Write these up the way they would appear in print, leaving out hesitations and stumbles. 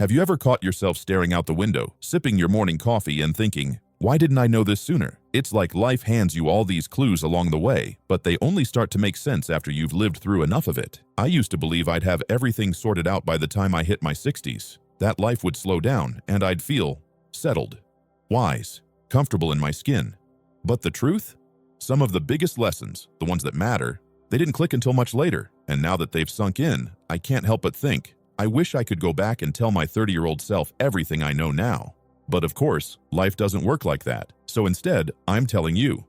Have you ever caught yourself staring out the window, sipping your morning coffee and thinking, why didn't I know this sooner? It's like life hands you all these clues along the way, but they only start to make sense after you've lived through enough of it. I used to believe I'd have everything sorted out by the time I hit my 60s, that life would slow down and I'd feel settled, wise, comfortable in my skin. But the truth? Some of the biggest lessons, the ones that matter, they didn't click until much later, and now that they've sunk in, I can't help but think, I wish I could go back and tell my 30-year-old self everything I know now. But of course, life doesn't work like that. So instead, I'm telling you,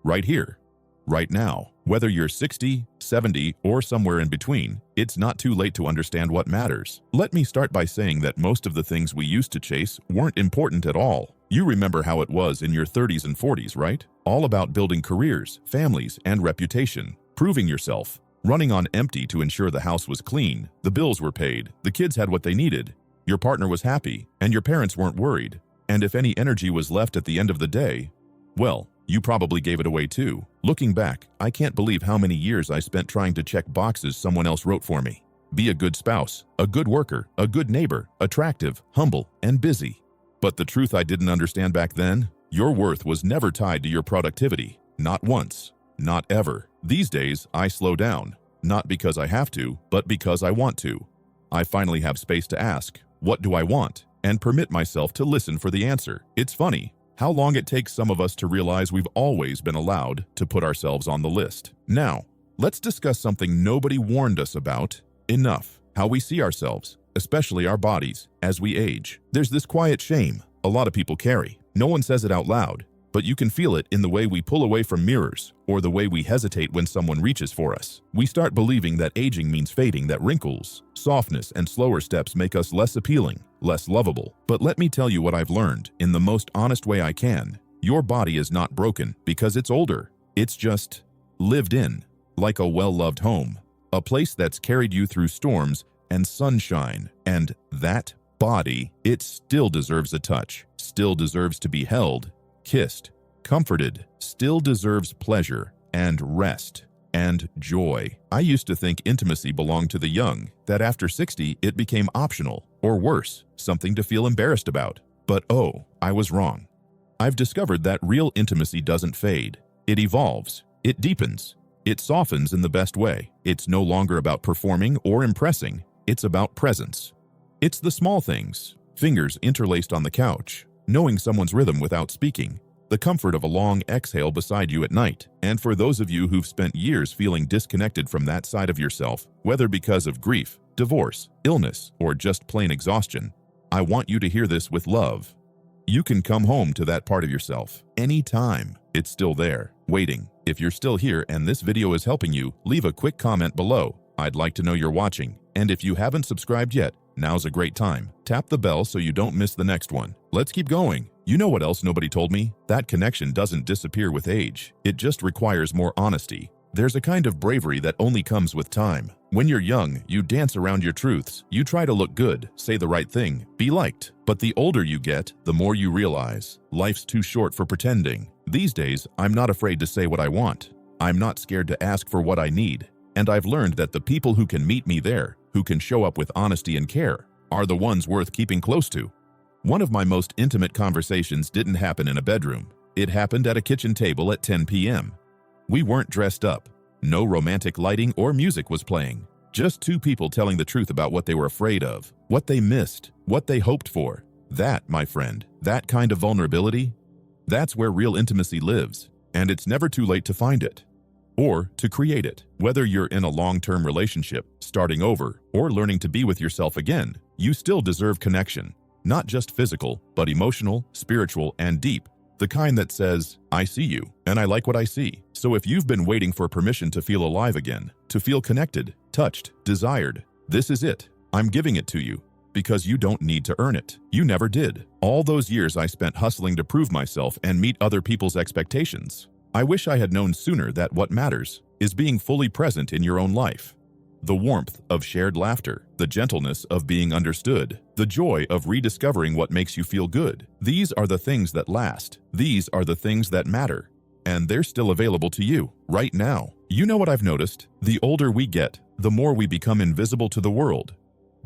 right here, right now, whether you're 60, 70, or somewhere in between, it's not too late to understand what matters. Let me start by saying that most of the things we used to chase weren't important at all. You remember how it was in your 30s and 40s, right? All about building careers, families, and reputation, proving yourself, running on empty to ensure the house was clean, the bills were paid, the kids had what they needed, your partner was happy, and your parents weren't worried. And if any energy was left at the end of the day, well, you probably gave it away too. Looking back, I can't believe how many years I spent trying to check boxes someone else wrote for me. Be a good spouse, a good worker, a good neighbor, attractive, humble, and busy. But the truth I didn't understand back then, your worth was never tied to your productivity. Not once. Not ever. These days, I slow down. Not because I have to, but because I want to. I finally have space to ask, what do I want? And permit myself to listen for the answer. It's funny how long it takes some of us to realize we've always been allowed to put ourselves on the list. Now, let's discuss something nobody warned us about enough. How we see ourselves, especially our bodies, as we age. There's this quiet shame a lot of people carry. No one says it out loud, but you can feel it in the way we pull away from mirrors or the way we hesitate when someone reaches for us. We start believing that aging means fading, that wrinkles, softness, and slower steps make us less appealing, less lovable. But let me tell you what I've learned in the most honest way I can. Your body is not broken because it's older. It's just lived in, like a well-loved home, a place that's carried you through storms and sunshine. And that body, it still deserves a touch, still deserves to be held, kissed, comforted, still deserves pleasure and rest and joy. I used to think intimacy belonged to the young, that after 60 it became optional, or worse, something to feel embarrassed about. But oh, I was wrong. I've discovered that real intimacy doesn't fade. It evolves, it deepens, it softens in the best way. It's no longer about performing or impressing, it's about presence. It's the small things, fingers interlaced on the couch, knowing someone's rhythm without speaking, the comfort of a long exhale beside you at night. And for those of you who've spent years feeling disconnected from that side of yourself, whether because of grief, divorce, illness, or just plain exhaustion, I want you to hear this with love. You can come home to that part of yourself anytime. It's still there, waiting. If you're still here and this video is helping you, leave a quick comment below. I'd like to know you're watching. And if you haven't subscribed yet, now's a great time. Tap the bell so you don't miss the next one. Let's keep going. You know what else nobody told me? That connection doesn't disappear with age. It just requires more honesty. There's a kind of bravery that only comes with time. When you're young, you dance around your truths. You try to look good, say the right thing, be liked. But the older you get, the more you realize life's too short for pretending. These days, I'm not afraid to say what I want. I'm not scared to ask for what I need. And I've learned that the people who can meet me there, who can show up with honesty and care, are the ones worth keeping close to. One of my most intimate conversations didn't happen in a bedroom. It happened at a kitchen table at 10 p.m. We weren't dressed up. No romantic lighting or music was playing. Just two people telling the truth about what they were afraid of, what they missed, what they hoped for. That, my friend, that kind of vulnerability, that's where real intimacy lives. And it's never too late to find it. Or to create it. Whether you're in a long-term relationship, starting over, or learning to be with yourself again, you still deserve connection. Not just physical, but emotional, spiritual, and deep. The kind that says, I see you, and I like what I see. So if you've been waiting for permission to feel alive again, to feel connected, touched, desired, this is it. I'm giving it to you. Because you don't need to earn it. You never did. All those years I spent hustling to prove myself and meet other people's expectations. I wish I had known sooner that what matters is being fully present in your own life. The warmth of shared laughter, the gentleness of being understood, the joy of rediscovering what makes you feel good. These are the things that last. These are the things that matter. And they're still available to you, right now. You know what I've noticed? The older we get, the more we become invisible to the world.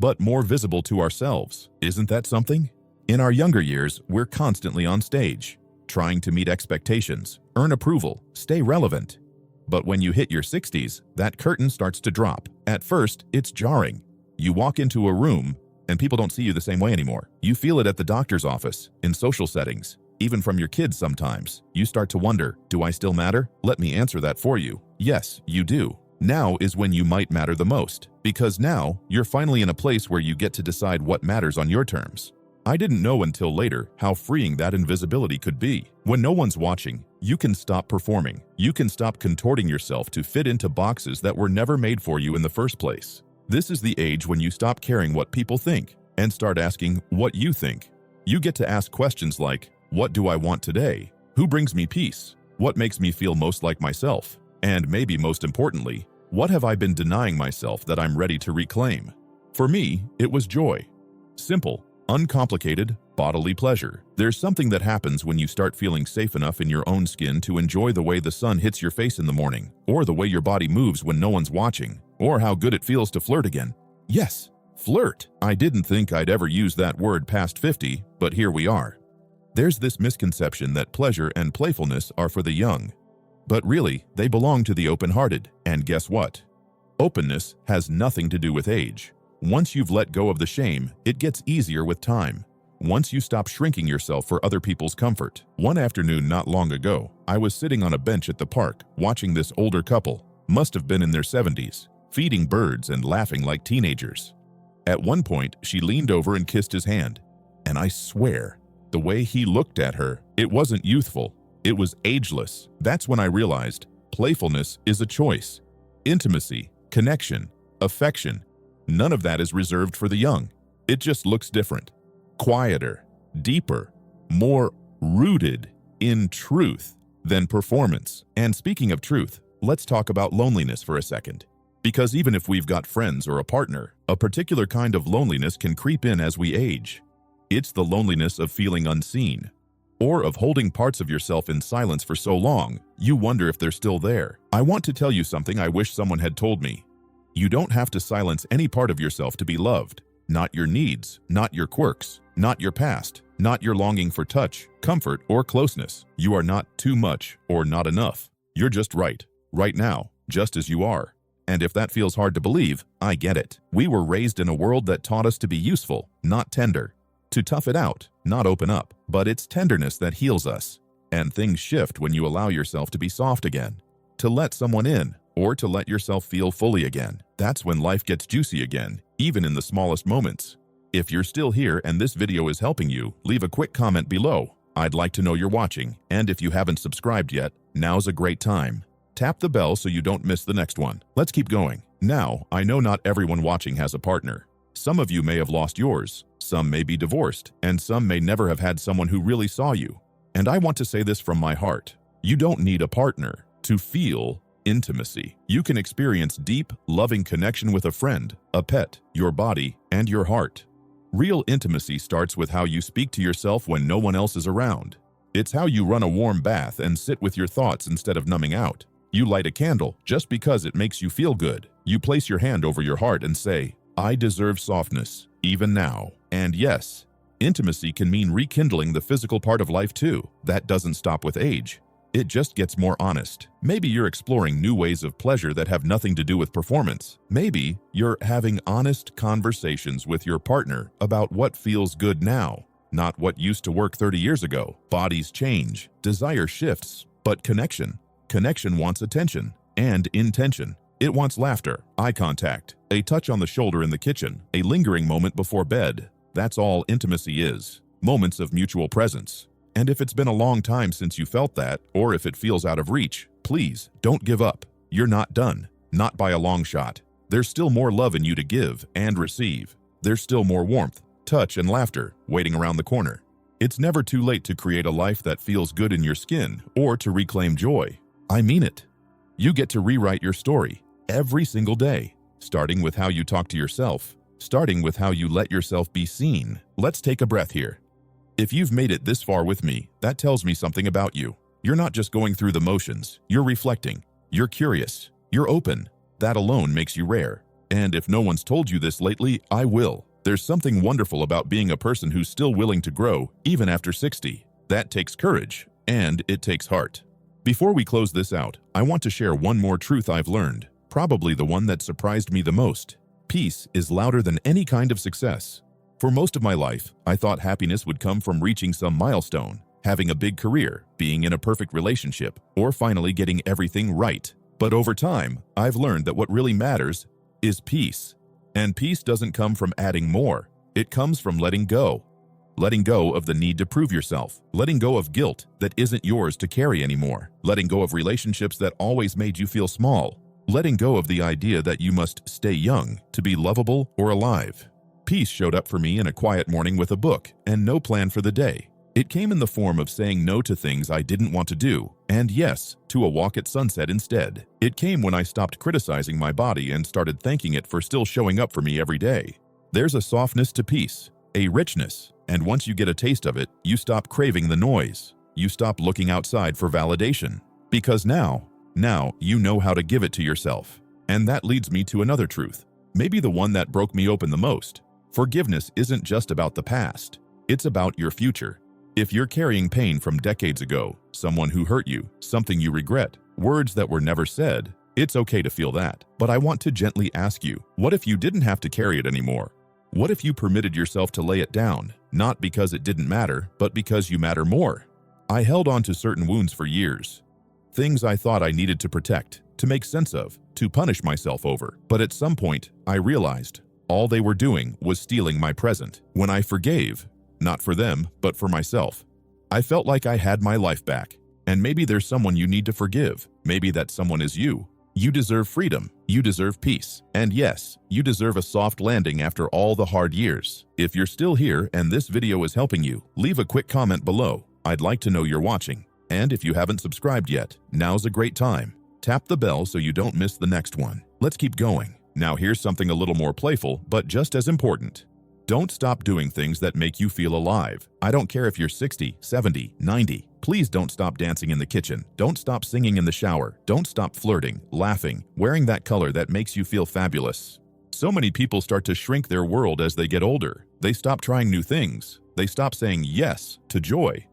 but more visible to ourselves. Isn't that something? In our younger years, we're constantly on stage, trying to meet expectations, earn approval, stay relevant. But when you hit your 60s, that curtain starts to drop. At first, it's jarring. You walk into a room, and people don't see you the same way anymore. You feel it at the doctor's office, in social settings, even from your kids sometimes. You start to wonder, do I still matter? Let me answer that for you. Yes, you do. Now is when you might matter the most, because now you're finally in a place where you get to decide what matters on your terms. I didn't know until later how freeing that invisibility could be. When no one's watching, you can stop performing. You can stop contorting yourself to fit into boxes that were never made for you in the first place. This is the age when you stop caring what people think and start asking what you think. You get to ask questions like, what do I want today? Who brings me peace? What makes me feel most like myself? And maybe most importantly, what have I been denying myself that I'm ready to reclaim? For me, it was joy. Simple, uncomplicated, bodily pleasure. There's something that happens when you start feeling safe enough in your own skin to enjoy the way the sun hits your face in the morning, or the way your body moves when no one's watching, or how good it feels to flirt again. Yes, flirt. I didn't think I'd ever use that word past 50, but here we are. There's this misconception that pleasure and playfulness are for the young. But really, they belong to the open-hearted. And guess what? Openness has nothing to do with age. Once you've let go of the shame, it gets easier with time. Once you stop shrinking yourself for other people's comfort. One afternoon not long ago, I was sitting on a bench at the park, watching this older couple, must have been in their 70s, feeding birds and laughing like teenagers. At one point, she leaned over and kissed his hand. And I swear, the way he looked at her, it wasn't youthful, it was ageless. That's when I realized playfulness is a choice. Intimacy, connection, affection, none of that is reserved for the young. It just looks different. Quieter, deeper, more rooted in truth than performance. And speaking of truth, let's talk about loneliness for a second. Because even if we've got friends or a partner, a particular kind of loneliness can creep in as we age. It's the loneliness of feeling unseen, or of holding parts of yourself in silence for so long, you wonder if they're still there. I want to tell you something I wish someone had told me. You don't have to silence any part of yourself to be loved. Not your needs, not your quirks, not your past, not your longing for touch, comfort, or closeness. You are not too much or not enough. You're just right now, just as you are. And if that feels hard to believe, I get it. We were raised in a world that taught us to be useful, not tender. To tough it out, not open up. But it's tenderness that heals us. And things shift when you allow yourself to be soft again. To let someone in, or to let yourself feel fully again. That's when life gets juicy again, even in the smallest moments. If you're still here and this video is helping you, leave a quick comment below. I'd like to know you're watching. And if you haven't subscribed yet, now's a great time. Tap the bell so you don't miss the next one. Let's keep going. Now, I know not everyone watching has a partner. Some of you may have lost yours, some may be divorced, and some may never have had someone who really saw you. And I want to say this from my heart. You don't need a partner to feel intimacy. You can experience deep, loving connection with a friend, a pet, your body, and your heart. Real intimacy starts with how you speak to yourself when no one else is around. It's how you run a warm bath and sit with your thoughts instead of numbing out. You light a candle just because it makes you feel good. You place your hand over your heart and say, I deserve softness, even now. And yes, intimacy can mean rekindling the physical part of life too. That doesn't stop with age. It just gets more honest. Maybe you're exploring new ways of pleasure that have nothing to do with performance. Maybe you're having honest conversations with your partner about what feels good now, not what used to work 30 years ago. Bodies change, desire shifts, but connection wants attention and intention. It wants laughter, eye contact, a touch on the shoulder in the kitchen, a lingering moment before bed. That's all intimacy is. Moments of mutual presence. And if it's been a long time since you felt that, or if it feels out of reach, please don't give up. You're not done. Not by a long shot. There's still more love in you to give and receive. There's still more warmth, touch, and laughter waiting around the corner. It's never too late to create a life that feels good in your skin or to reclaim joy. I mean it. You get to rewrite your story every single day, starting with how you talk to yourself, starting with how you let yourself be seen. Let's take a breath here. If you've made it this far with me, that tells me something about you. You're not just going through the motions. You're reflecting. You're curious. You're open. That alone makes you rare. And if no one's told you this lately, I will. There's something wonderful about being a person who's still willing to grow, even after 60. That takes courage, and it takes heart. Before we close this out, I want to share one more truth I've learned, probably the one that surprised me the most. Peace is louder than any kind of success. For most of my life, I thought happiness would come from reaching some milestone, having a big career, being in a perfect relationship, or finally getting everything right. But over time, I've learned that what really matters is peace. And peace doesn't come from adding more. It comes from letting go. Letting go of the need to prove yourself. Letting go of guilt that isn't yours to carry anymore. Letting go of relationships that always made you feel small. Letting go of the idea that you must stay young to be lovable or alive. Peace showed up for me in a quiet morning with a book and no plan for the day. It came in the form of saying no to things I didn't want to do, and yes, to a walk at sunset instead. It came when I stopped criticizing my body and started thanking it for still showing up for me every day. There's a softness to peace, a richness, and once you get a taste of it, you stop craving the noise. You stop looking outside for validation. Because now you know how to give it to yourself. And that leads me to another truth, maybe the one that broke me open the most. Forgiveness isn't just about the past, it's about your future. If you're carrying pain from decades ago, someone who hurt you, something you regret, words that were never said, it's okay to feel that. But I want to gently ask you, what if you didn't have to carry it anymore? What if you permitted yourself to lay it down, not because it didn't matter, but because you matter more? I held on to certain wounds for years. Things I thought I needed to protect, to make sense of, to punish myself over. But at some point, I realized all they were doing was stealing my present. When I forgave, not for them, but for myself, I felt like I had my life back. And maybe there's someone you need to forgive. Maybe that someone is you. You deserve freedom. You deserve peace. And yes, you deserve a soft landing after all the hard years. If you're still here and this video is helping you, leave a quick comment below. I'd like to know you're watching. And if you haven't subscribed yet, now's a great time. Tap the bell so you don't miss the next one. Let's keep going. Now here's something a little more playful, but just as important. Don't stop doing things that make you feel alive. I don't care if you're 60, 70, 90. Please don't stop dancing in the kitchen. Don't stop singing in the shower. Don't stop flirting, laughing, wearing that color that makes you feel fabulous. So many people start to shrink their world as they get older. They stop trying new things. They stop saying yes to joy.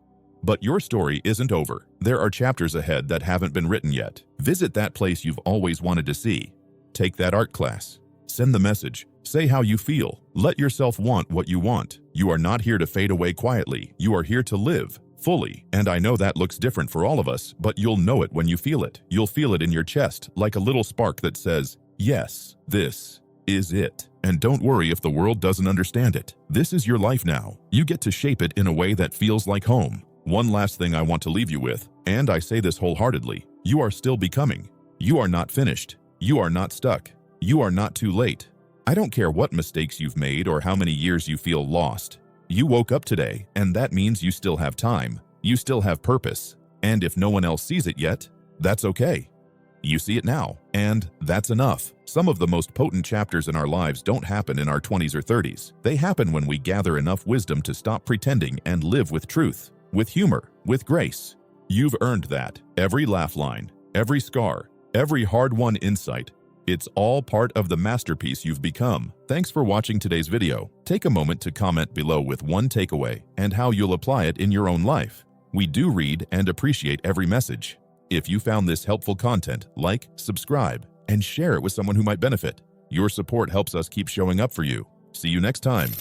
But your story isn't over. There are chapters ahead that haven't been written yet. Visit that place you've always wanted to see. Take that art class. Send the message. Say how you feel. Let yourself want what you want. You are not here to fade away quietly. You are here to live fully. And I know that looks different for all of us, but you'll know it when you feel it. You'll feel it in your chest, like a little spark that says, yes, this is it. And don't worry if the world doesn't understand it. This is your life now. You get to shape it in a way that feels like home. One last thing I want to leave you with, and I say this wholeheartedly, you are still becoming. You are not finished. You are not stuck. You are not too late. I don't care what mistakes you've made or how many years you feel lost. You woke up today, and that means you still have time. You still have purpose. And if no one else sees it yet, that's okay. You see it now, and that's enough. Some of the most potent chapters in our lives don't happen in our 20s or 30s. They happen when we gather enough wisdom to stop pretending and live with truth, with humor, with grace. You've earned that. Every laugh line, every scar, every hard-won insight, it's all part of the masterpiece you've become. Thanks for watching today's video. Take a moment to comment below with one takeaway and how you'll apply it in your own life. We do read and appreciate every message. If you found this helpful content, like, subscribe, and share it with someone who might benefit. Your support helps us keep showing up for you. See you next time.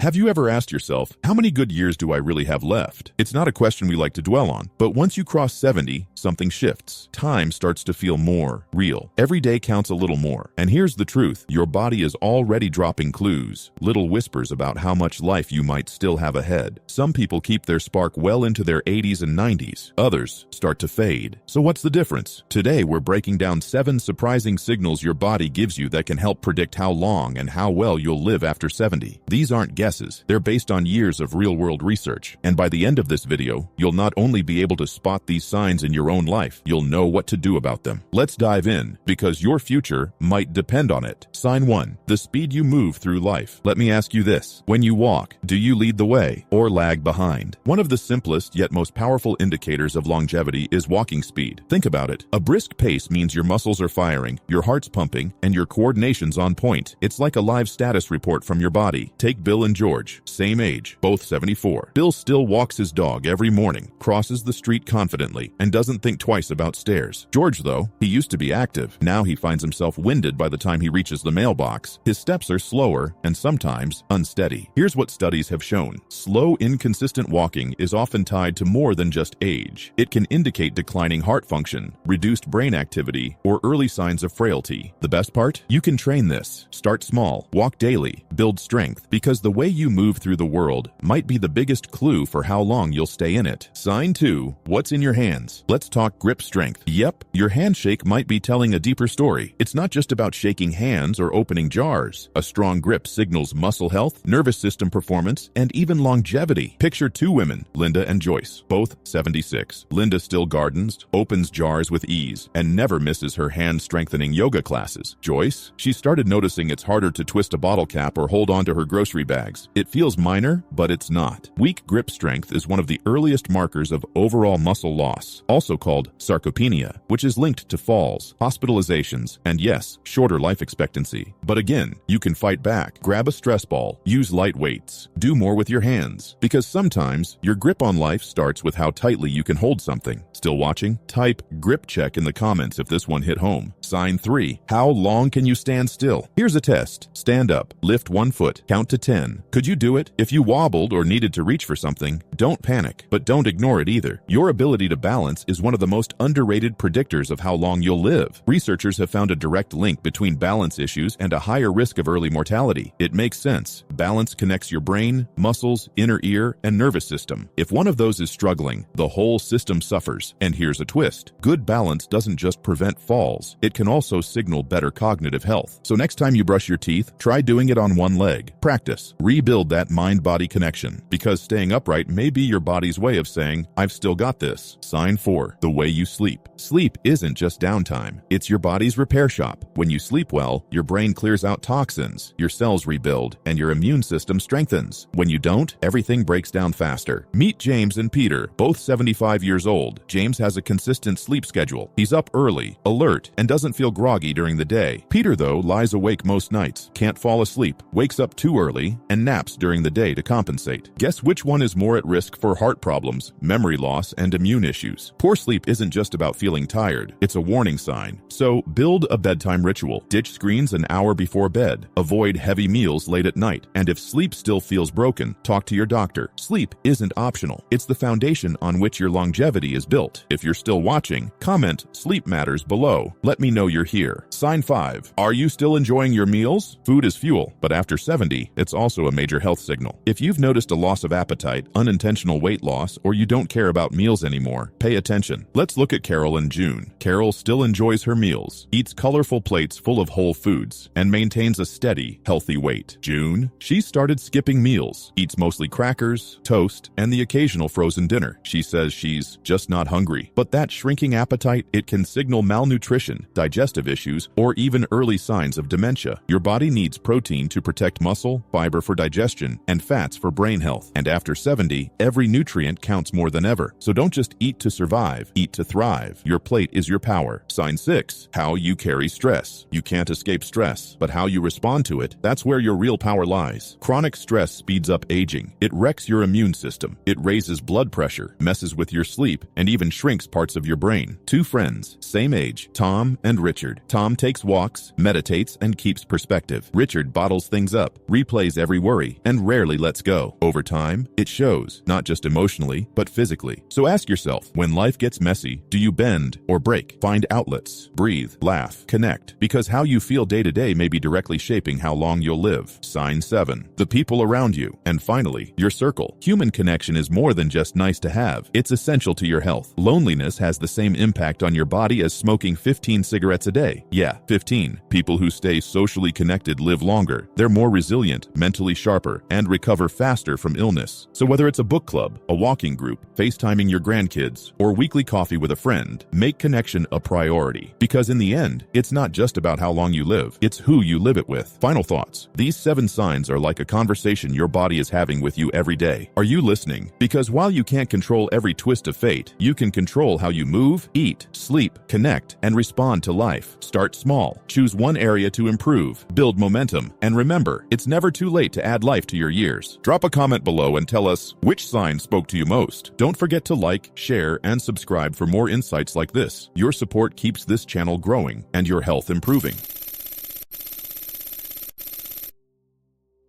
Have you ever asked yourself, how many good years do I really have left? It's not a question we like to dwell on, but once you cross 70, something shifts. Time starts to feel more real. Every day counts a little more. And here's the truth, your body is already dropping clues, little whispers about how much life you might still have ahead. Some people keep their spark well into their 80s and 90s. Others start to fade. So what's the difference? Today, we're breaking down 7 surprising signals your body gives you that can help predict how long and how well you'll live after 70. These aren't guesses. guesses. They're based on years of real-world research. And by the end of this video, you'll not only be able to spot these signs in your own life, you'll know what to do about them. Let's dive in, because your future might depend on it. Sign 1. The speed you move through life. Let me ask you this. When you walk, do you lead the way or lag behind? One of the simplest yet most powerful indicators of longevity is walking speed. Think about it. A brisk pace means your muscles are firing, your heart's pumping, and your coordination's on point. It's like a live status report from your body. Take Bill and George, same age, both 74. Bill still walks his dog every morning, crosses the street confidently, and doesn't think twice about stairs. George, though, he used to be active. Now he finds himself winded by the time he reaches the mailbox. His steps are slower and sometimes unsteady. Here's what studies have shown. Slow, inconsistent walking is often tied to more than just age. It can indicate declining heart function, reduced brain activity, or early signs of frailty. The best part? You can train this. Start small, walk daily, build strength, because the way you move through the world might be the biggest clue for how long you'll stay in it. Sign 2. What's in your hands? Let's talk grip strength. Yep, your handshake might be telling a deeper story. It's not just about shaking hands or opening jars. A strong grip signals muscle health, nervous system performance, and even longevity. Picture 2 women, Linda and Joyce, both 76. Linda still gardens, opens jars with ease, and never misses her hand-strengthening yoga classes. Joyce, she started noticing it's harder to twist a bottle cap or hold on to her grocery bags. It feels minor, but it's not. Weak grip strength is one of the earliest markers of overall muscle loss, also called sarcopenia, which is linked to falls, hospitalizations, and yes, shorter life expectancy. But again, you can fight back. Grab a stress ball, use light weights, do more with your hands, because sometimes your grip on life starts with how tightly you can hold something. Still watching? Type grip check in the comments if this one hit home. Sign 3. How long can you stand still? Here's a test. Stand up, lift 1 foot, count to 10. Could you do it? If you wobbled or needed to reach for something, don't panic, but don't ignore it either. Your ability to balance is one of the most underrated predictors of how long you'll live. Researchers have found a direct link between balance issues and a higher risk of early mortality. It makes sense. Balance connects your brain, muscles, inner ear, and nervous system. If one of those is struggling, the whole system suffers. And here's a twist. Good balance doesn't just prevent falls. It can also signal better cognitive health. So next time you brush your teeth, try doing it on one leg. Practice. Rebuild that mind-body connection, because staying upright may be your body's way of saying, I've still got this. Sign 4. The way you sleep. Sleep isn't just downtime. It's your body's repair shop. When you sleep well, your brain clears out toxins, your cells rebuild, and your immune system strengthens. When you don't, everything breaks down faster. Meet James and Peter, both 75 years old. James has a consistent sleep schedule. He's up early, alert, and doesn't feel groggy during the day. Peter, though, lies awake most nights, can't fall asleep, wakes up too early, and naps during the day to compensate. Guess which one is more at risk for heart problems, memory loss, and immune issues? Poor sleep isn't just about feeling tired. It's a warning sign. So build a bedtime ritual. Ditch screens an hour before bed. Avoid heavy meals late at night. And if sleep still feels broken, talk to your doctor. Sleep isn't optional. It's the foundation on which your longevity is built. If you're still watching, comment "Sleep Matters" below. Let me know you're here. Sign 5. Are you still enjoying your meals? Food is fuel, but after 70, it's also a major health signal. If you've noticed a loss of appetite, unintentional weight loss, or you don't care about meals anymore, pay attention. Let's look at Carol in June. Carol still enjoys her meals, eats colorful plates full of whole foods, and maintains a steady, healthy weight. June, she started skipping meals, eats mostly crackers, toast, and the occasional frozen dinner. She says she's just not hungry. But that shrinking appetite, it can signal malnutrition, digestive issues, or even early signs of dementia. Your body needs protein to protect muscle, fiber for digestion, and fats for brain health. And after 70, every nutrient counts more than ever. So don't just eat to survive, eat to thrive. Your plate is your power. Sign 6. How you carry stress. You can't escape stress, but how you respond to it, that's where your real power lies. Chronic stress speeds up aging. It wrecks your immune system. It raises blood pressure, messes with your sleep, and even shrinks parts of your brain. 2 friends, same age, Tom and Richard. Tom takes walks, meditates, and keeps perspective. Richard bottles things up, replays every worry, and rarely lets go. Over time, it shows, not just emotionally, but physically. So ask yourself, when life gets messy, do you bend or break? Find outlets. Breathe, laugh, connect, because how you feel day to day may be directly shaping how long you'll live. Sign 7. The people around you. And finally, your circle. Human connection is more than just nice to have. It's essential to your health. Loneliness has the same impact on your body as smoking 15 cigarettes a day. Yet Yeah. 15. People who stay socially connected live longer. They're more resilient, mentally sharper, and recover faster from illness. So whether it's a book club, a walking group, FaceTiming your grandkids, or weekly coffee with a friend, make connection a priority. Because in the end, it's not just about how long you live, it's who you live it with. Final thoughts. These 7 signs are like a conversation your body is having with you every day. Are you listening? Because while you can't control every twist of fate, you can control how you move, eat, sleep, connect, and respond to life. Start small. Choose one area to improve. Build momentum. And remember, it's never too late to add life to your years. Drop a comment below and tell us which sign spoke to you most. Don't forget to like, share, and subscribe for more insights like this. Your support keeps this channel growing and your health improving.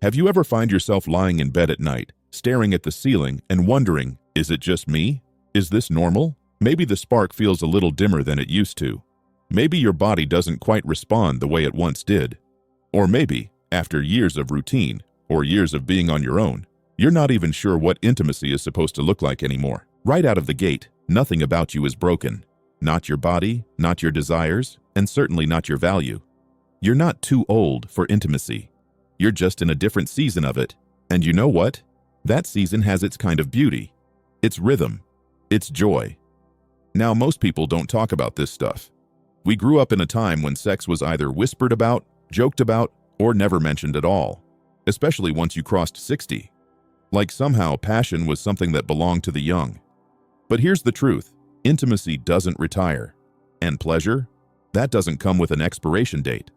Have you ever find yourself lying in bed at night, staring at the ceiling and wondering, is it just me? Is this normal? Maybe the spark feels a little dimmer than it used to. Maybe your body doesn't quite respond the way it once did. Or maybe, after years of routine, or years of being on your own, you're not even sure what intimacy is supposed to look like anymore. Right out of the gate, nothing about you is broken. Not your body, not your desires, and certainly not your value. You're not too old for intimacy. You're just in a different season of it. And you know what? That season has its kind of beauty. Its rhythm. Its joy. Now, most people don't talk about this stuff. We grew up in a time when sex was either whispered about, joked about, or never mentioned at all, especially once you crossed 60. Like somehow passion was something that belonged to the young. But here's the truth. Intimacy doesn't retire. And pleasure? That doesn't come with an expiration date.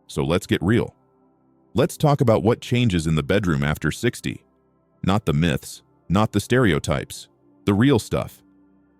So let's get real. Let's talk about what changes in the bedroom after 60. Not the myths, not the stereotypes, the real stuff.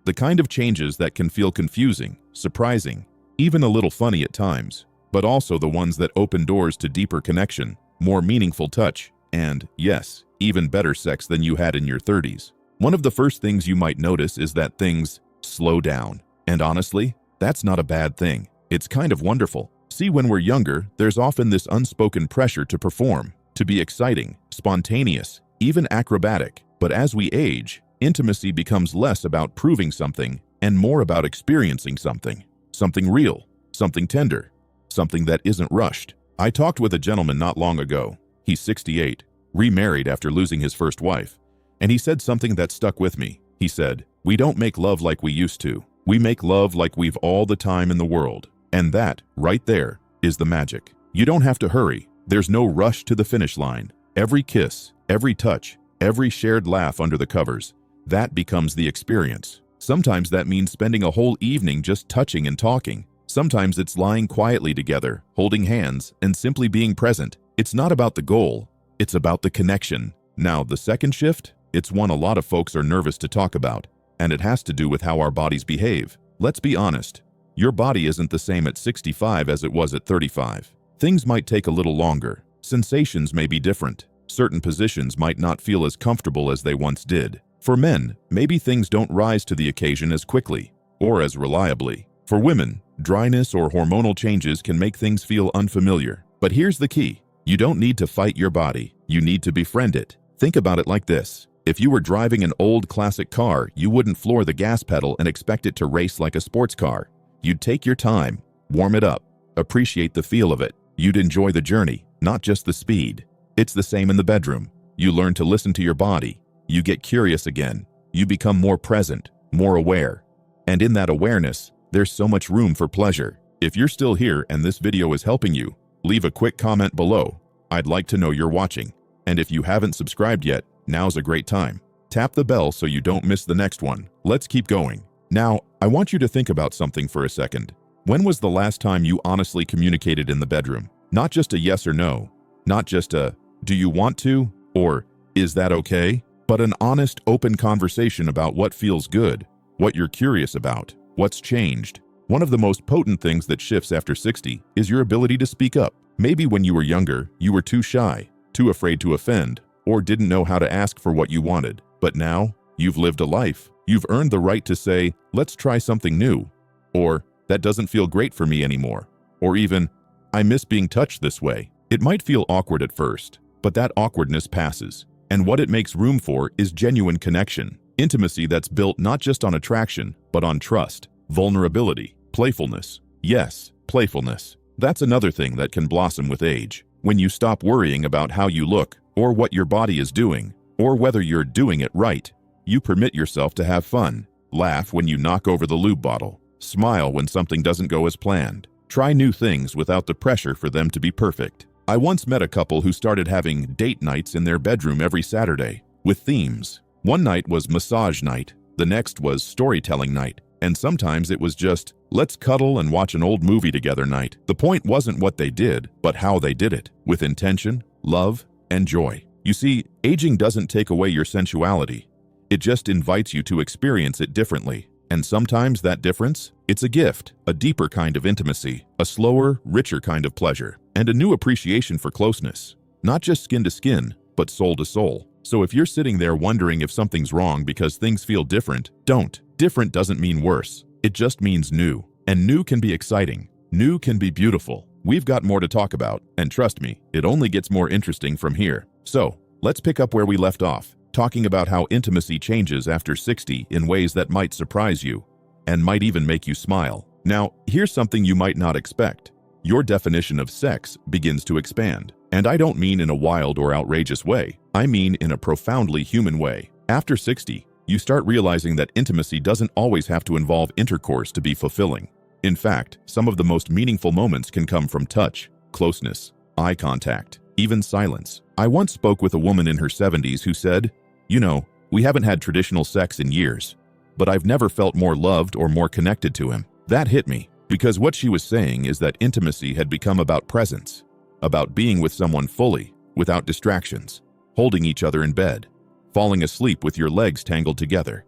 The kind of changes that can feel confusing, surprising, even a little funny at times, but also the ones that open doors to deeper connection, more meaningful touch, and, yes, even better sex than you had in your 30s. One of the first things you might notice is that things slow down. And honestly, that's not a bad thing. It's kind of wonderful. See, when we're younger, there's often this unspoken pressure to perform, to be exciting, spontaneous, even acrobatic. But as we age, intimacy becomes less about proving something and more about experiencing something. Something real, something tender, something that isn't rushed. I talked with a gentleman not long ago. He's 68, remarried after losing his first wife. And he said something that stuck with me. He said, "We don't make love like we used to. We make love like we've all the time in the world." And that, right there, is the magic. You don't have to hurry. There's no rush to the finish line. Every kiss, every touch, every shared laugh under the covers, that becomes the experience. Sometimes that means spending a whole evening just touching and talking. Sometimes it's lying quietly together, holding hands, and simply being present. It's not about the goal. It's about the connection. Now, the second shift, it's one a lot of folks are nervous to talk about, and it has to do with how our bodies behave. Let's be honest. Your body isn't the same at 65 as it was at 35. Things might take a little longer. Sensations may be different. Certain positions might not feel as comfortable as they once did. For men, maybe things don't rise to the occasion as quickly or as reliably. For women, dryness or hormonal changes can make things feel unfamiliar. But here's the key. You don't need to fight your body. You need to befriend it. Think about it like this. If you were driving an old classic car, you wouldn't floor the gas pedal and expect it to race like a sports car. You'd take your time, warm it up, appreciate the feel of it. You'd enjoy the journey, not just the speed. It's the same in the bedroom. You learn to listen to your body. You get curious again. You become more present, more aware. And in that awareness, there's so much room for pleasure. If you're still here and this video is helping you, leave a quick comment below. I'd like to know you're watching. And if you haven't subscribed yet, now's a great time. Tap the bell so you don't miss the next one. Let's keep going. Now, I want you to think about something for a second. When was the last time you honestly communicated in the bedroom? Not just a yes or no. Not just a, do you want to? Or, is that okay? But an honest, open conversation about what feels good, what you're curious about, what's changed. One of the most potent things that shifts after 60 is your ability to speak up. Maybe when you were younger, you were too shy, too afraid to offend, or didn't know how to ask for what you wanted. But now, you've lived a life. You've earned the right to say, let's try something new. Or, that doesn't feel great for me anymore. Or even, I miss being touched this way. It might feel awkward at first, but that awkwardness passes. And what it makes room for is genuine connection. Intimacy that's built not just on attraction, but on trust, vulnerability, playfulness. Yes, playfulness. That's another thing that can blossom with age. When you stop worrying about how you look, or what your body is doing, or whether you're doing it right, you permit yourself to have fun. Laugh when you knock over the lube bottle. Smile when something doesn't go as planned. Try new things without the pressure for them to be perfect. I once met a couple who started having date nights in their bedroom every Saturday, with themes. One night was massage night, the next was storytelling night, and sometimes it was just, let's cuddle and watch an old movie together night. The point wasn't what they did, but how they did it, with intention, love, and joy. You see, aging doesn't take away your sensuality. It just invites you to experience it differently. And sometimes that difference, it's a gift, a deeper kind of intimacy, a slower, richer kind of pleasure, and a new appreciation for closeness. Not just skin to skin, but soul to soul. So if you're sitting there wondering if something's wrong because things feel different, don't. Different doesn't mean worse. It just means new. And new can be exciting. New can be beautiful. We've got more to talk about, and trust me, it only gets more interesting from here. So, let's pick up where we left off, talking about how intimacy changes after 60 in ways that might surprise you, and might even make you smile. Now, here's something you might not expect. Your definition of sex begins to expand. And I don't mean in a wild or outrageous way. I mean in a profoundly human way. After 60, you start realizing that intimacy doesn't always have to involve intercourse to be fulfilling. In fact, some of the most meaningful moments can come from touch, closeness, eye contact, even silence. I once spoke with a woman in her 70s who said, "You know, we haven't had traditional sex in years, but I've never felt more loved or more connected to him." That hit me, because what she was saying is that intimacy had become about presence, about being with someone fully, without distractions, holding each other in bed, falling asleep with your legs tangled together.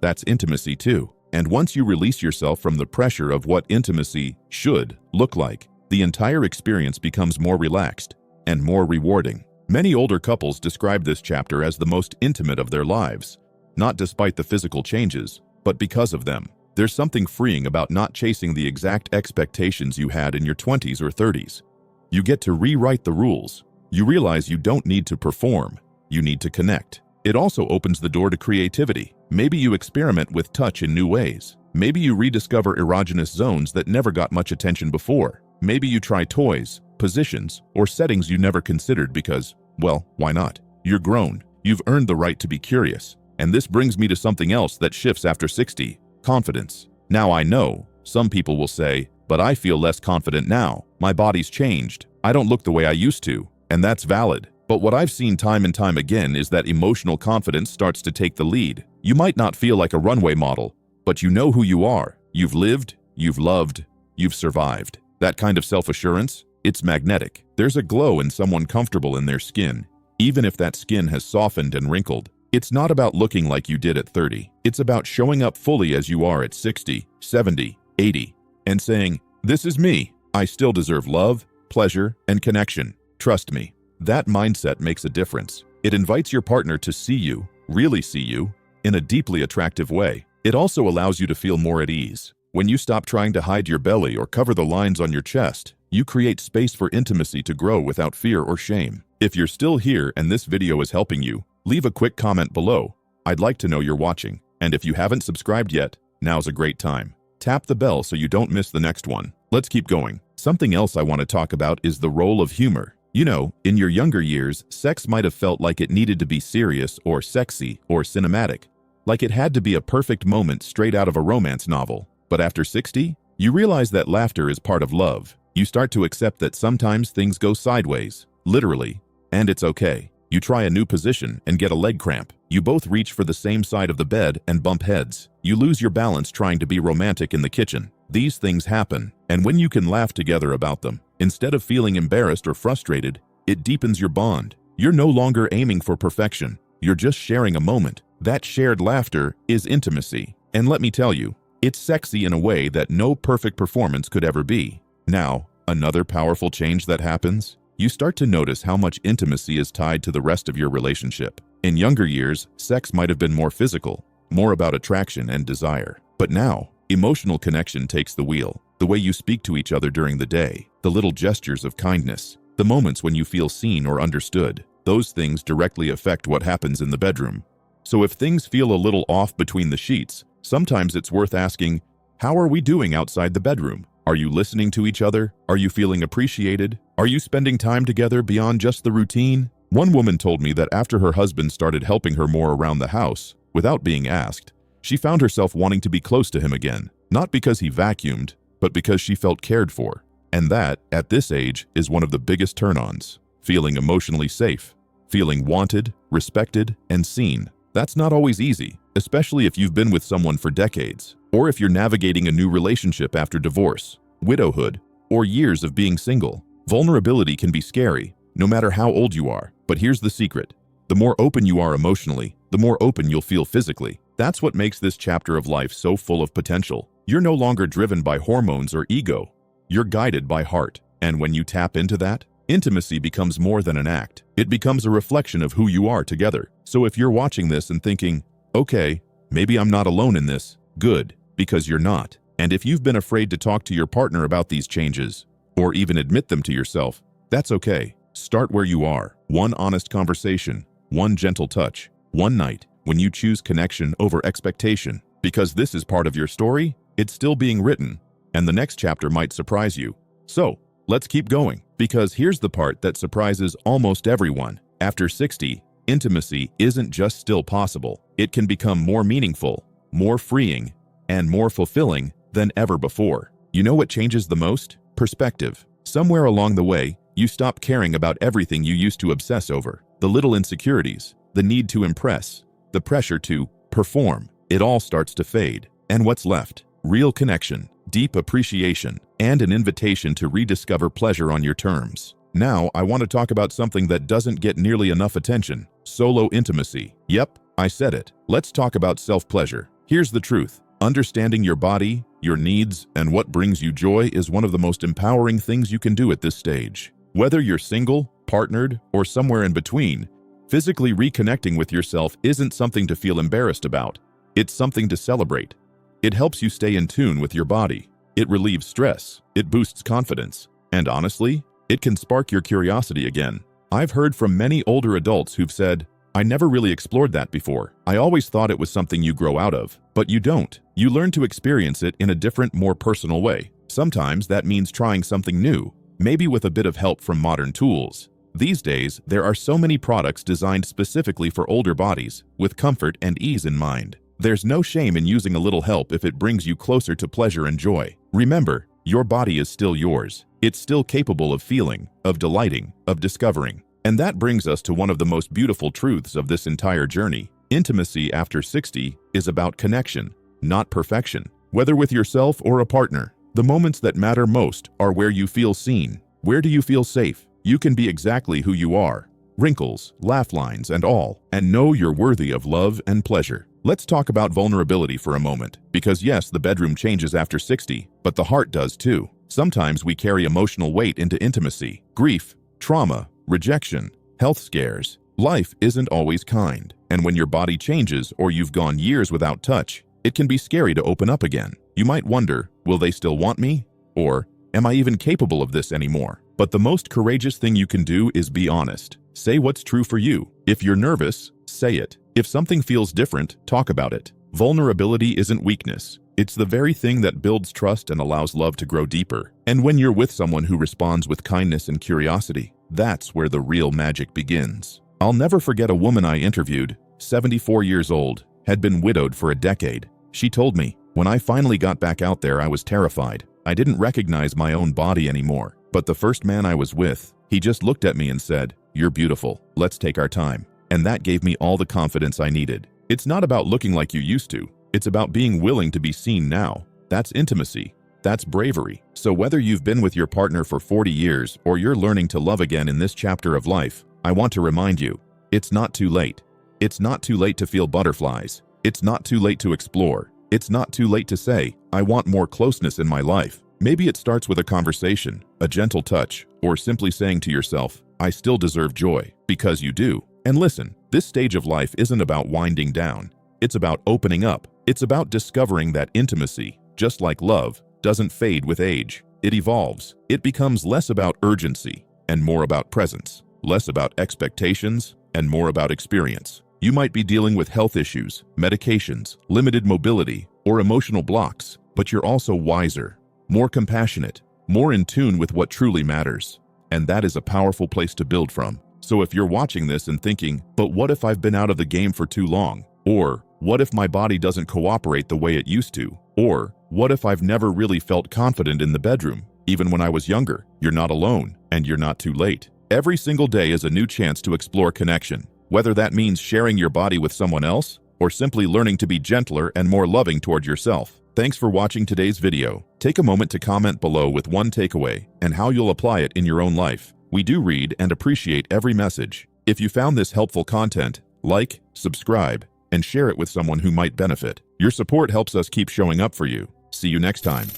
That's intimacy too. And once you release yourself from the pressure of what intimacy should look like, the entire experience becomes more relaxed and more rewarding. Many older couples describe this chapter as the most intimate of their lives, not despite the physical changes, but because of them. There's something freeing about not chasing the exact expectations you had in your 20s or 30s. You get to rewrite the rules. You realize you don't need to perform, you need to connect. It also opens the door to creativity. Maybe you experiment with touch in new ways. Maybe you rediscover erogenous zones that never got much attention before. Maybe you try toys, positions, or settings you never considered because, well, why not? You're grown. You've earned the right to be curious. And this brings me to something else that shifts after 60, confidence. Now I know, some people will say, but I feel less confident now. My body's changed. I don't look the way I used to. And that's valid. But what I've seen time and time again is that emotional confidence starts to take the lead. You might not feel like a runway model, but you know who you are. You've lived, you've loved, you've survived. That kind of self-assurance, it's magnetic. There's a glow in someone comfortable in their skin, even if that skin has softened and wrinkled. It's not about looking like you did at 30. It's about showing up fully as you are at 60, 70, 80, and saying, "This is me. I still deserve love, pleasure, and connection. Trust me." That mindset makes a difference. It invites your partner to see you, really see you, in a deeply attractive way. It also allows you to feel more at ease. When you stop trying to hide your belly or cover the lines on your chest, you create space for intimacy to grow without fear or shame. If you're still here and this video is helping you, leave a quick comment below. I'd like to know you're watching. And if you haven't subscribed yet, now's a great time. Tap the bell so you don't miss the next one. Let's keep going. Something else I want to talk about is the role of humor. You know, in your younger years, sex might have felt like it needed to be serious or sexy or cinematic, like it had to be a perfect moment straight out of a romance novel. But after 60, you realize that laughter is part of love. You start to accept that sometimes things go sideways, literally, and it's okay. You try a new position and get a leg cramp. You both reach for the same side of the bed and bump heads. You lose your balance trying to be romantic in the kitchen. These things happen, and when you can laugh together about them, instead of feeling embarrassed or frustrated, it deepens your bond. You're no longer aiming for perfection. You're just sharing a moment. That shared laughter is intimacy. And let me tell you, it's sexy in a way that no perfect performance could ever be. Now, another powerful change that happens, you start to notice how much intimacy is tied to the rest of your relationship. In younger years, sex might have been more physical, more about attraction and desire. But now, emotional connection takes the wheel. The way you speak to each other during the day, the little gestures of kindness, the moments when you feel seen or understood, those things directly affect what happens in the bedroom. So if things feel a little off between the sheets, sometimes it's worth asking, how are we doing outside the bedroom? Are you listening to each other? Are you feeling appreciated? Are you spending time together beyond just the routine? One woman told me that after her husband started helping her more around the house, without being asked, she found herself wanting to be close to him again, not because he vacuumed, but because she felt cared for. And that, at this age, is one of the biggest turn-ons. Feeling emotionally safe, feeling wanted, respected, and seen. That's not always easy, especially if you've been with someone for decades, or if you're navigating a new relationship after divorce, widowhood, or years of being single. Vulnerability can be scary, no matter how old you are. But here's the secret. The more open you are emotionally, the more open you'll feel physically. That's what makes this chapter of life so full of potential. You're no longer driven by hormones or ego. You're guided by heart. And when you tap into that, intimacy becomes more than an act. It becomes a reflection of who you are together. So if you're watching this and thinking, okay, maybe I'm not alone in this, good, because you're not. And if you've been afraid to talk to your partner about these changes, or even admit them to yourself, that's okay. Start where you are. One honest conversation, one gentle touch, one night when you choose connection over expectation. Because this is part of your story, it's still being written, and the next chapter might surprise you. So, let's keep going, because here's the part that surprises almost everyone. After 60, intimacy isn't just still possible. It can become more meaningful, more freeing, and more fulfilling than ever before. You know what changes the most? Perspective. Somewhere along the way, you stop caring about everything you used to obsess over. The little insecurities, the need to impress, the pressure to perform. It all starts to fade. And what's left? Real connection, deep appreciation, and an invitation to rediscover pleasure on your terms. Now, I want to talk about something that doesn't get nearly enough attention: solo intimacy. Yep, I said it. Let's talk about self-pleasure. Here's the truth. Understanding your body, your needs, and what brings you joy is one of the most empowering things you can do at this stage. Whether you're single, partnered, or somewhere in between, physically reconnecting with yourself isn't something to feel embarrassed about. It's something to celebrate. It helps you stay in tune with your body. It relieves stress. It boosts confidence. And honestly, it can spark your curiosity again. I've heard from many older adults who've said, I never really explored that before. I always thought it was something you grow out of. But you don't. You learn to experience it in a different, more personal way. Sometimes that means trying something new, maybe with a bit of help from modern tools. These days, there are so many products designed specifically for older bodies, with comfort and ease in mind. There's no shame in using a little help if it brings you closer to pleasure and joy. Remember, your body is still yours. It's still capable of feeling, of delighting, of discovering. And that brings us to one of the most beautiful truths of this entire journey. Intimacy after 60 is about connection, not perfection. Whether with yourself or a partner, the moments that matter most are where you feel seen. Where do you feel safe? You can be exactly who you are. Wrinkles, laugh lines, and all. And know you're worthy of love and pleasure. Let's talk about vulnerability for a moment. Because yes, the bedroom changes after 60, but the heart does too. Sometimes we carry emotional weight into intimacy. Grief, trauma, rejection, health scares. Life isn't always kind. And when your body changes or you've gone years without touch, it can be scary to open up again. You might wonder, will they still want me? Or, am I even capable of this anymore? But the most courageous thing you can do is be honest. Say what's true for you. If you're nervous, say it. If something feels different, talk about it. Vulnerability isn't weakness. It's the very thing that builds trust and allows love to grow deeper. And when you're with someone who responds with kindness and curiosity, that's where the real magic begins. I'll never forget a woman I interviewed, 74 years old, had been widowed for a decade. She told me, when I finally got back out there, I was terrified. I didn't recognize my own body anymore. But the first man I was with, he just looked at me and said, "You're beautiful. Let's take our time." And that gave me all the confidence I needed. It's not about looking like you used to. It's about being willing to be seen now. That's intimacy. That's bravery. So whether you've been with your partner for 40 years or you're learning to love again in this chapter of life, I want to remind you, it's not too late. It's not too late to feel butterflies. It's not too late to explore. It's not too late to say, I want more closeness in my life. Maybe it starts with a conversation, a gentle touch, or simply saying to yourself, I still deserve joy, because you do. And listen, this stage of life isn't about winding down. It's about opening up. It's about discovering that intimacy, just like love, doesn't fade with age. It evolves. It becomes less about urgency and more about presence, less about expectations and more about experience. You might be dealing with health issues, medications, limited mobility, or emotional blocks, but you're also wiser, more compassionate, more in tune with what truly matters. And that is a powerful place to build from. So if you're watching this and thinking, but what if I've been out of the game for too long? Or what if my body doesn't cooperate the way it used to? Or what if I've never really felt confident in the bedroom, even when I was younger? You're not alone, and you're not too late. Every single day is a new chance to explore connection, whether that means sharing your body with someone else or simply learning to be gentler and more loving toward yourself. Thanks for watching today's video. Take a moment to comment below with one takeaway and how you'll apply it in your own life. We do read and appreciate every message. If you found this helpful content, like, subscribe, and share it with someone who might benefit. Your support helps us keep showing up for you. See you next time.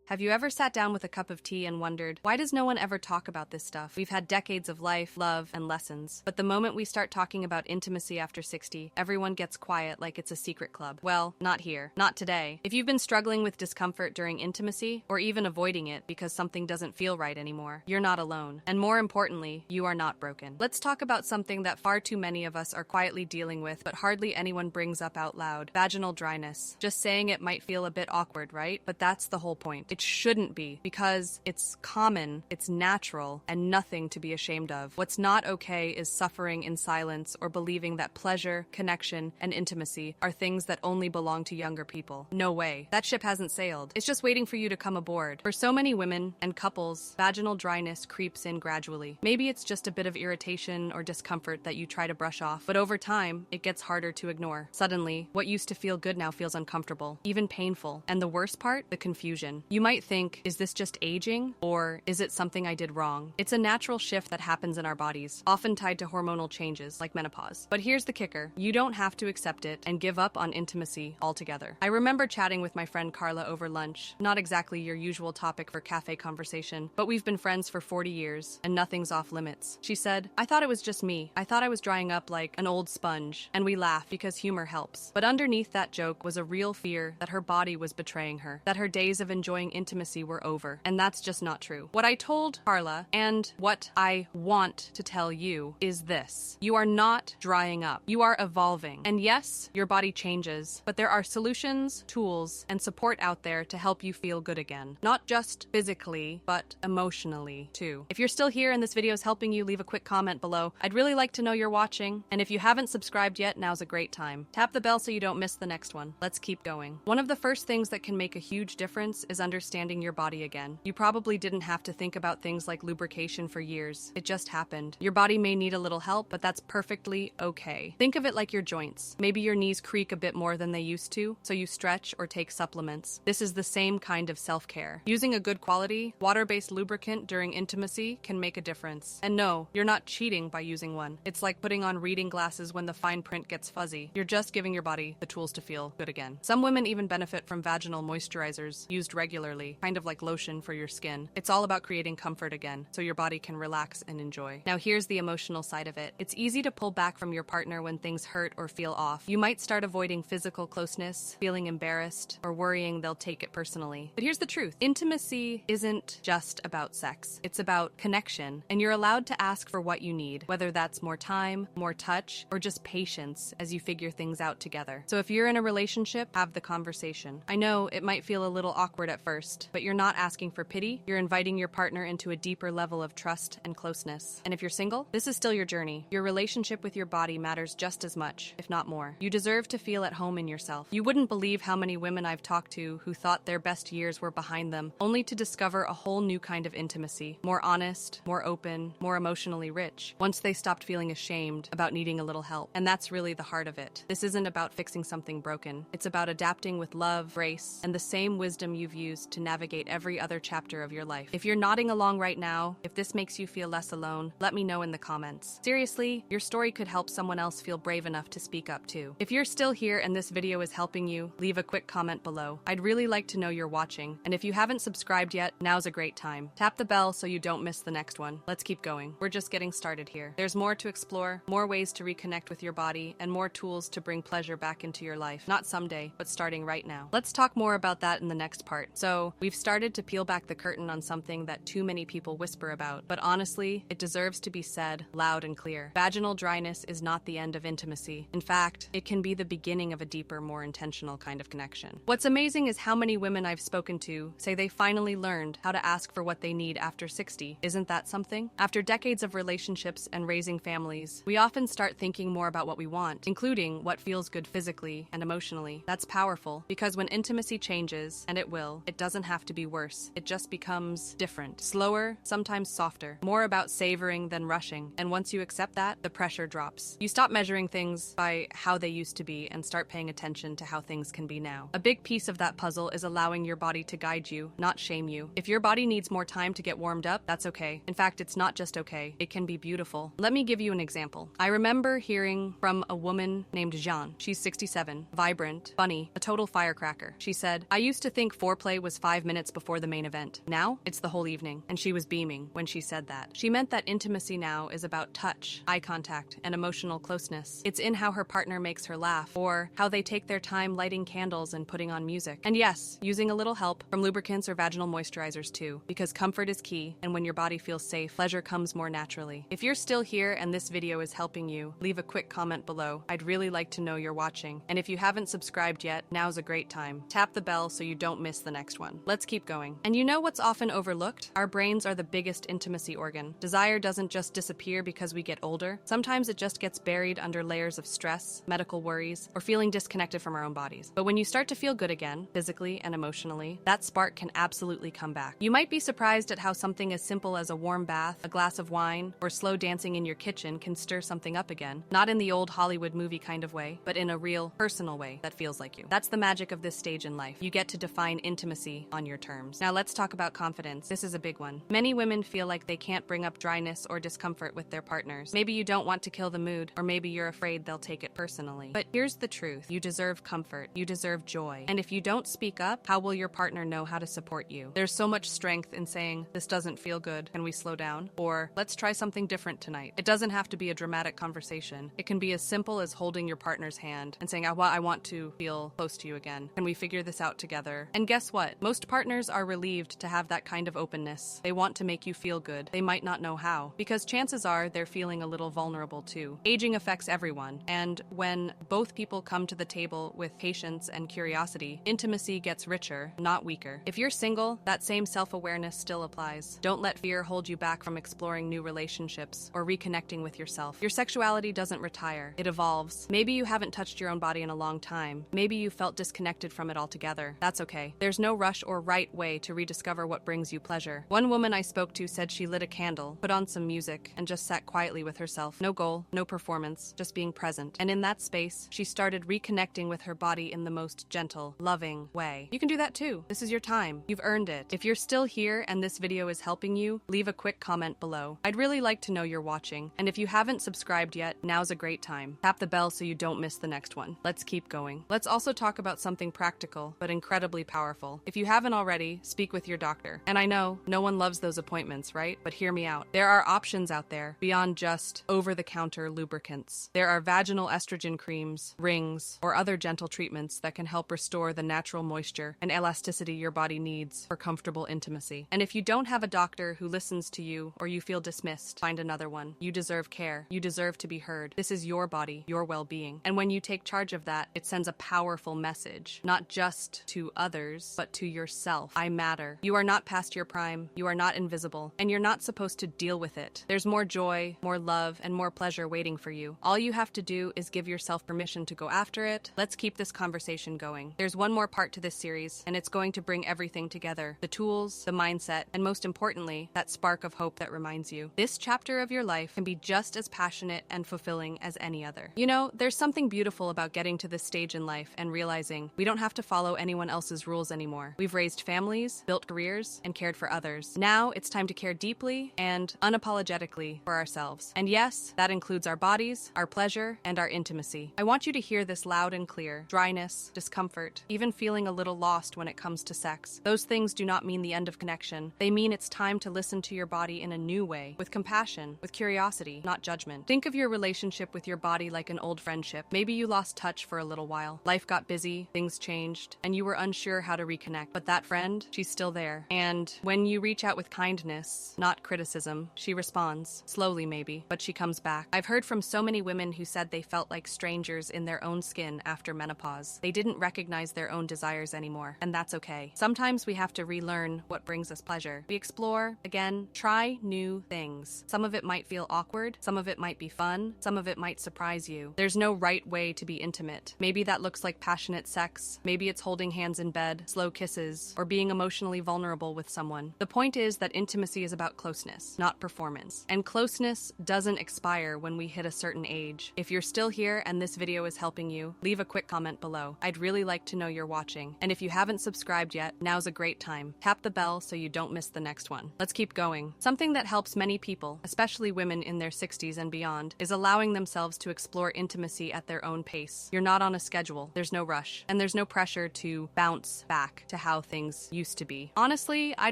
Have you ever sat down with a cup of tea and wondered, why does no one ever talk about this stuff? We've had decades of life, love, and lessons. But the moment we start talking about intimacy after 60, everyone gets quiet like it's a secret club. Well, not here. Not today. If you've been struggling with discomfort during intimacy, or even avoiding it because something doesn't feel right anymore, you're not alone. And more importantly, you are not broken. Let's talk about something that far too many of us are quietly dealing with, but hardly anyone brings up out loud. Vaginal dryness. Just saying it might feel a bit awkward, right? But that's the whole point. It shouldn't be, because it's common, it's natural, and nothing to be ashamed of. What's not okay is suffering in silence or believing that pleasure, connection, and intimacy are things that only belong to younger people. No way. That ship hasn't sailed. It's just waiting for you to come aboard. For so many women and couples, vaginal dryness creeps in gradually. Maybe it's just a bit of irritation or discomfort that you try to brush off, but over time, it gets harder to ignore. Suddenly, what used to feel good now feels uncomfortable, even painful. And the worst part? The confusion. You might think, is this just aging, or is it something I did wrong? It's a natural shift that happens in our bodies, often tied to hormonal changes like menopause. But here's the kicker. You don't have to accept it and give up on intimacy altogether. I remember chatting with my friend Carla over lunch. Not exactly your usual topic for cafe conversation, but we've been friends for 40 years and nothing's off limits. She said, I thought it was just me. I thought I was drying up like an old sponge. And we laughed because humor helps. But underneath that joke was a real fear that her body was betraying her, that her days of enjoying intimacy were over, and that's just not true. What I told Carla, and what I want to tell you, is this. You are not drying up. You are evolving. And yes, your body changes, but there are solutions, tools, and support out there to help you feel good again. Not just physically, but emotionally, too. If you're still here and this video is helping you, leave a quick comment below. I'd really like to know you're watching, and if you haven't subscribed yet, now's a great time. Tap the bell so you don't miss the next one. Let's keep going. One of the first things that can make a huge difference is understanding your body again. You probably didn't have to think about things like lubrication for years. It just happened. Your body may need a little help, but that's perfectly okay. Think of it like your joints. Maybe your knees creak a bit more than they used to, so you stretch or take supplements. This is the same kind of self-care. Using a good quality, water-based lubricant during intimacy can make a difference. And no, you're not cheating by using one. It's like putting on reading glasses when the fine print gets fuzzy. You're just giving your body the tools to feel good again. Some women even benefit from vaginal moisturizers used regularly, kind of like lotion for your skin. It's all about creating comfort again, so your body can relax and enjoy. Now here's the emotional side of it. It's easy to pull back from your partner when things hurt or feel off. You might start avoiding physical closeness, feeling embarrassed, or worrying they'll take it personally. But here's the truth. Intimacy isn't just about sex. It's about connection, and you're allowed to ask for what you need, whether that's more time, more touch, or just patience as you figure things out together. So if you're in a relationship, have the conversation. I know it might feel a little awkward at first, but you're not asking for pity. You're inviting your partner into a deeper level of trust and closeness. And if you're single, this is still your journey. Your relationship with your body matters just as much, if not more. You deserve to feel at home in yourself. You wouldn't believe how many women I've talked to who thought their best years were behind them, only to discover a whole new kind of intimacy. More honest, more open, more emotionally rich, once they stopped feeling ashamed about needing a little help. And that's really the heart of it. This isn't about fixing something broken. It's about adapting with love, grace, and the same wisdom you've used to navigate every other chapter of your life. If you're nodding along right now, if this makes you feel less alone, let me know in the comments. Seriously, your story could help someone else feel brave enough to speak up too. If you're still here and this video is helping you, leave a quick comment below. I'd really like to know you're watching. And if you haven't subscribed yet, now's a great time. Tap the bell so you don't miss the next one. Let's keep going. We're just getting started here. There's more to explore, more ways to reconnect with your body, and more tools to bring pleasure back into your life. Not someday, but starting right now. Let's talk more about that in the next part. So, So, we've started to peel back the curtain on something that too many people whisper about, but honestly, it deserves to be said loud and clear. Vaginal dryness is not the end of intimacy. In fact, it can be the beginning of a deeper, more intentional kind of connection. What's amazing is how many women I've spoken to say they finally learned how to ask for what they need after 60. Isn't that something? After decades of relationships and raising families, we often start thinking more about what we want, including what feels good physically and emotionally. That's powerful, because when intimacy changes, and it will, it doesn't have to be worse. It just becomes different, slower, sometimes softer, more about savoring than rushing. And once you accept that, the pressure drops. You stop measuring things by how they used to be and start paying attention to how things can be now. A big piece of that puzzle is allowing your body to guide you, not shame you. If your body needs more time to get warmed up, that's okay. In fact, it's not just okay, it can be beautiful. Let me give you an example. I remember hearing from a woman named Jeanne. She's 67, vibrant, funny, a total firecracker. She said, "I used to think foreplay was 5 minutes before the main event. Now, it's the whole evening." And she was beaming when she said that. She meant that intimacy now is about touch, eye contact, and emotional closeness. It's in how her partner makes her laugh, or how they take their time lighting candles and putting on music. And yes, using a little help from lubricants or vaginal moisturizers too, because comfort is key, and when your body feels safe, pleasure comes more naturally. If you're still here and this video is helping you, leave a quick comment below. I'd really like to know you're watching. And if you haven't subscribed yet, now's a great time. Tap the bell so you don't miss the next one. Let's keep going. And you know what's often overlooked? Our brains are the biggest intimacy organ. Desire doesn't just disappear because we get older. Sometimes it just gets buried under layers of stress, medical worries, or feeling disconnected from our own bodies. But when you start to feel good again, physically and emotionally, that spark can absolutely come back. You might be surprised at how something as simple as a warm bath, a glass of wine, or slow dancing in your kitchen can stir something up again. Not in the old Hollywood movie kind of way, but in a real, personal way that feels like you. That's the magic of this stage in life. You get to define intimacy on your terms. Now let's talk about confidence. This is a big one. Many women feel like they can't bring up dryness or discomfort with their partners. Maybe you don't want to kill the mood, or maybe you're afraid they'll take it personally. But here's the truth. You deserve comfort. You deserve joy. And if you don't speak up, how will your partner know how to support you? There's so much strength in saying, "This doesn't feel good. Can we slow down?" Or, "Let's try something different tonight." It doesn't have to be a dramatic conversation. It can be as simple as holding your partner's hand and saying, I want to feel close to you again. Can we figure this out together? And guess what? Most partners are relieved to have that kind of openness. They want to make you feel good. They might not know how, because chances are they're feeling a little vulnerable too. Aging affects everyone, and when both people come to the table with patience and curiosity, intimacy gets richer, not weaker. If you're single, that same self-awareness still applies. Don't let fear hold you back from exploring new relationships or reconnecting with yourself. Your sexuality doesn't retire, it evolves. Maybe you haven't touched your own body in a long time. Maybe you felt disconnected from it altogether. That's okay. There's no rush or right way to rediscover what brings you pleasure. One woman I spoke to said she lit a candle, put on some music, and just sat quietly with herself. No goal, no performance, just being present. And in that space, she started reconnecting with her body in the most gentle, loving way. You can do that too. This is your time. You've earned it. If you're still here and this video is helping you, leave a quick comment below. I'd really like to know you're watching. And if you haven't subscribed yet, now's a great time. Tap the bell so you don't miss the next one. Let's keep going. Let's also talk about something practical, but incredibly powerful. If you haven't already, speak with your doctor. And I know, no one loves those appointments, right? But hear me out. There are options out there beyond just over-the-counter lubricants. There are vaginal estrogen creams, rings, or other gentle treatments that can help restore the natural moisture and elasticity your body needs for comfortable intimacy. And if you don't have a doctor who listens to you or you feel dismissed, find another one. You deserve care. You deserve to be heard. This is your body, your well-being. And when you take charge of that, it sends a powerful message, not just to others, but to yourself. I matter. You are not past your prime. You are not invisible, and you're not supposed to deal with it. There's more joy, more love, and more pleasure waiting for you. All you have to do is give yourself permission to go after it. Let's keep this conversation going. There's one more part to this series, and it's going to bring everything together. The tools, the mindset, and most importantly, that spark of hope that reminds you. This chapter of your life can be just as passionate and fulfilling as any other. You know, there's something beautiful about getting to this stage in life and realizing we don't have to follow anyone else's rules anymore. We've raised families, built careers, and cared for others. Now it's time to care deeply and unapologetically for ourselves. And yes, that includes our bodies, our pleasure, and our intimacy. I want you to hear this loud and clear. Dryness, discomfort, even feeling a little lost when it comes to sex. Those things do not mean the end of connection. They mean it's time to listen to your body in a new way, with compassion, with curiosity, not judgment. Think of your relationship with your body like an old friendship. Maybe you lost touch for a little while. Life got busy, things changed, and you were unsure how to reconnect. but that friend, she's still there. And when you reach out with kindness, not criticism, she responds. Slowly maybe, but she comes back. I've heard from so many women who said they felt like strangers in their own skin after menopause. They didn't recognize their own desires anymore, and that's okay. Sometimes we have to relearn what brings us pleasure. We explore, again, try new things. Some of it might feel awkward, some of it might be fun, some of it might surprise you. There's no right way to be intimate. Maybe that looks like passionate sex, maybe it's holding hands in bed, slow kisses, or being emotionally vulnerable with someone. The point is that intimacy is about closeness, not performance. And closeness doesn't expire when we hit a certain age. If you're still here and this video is helping you, leave a quick comment below. I'd really like to know you're watching. And if you haven't subscribed yet, now's a great time. Tap the bell so you don't miss the next one. Let's keep going. Something that helps many people, especially women in their 60s and beyond, is allowing themselves to explore intimacy at their own pace. You're not on a schedule, there's no rush, and there's no pressure to bounce back to how things used to be. Honestly, I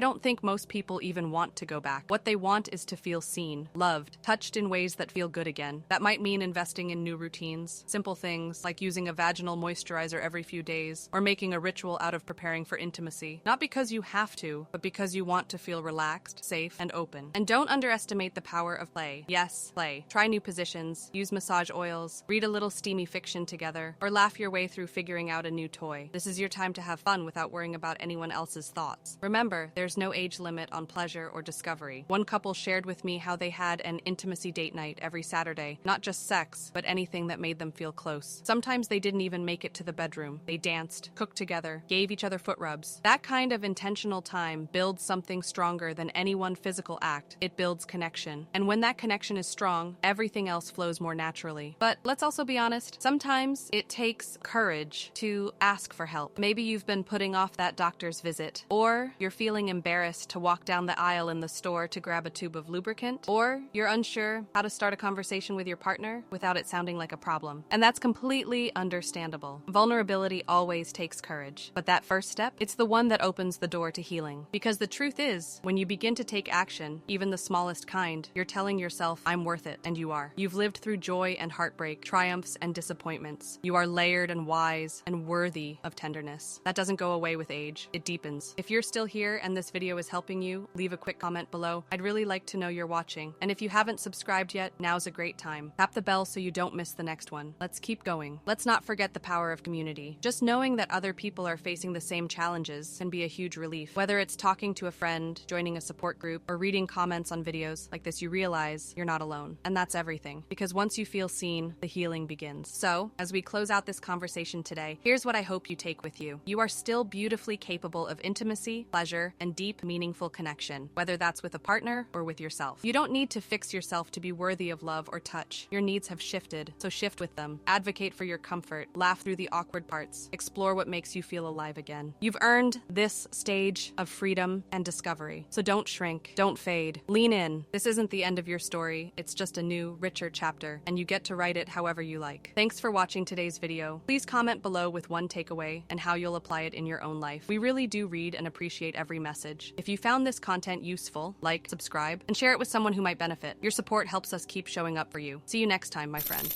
don't think most people even want to go back. What they want is to feel seen, loved, touched in ways that feel good again. That might mean investing in new routines, simple things like using a vaginal moisturizer every few days, or making a ritual out of preparing for intimacy. Not because you have to, but because you want to feel relaxed, safe, and open. And don't underestimate the power of play. Yes, play. Try new positions, use massage oils, read a little steamy fiction together, or laugh your way through figuring out a new toy. This is your time to have fun without worrying about anyone else's thoughts. Remember, there's no age limit on pleasure or discovery. One couple shared with me how they had an intimacy date night every Saturday. Not just sex, but anything that made them feel close. Sometimes they didn't even make it to the bedroom. They danced, cooked together, gave each other foot rubs. That kind of intentional time builds something stronger than any one physical act. It builds connection. And when that connection is strong, everything else flows more naturally. But let's also be honest, sometimes it takes courage to ask for help. Maybe you've been putting off that doctor's visit, or you're feeling embarrassed to walk down the aisle in the store to grab a tube of lubricant, or you're unsure how to start a conversation with your partner without it sounding like a problem. And that's completely understandable. Vulnerability always takes courage, but that first step, it's the one that opens the door to healing. Because the truth is, when you begin to take action, even the smallest kind, you're telling yourself, I'm worth it, and you are. You've lived through joy and heartbreak, triumphs and disappointments. You are layered and wise and worthy of tenderness. That doesn't go away with age, it deepens. If you're still here and this video is helping you, leave a quick comment below. I'd really like to know you're watching. And if you haven't subscribed yet, now's a great time. Tap the bell so you don't miss the next one. Let's keep going. Let's not forget the power of community. Just knowing that other people are facing the same challenges can be a huge relief. Whether it's talking to a friend, joining a support group, or reading comments on videos like this, you realize you're not alone. And that's everything. Because once you feel seen, the healing begins. So, as we close out this conversation today, here's what I hope you take with you. You are still beautifully capable of intimacy, pleasure, and deep, meaningful connection, whether that's with a partner or with yourself. You don't need to fix yourself to be worthy of love or touch. Your needs have shifted, so shift with them. Advocate for your comfort, laugh through the awkward parts, explore what makes you feel alive again. You've earned this stage of freedom and discovery, so don't shrink, don't fade, lean in. This isn't the end of your story, it's just a new, richer chapter, and you get to write it however you like. Thanks for watching today's video. Please comment below with one takeaway and how you'll apply it in your own life. We really do read and appreciate every message. If you found this content useful, like, subscribe, and share it with someone who might benefit. Your support helps us keep showing up for you. See you next time, my friend.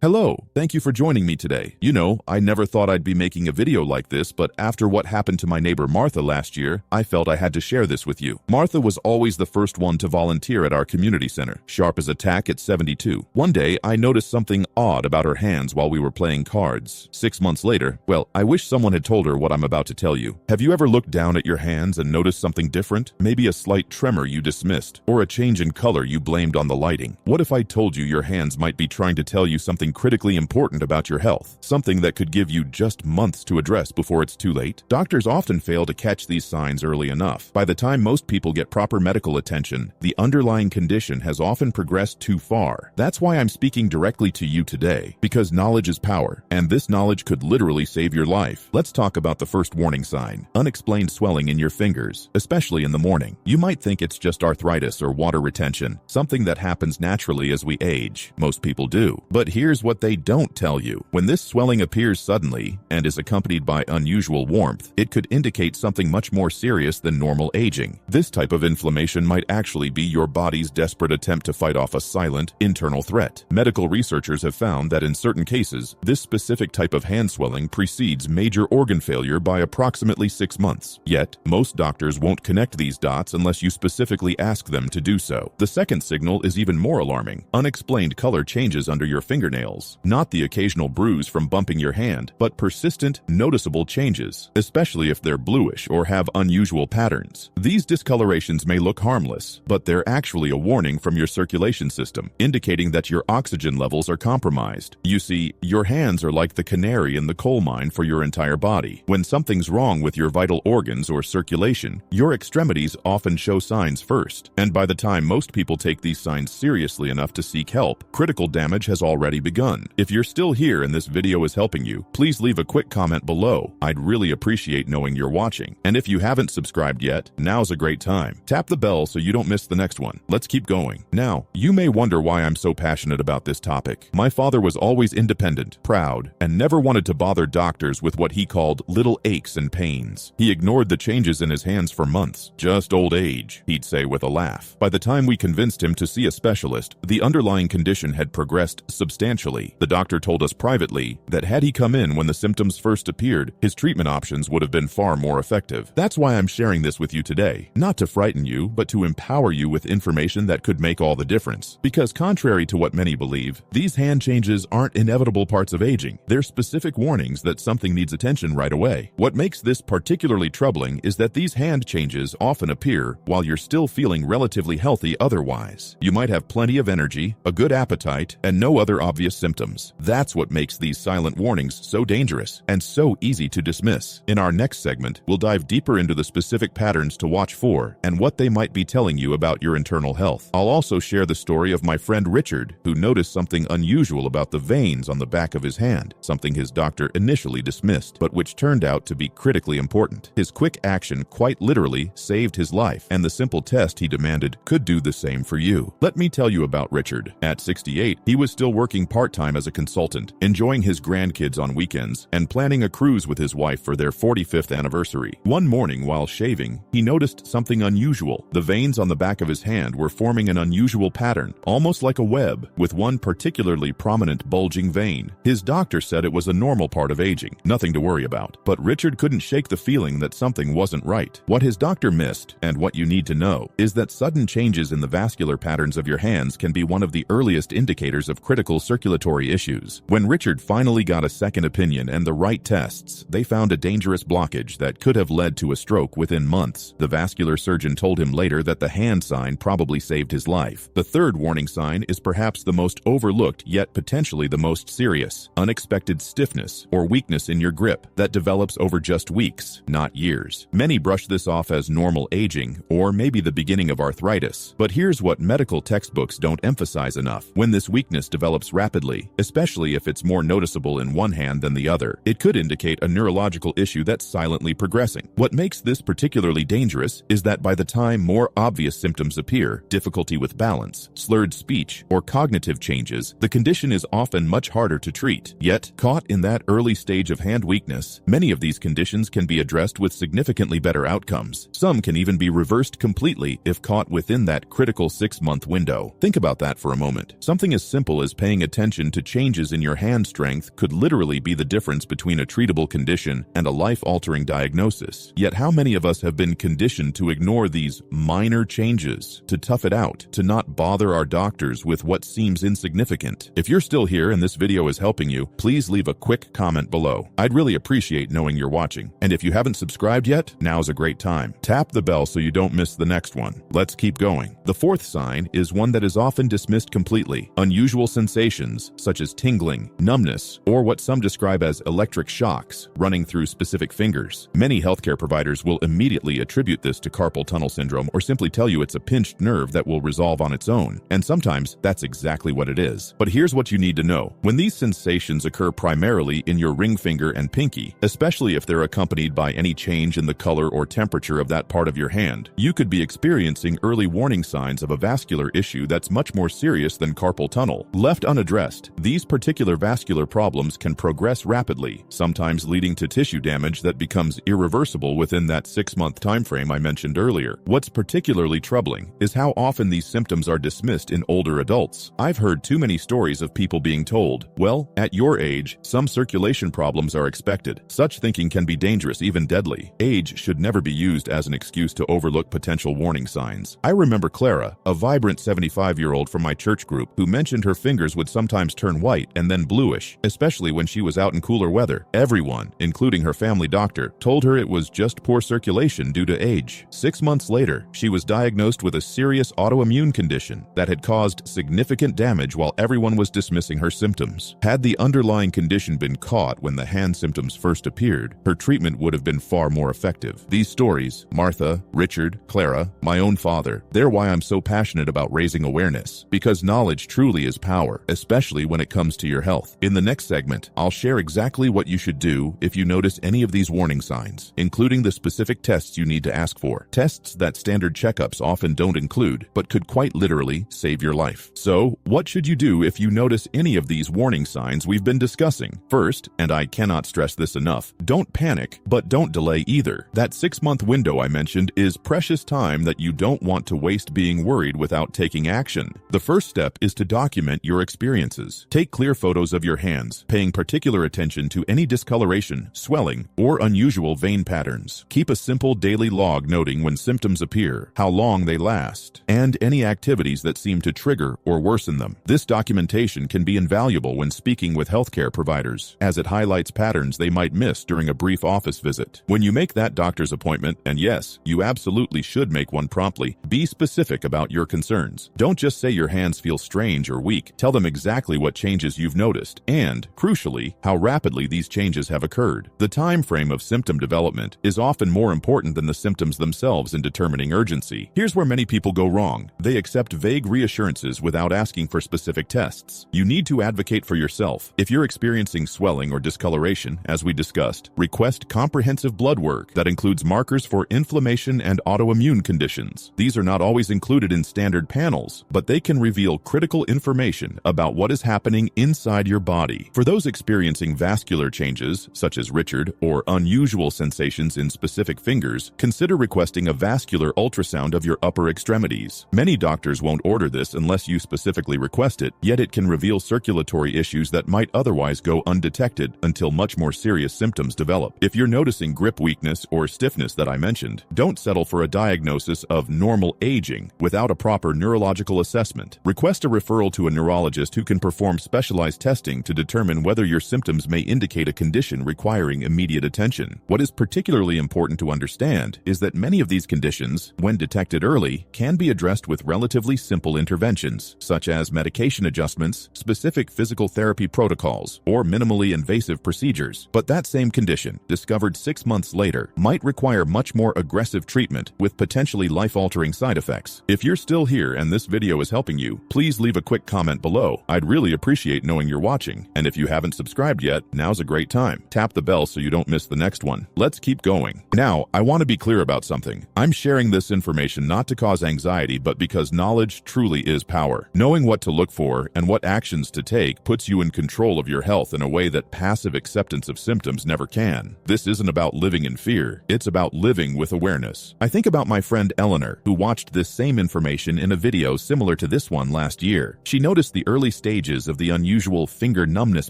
Hello, thank you for joining me today. You know, I never thought I'd be making a video like this, but after what happened to my neighbor Martha last year, I felt I had to share this with you. Martha was always the first one to volunteer at our community center, sharp as a tack at 72. One day, I noticed something odd about her hands while we were playing cards. 6 months later, well, I wish someone had told her what I'm about to tell you. Have you ever looked down at your hands and noticed something different? Maybe a slight tremor you dismissed, or a change in color you blamed on the lighting. What if I told you your hands might be trying to tell you something critically important about your health, something that could give you just months to address before it's too late? Doctors often fail to catch these signs early enough. By the time most people get proper medical attention, the underlying condition has often progressed too far. That's why I'm speaking directly to you today, because knowledge is power, and this knowledge could literally save your life. Let's talk about the first warning sign: unexplained swelling in your fingers, especially in the morning. You might think it's just arthritis or water retention, something that happens naturally as we age. Most people do. But here's here's what they don't tell you. When this swelling appears suddenly and is accompanied by unusual warmth, it could indicate something much more serious than normal aging. This type of inflammation might actually be your body's desperate attempt to fight off a silent, internal threat. Medical researchers have found that in certain cases, this specific type of hand swelling precedes major organ failure by approximately 6 months. Yet, most doctors won't connect these dots unless you specifically ask them to do so. The second signal is even more alarming. Unexplained color changes under your fingernails. Not the occasional bruise from bumping your hand, but persistent, noticeable changes, especially if they're bluish or have unusual patterns. These discolorations may look harmless, but they're actually a warning from your circulation system, indicating that your oxygen levels are compromised. You see, your hands are like the canary in the coal mine for your entire body. When something's wrong with your vital organs or circulation, your extremities often show signs first. And by the time most people take these signs seriously enough to seek help, critical damage has already begun. If you're still here and this video is helping you, please leave a quick comment below. I'd really appreciate knowing you're watching. And if you haven't subscribed yet, now's a great time. Tap the bell so you don't miss the next one. Let's keep going. Now, you may wonder why I'm so passionate about this topic. My father was always independent, proud, and never wanted to bother doctors with what he called little aches and pains. He ignored the changes in his hands for months. Just old age, he'd say with a laugh. By the time we convinced him to see a specialist, the underlying condition had progressed substantially. The doctor told us privately that had he come in when the symptoms first appeared, his treatment options would have been far more effective. That's why I'm sharing this with you today. Not to frighten you, but to empower you with information that could make all the difference. Because contrary to what many believe, these hand changes aren't inevitable parts of aging. They're specific warnings that something needs attention right away. What makes this particularly troubling is that these hand changes often appear while you're still feeling relatively healthy otherwise. You might have plenty of energy, a good appetite, and no other obvious symptoms. That's what makes these silent warnings so dangerous and so easy to dismiss. In our next segment, we'll dive deeper into the specific patterns to watch for and what they might be telling you about your internal health. I'll also share the story of my friend Richard, who noticed something unusual about the veins on the back of his hand, something his doctor initially dismissed, but which turned out to be critically important. His quick action quite literally saved his life, and the simple test he demanded could do the same for you. Let me tell you about Richard. At 68, he was still working part-time as a consultant, enjoying his grandkids on weekends, and planning a cruise with his wife for their 45th anniversary. One morning while shaving, he noticed something unusual. The veins on the back of his hand were forming an unusual pattern, almost like a web, with one particularly prominent bulging vein. His doctor said it was a normal part of aging, nothing to worry about. But Richard couldn't shake the feeling that something wasn't right. What his doctor missed, and what you need to know, is that sudden changes in the vascular patterns of your hands can be one of the earliest indicators of critical circulatory issues. When Richard finally got a second opinion and the right tests, they found a dangerous blockage that could have led to a stroke within months. The vascular surgeon told him later that the hand sign probably saved his life. The third warning sign is perhaps the most overlooked yet potentially the most serious: unexpected stiffness or weakness in your grip that develops over just weeks, not years. Many brush this off as normal aging or maybe the beginning of arthritis. But here's what medical textbooks don't emphasize enough. When this weakness develops rapidly, especially if it's more noticeable in one hand than the other, it could indicate a neurological issue that's silently progressing. What makes this particularly dangerous is that by the time more obvious symptoms appear, difficulty with balance, slurred speech, or cognitive changes, the condition is often much harder to treat. Yet, caught in that early stage of hand weakness, many of these conditions can be addressed with significantly better outcomes. Some can even be reversed completely if caught within that critical 6-month window. Think about that for a moment. Something as simple as paying attention to changes in your hand strength could literally be the difference between a treatable condition and a life-altering diagnosis. Yet how many of us have been conditioned to ignore these minor changes, to tough it out, to not bother our doctors with what seems insignificant? If you're still here and this video is helping you, please leave a quick comment below. I'd really appreciate knowing you're watching. And if you haven't subscribed yet, now's a great time. Tap the bell so you don't miss the next one. Let's keep going. The fourth sign is one that is often dismissed completely: unusual sensations such as tingling, numbness, or what some describe as electric shocks running through specific fingers. Many healthcare providers will immediately attribute this to carpal tunnel syndrome or simply tell you it's a pinched nerve that will resolve on its own. And sometimes that's exactly what it is. But here's what you need to know. When these sensations occur primarily in your ring finger and pinky, especially if they're accompanied by any change in the color or temperature of that part of your hand, you could be experiencing early warning signs of a vascular issue that's much more serious than carpal tunnel. Left unaddressed, unaddressed. These particular vascular problems can progress rapidly, sometimes leading to tissue damage that becomes irreversible within that 6-month timeframe I mentioned earlier. What's particularly troubling is how often these symptoms are dismissed in older adults. I've heard too many stories of people being told, well, at your age, some circulation problems are expected. Such thinking can be dangerous, even deadly. Age should never be used as an excuse to overlook potential warning signs. I remember Clara, a vibrant 75-year-old from my church group, who mentioned her fingers would sometimes turn white and then bluish, especially when she was out in cooler weather. Everyone, including her family doctor, told her it was just poor circulation due to age. 6 months later, she was diagnosed with a serious autoimmune condition that had caused significant damage while everyone was dismissing her symptoms. Had the underlying condition been caught when the hand symptoms first appeared, her treatment would have been far more effective. These stories, Martha, Richard, Clara, my own father, they're why I'm so passionate about raising awareness, because knowledge truly is power, especially when it comes to your health. In the next segment, I'll share exactly what you should do if you notice any of these warning signs, including the specific tests you need to ask for. Tests that standard checkups often don't include, but could quite literally save your life. So, what should you do if you notice any of these warning signs we've been discussing? First, and I cannot stress this enough, don't panic, but don't delay either. That 6-month window I mentioned is precious time that you don't want to waste being worried without taking action. The first step is to document your experiences. Take clear photos of your hands, paying particular attention to any discoloration, swelling, or unusual vein patterns. Keep a simple daily log noting when symptoms appear, how long they last, and any activities that seem to trigger or worsen them. This documentation can be invaluable when speaking with healthcare providers, as it highlights patterns they might miss during a brief office visit. When you make that doctor's appointment, and yes, you absolutely should make one promptly, be specific about your concerns. Don't just say your hands feel strange or weak. Tell them exactly what changes you've noticed and, crucially, how rapidly these changes have occurred. The time frame of symptom development is often more important than the symptoms themselves in determining urgency. Here's where many people go wrong. They accept vague reassurances without asking for specific tests. You need to advocate for yourself. If you're experiencing swelling or discoloration, as we discussed, request comprehensive blood work that includes markers for inflammation and autoimmune conditions. These are not always included in standard panels, but they can reveal critical information about what is happening inside your body. For those experiencing vascular changes, such as Richard, or unusual sensations in specific fingers, consider requesting a vascular ultrasound of your upper extremities. Many doctors won't order this unless you specifically request it, yet it can reveal circulatory issues that might otherwise go undetected until much more serious symptoms develop. If you're noticing grip weakness or stiffness that I mentioned, don't settle for a diagnosis of normal aging without a proper neurological assessment. Request a referral to a neurologist who can perform specialized testing to determine whether your symptoms may indicate a condition requiring immediate attention. What is particularly important to understand is that many of these conditions, when detected early, can be addressed with relatively simple interventions, such as medication adjustments, specific physical therapy protocols, or minimally invasive procedures. But that same condition, discovered 6 months later, might require much more aggressive treatment with potentially life-altering side effects. If you're still here and this video is helping you, please leave a quick comment below. I'd really appreciate knowing you're watching. And if you haven't subscribed yet, now's a great time. Tap the bell so you don't miss the next one. Let's keep going. Now, I want to be clear about something. I'm sharing this information not to cause anxiety, but because knowledge truly is power. Knowing what to look for and what actions to take puts you in control of your health in a way that passive acceptance of symptoms never can. This isn't about living in fear. It's about living with awareness. I think about my friend Eleanor, who watched this same information in a video similar to this one last year. She noticed the early stages of the unusual finger numbness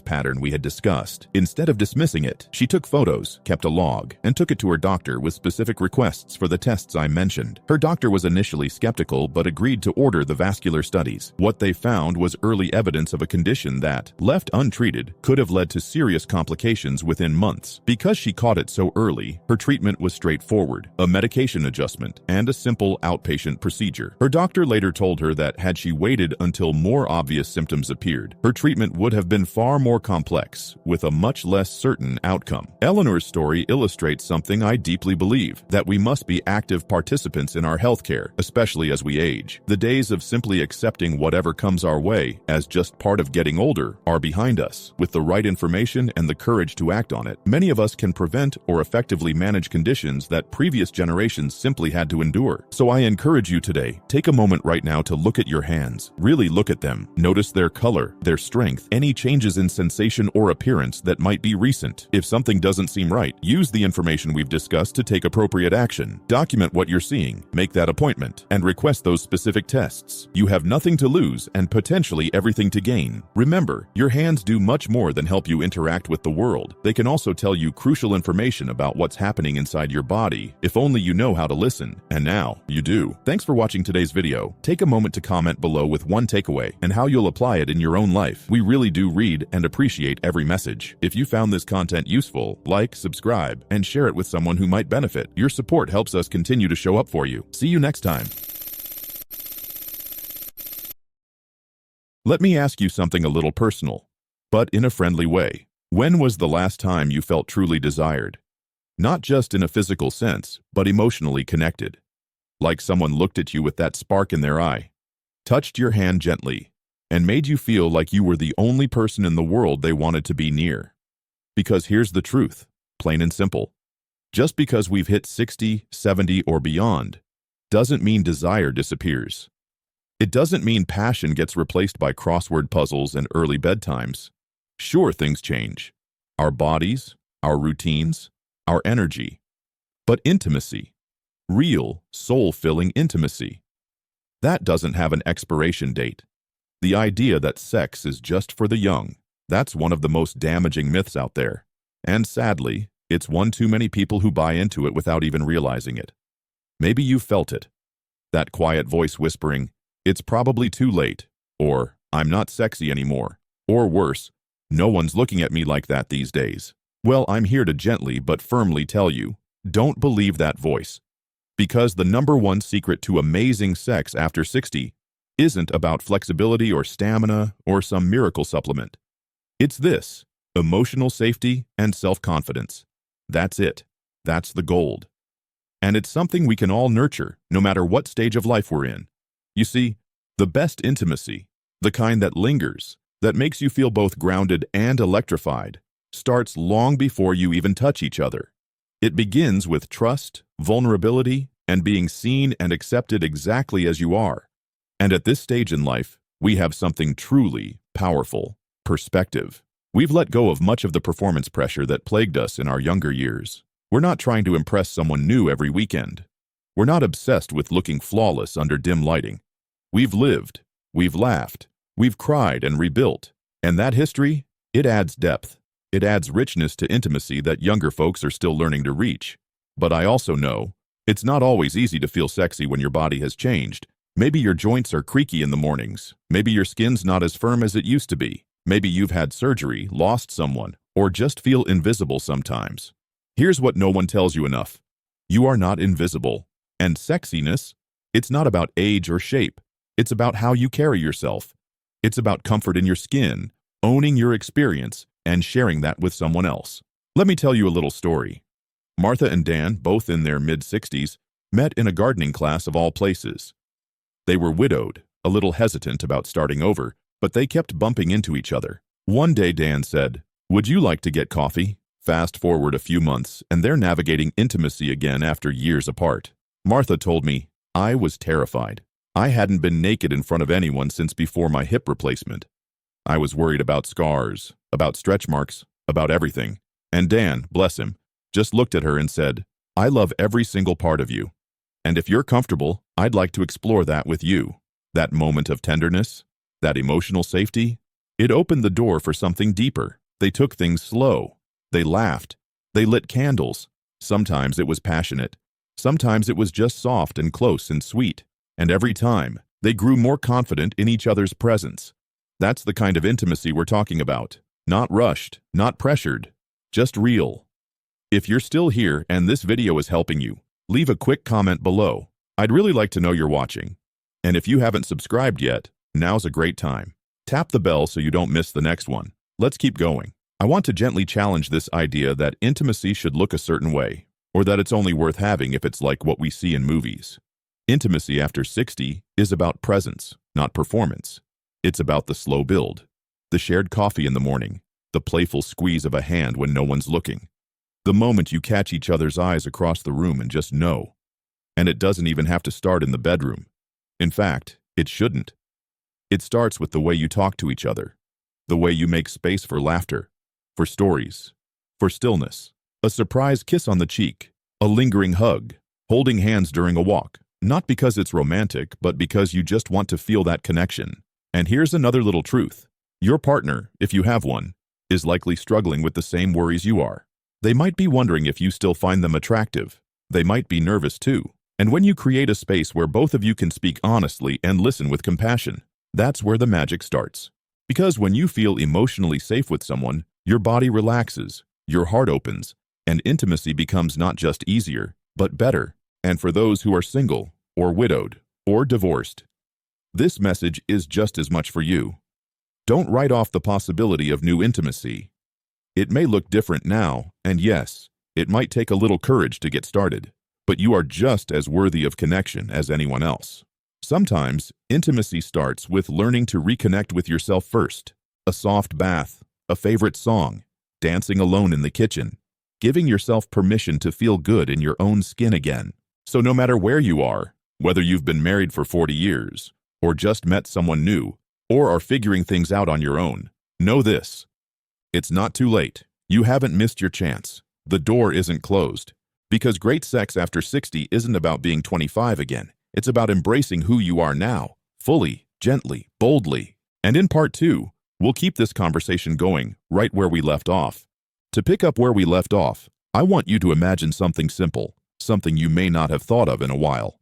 pattern we had discussed. Instead of dismissing it, she took photos, kept a log, and took it to her doctor with specific requests for the tests I mentioned. Her doctor was initially skeptical but agreed to order the vascular studies. What they found was early evidence of a condition that, left untreated, could have led to serious complications within months. Because she caught it so early, her treatment was straightforward, a medication adjustment, and a simple outpatient procedure. Her doctor later told her that had she waited until more obvious symptoms appeared, her treatment would have been far more complex, with a much less certain outcome. Eleanor's story illustrates something I deeply believe, that we must be active participants in our healthcare, especially as we age. The days of simply accepting whatever comes our way as just part of getting older are behind us. With the right information and the courage to act on it, many of us can prevent or effectively manage conditions that previous generations simply had to endure. So I encourage you today, take a moment right now to look at your hands. Really look at them. Notice their color color, their strength, any changes in sensation or appearance that might be recent. If something doesn't seem right, use the information we've discussed to take appropriate action. Document what you're seeing, make that appointment, and request those specific tests. You have nothing to lose and potentially everything to gain. Remember, your hands do much more than help you interact with the world. They can also tell you crucial information about what's happening inside your body, if only you know how to listen. And now, you do. Thanks for watching today's video. Take a moment to comment below with one takeaway and how you'll apply it in your own life. We really do read and appreciate every message. If you found this content useful, like, subscribe, and share it with someone who might benefit. Your support helps us continue to show up for you. See you next time. Let me ask you something a little personal, but in a friendly way. When was the last time you felt truly desired? Not just in a physical sense, but emotionally connected. Like someone looked at you with that spark in their eye, touched your hand gently, and made you feel like you were the only person in the world they wanted to be near. Because here's the truth, plain and simple. Just because we've hit 60, 70, or beyond, doesn't mean desire disappears. It doesn't mean passion gets replaced by crossword puzzles and early bedtimes. Sure, things change. Our bodies, our routines, our energy. But intimacy, real, soul-filling intimacy, that doesn't have an expiration date. The idea that sex is just for the young, that's one of the most damaging myths out there. And sadly, it's one too many people who buy into it without even realizing it. Maybe you felt it. That quiet voice whispering, "It's probably too late," or "I'm not sexy anymore," or worse, "No one's looking at me like that these days." Well, I'm here to gently but firmly tell you, don't believe that voice. Because the number one secret to amazing sex after 60 isn't about flexibility or stamina or some miracle supplement. It's this: emotional safety and self-confidence. That's it. That's the gold. And it's something we can all nurture, no matter what stage of life we're in. You see, the best intimacy, the kind that lingers, that makes you feel both grounded and electrified, starts long before you even touch each other. It begins with trust, vulnerability, and being seen and accepted exactly as you are. And at this stage in life, we have something truly powerful: perspective. We've let go of much of the performance pressure that plagued us in our younger years. We're not trying to impress someone new every weekend. We're not obsessed with looking flawless under dim lighting. We've lived, we've laughed, we've cried and rebuilt. And that history, it adds depth. It adds richness to intimacy that younger folks are still learning to reach. But I also know, it's not always easy to feel sexy when your body has changed. Maybe your joints are creaky in the mornings. Maybe your skin's not as firm as it used to be. Maybe you've had surgery, lost someone, or just feel invisible sometimes. Here's what no one tells you enough. You are not invisible. And sexiness, it's not about age or shape. It's about how you carry yourself. It's about comfort in your skin, owning your experience, and sharing that with someone else. Let me tell you a little story. Martha and Dan, both in their mid-60s, met in a gardening class of all places. They were widowed, a little hesitant about starting over, but they kept bumping into each other. One day Dan said, "Would you like to get coffee?" Fast forward a few months, and they're navigating intimacy again after years apart. Martha told me, "I was terrified. I hadn't been naked in front of anyone since before my hip replacement. I was worried about scars, about stretch marks, about everything." And Dan, bless him, just looked at her and said, "I love every single part of you. And if you're comfortable, I'd like to explore that with you." That moment of tenderness, that emotional safety, it opened the door for something deeper. They took things slow. They laughed. They lit candles. Sometimes it was passionate. Sometimes it was just soft and close and sweet. And every time, they grew more confident in each other's presence. That's the kind of intimacy we're talking about. Not rushed, not pressured, just real. If you're still here and this video is helping you, leave a quick comment below. I'd really like to know you're watching. And if you haven't subscribed yet, now's a great time. Tap the bell so you don't miss the next one. Let's keep going. I want to gently challenge this idea that intimacy should look a certain way, or that it's only worth having if it's like what we see in movies. Intimacy after 60 is about presence, not performance. It's about the slow build, the shared coffee in the morning, the playful squeeze of a hand when no one's looking, the moment you catch each other's eyes across the room and just know. And it doesn't even have to start in the bedroom. In fact, it shouldn't. It starts with the way you talk to each other, the way you make space for laughter, for stories, for stillness, a surprise kiss on the cheek, a lingering hug, holding hands during a walk, not because it's romantic, but because you just want to feel that connection. And here's another little truth. Your partner, if you have one, is likely struggling with the same worries you are. They might be wondering if you still find them attractive. They might be nervous too. And when you create a space where both of you can speak honestly and listen with compassion, that's where the magic starts. Because when you feel emotionally safe with someone, your body relaxes, your heart opens, and intimacy becomes not just easier, but better. And for those who are single, or widowed, or divorced, this message is just as much for you. Don't write off the possibility of new intimacy. It may look different now, and yes, it might take a little courage to get started, but you are just as worthy of connection as anyone else. Sometimes, intimacy starts with learning to reconnect with yourself first. A soft bath, a favorite song, dancing alone in the kitchen, giving yourself permission to feel good in your own skin again. So no matter where you are, whether you've been married for 40 years, or just met someone new, or are figuring things out on your own, know this. It's not too late. You haven't missed your chance. The door isn't closed. Because great sex after 60 isn't about being 25 again. It's about embracing who you are now, fully, gently, boldly. And in part 2, we'll keep this conversation going right where we left off. To pick up where we left off, I want you to imagine something simple, something you may not have thought of in a while.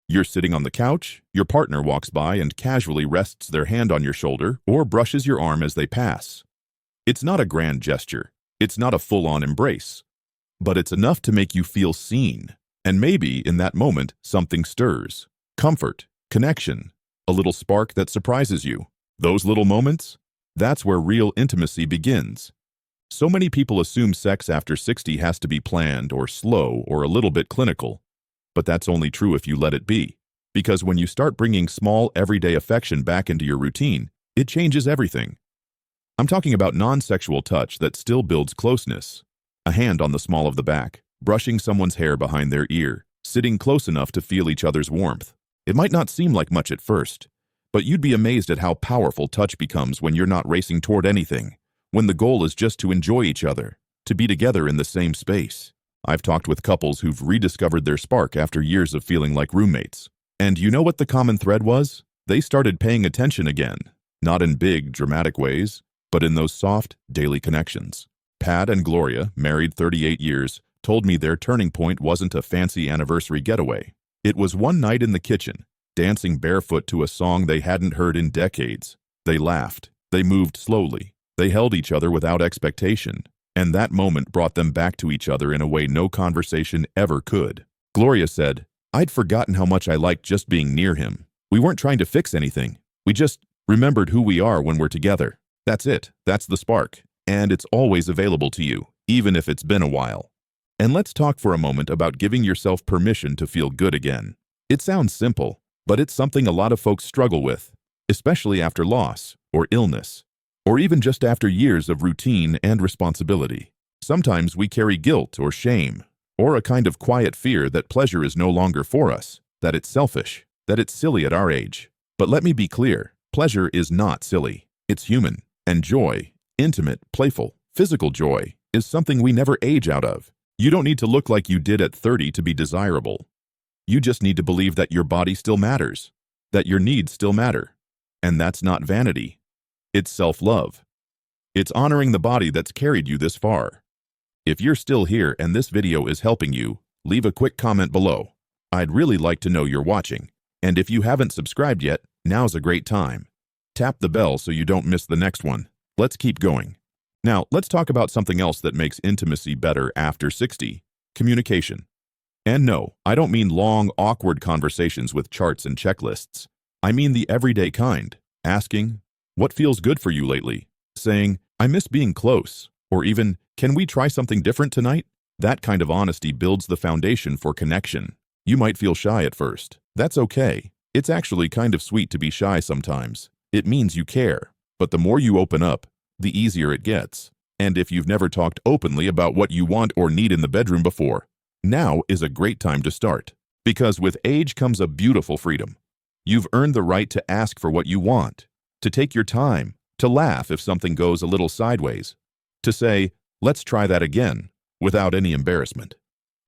You're sitting on the couch, your partner walks by and casually rests their hand on your shoulder or brushes your arm as they pass. It's not a grand gesture. It's not a full-on embrace. But it's enough to make you feel seen. And maybe, in that moment, something stirs. Comfort, connection, a little spark that surprises you. Those little moments? That's where real intimacy begins. So many people assume sex after 60 has to be planned or slow or a little bit clinical. But that's only true if you let it be. Because when you start bringing small, everyday affection back into your routine, it changes everything. I'm talking about non-sexual touch that still builds closeness. A hand on the small of the back, brushing someone's hair behind their ear, sitting close enough to feel each other's warmth. It might not seem like much at first, but you'd be amazed at how powerful touch becomes when you're not racing toward anything, when the goal is just to enjoy each other, to be together in the same space. I've talked with couples who've rediscovered their spark after years of feeling like roommates. And you know what the common thread was? They started paying attention again, not in big, dramatic ways, but in those soft, daily connections. Pat and Gloria, married 38 years, told me their turning point wasn't a fancy anniversary getaway. It was one night in the kitchen, dancing barefoot to a song they hadn't heard in decades. They laughed. They moved slowly. They held each other without expectation. And that moment brought them back to each other in a way no conversation ever could. Gloria said, "I'd forgotten how much I liked just being near him. We weren't trying to fix anything. We just remembered who we are when we're together. That's it. That's the spark. And it's always available to you, even if it's been a while." And let's talk for a moment about giving yourself permission to feel good again. It sounds simple, but it's something a lot of folks struggle with, especially after loss or illness, or even just after years of routine and responsibility. Sometimes we carry guilt or shame, or a kind of quiet fear that pleasure is no longer for us, that it's selfish, that it's silly at our age. But let me be clear, pleasure is not silly. It's human, and joy, intimate, playful, physical joy, is something we never age out of. You don't need to look like you did at 30 to be desirable. You just need to believe that your body still matters, that your needs still matter. And that's not vanity. It's self-love. It's honoring the body that's carried you this far. If you're still here and this video is helping you, leave a quick comment below. I'd really like to know you're watching. And if you haven't subscribed yet, now's a great time. Tap the bell so you don't miss the next one. Let's keep going. Now, let's talk about something else that makes intimacy better after 60, communication. And no, I don't mean long, awkward conversations with charts and checklists. I mean the everyday kind, asking, "What feels good for you lately?" Saying, "I miss being close," or even, "Can we try something different tonight?" That kind of honesty builds the foundation for connection. You might feel shy at first. That's okay. It's actually kind of sweet to be shy sometimes. It means you care. But the more you open up, the easier it gets. And if you've never talked openly about what you want or need in the bedroom before, now is a great time to start. Because with age comes a beautiful freedom. You've earned the right to ask for what you want, to take your time, to laugh if something goes a little sideways, to say, let's try that again, without any embarrassment.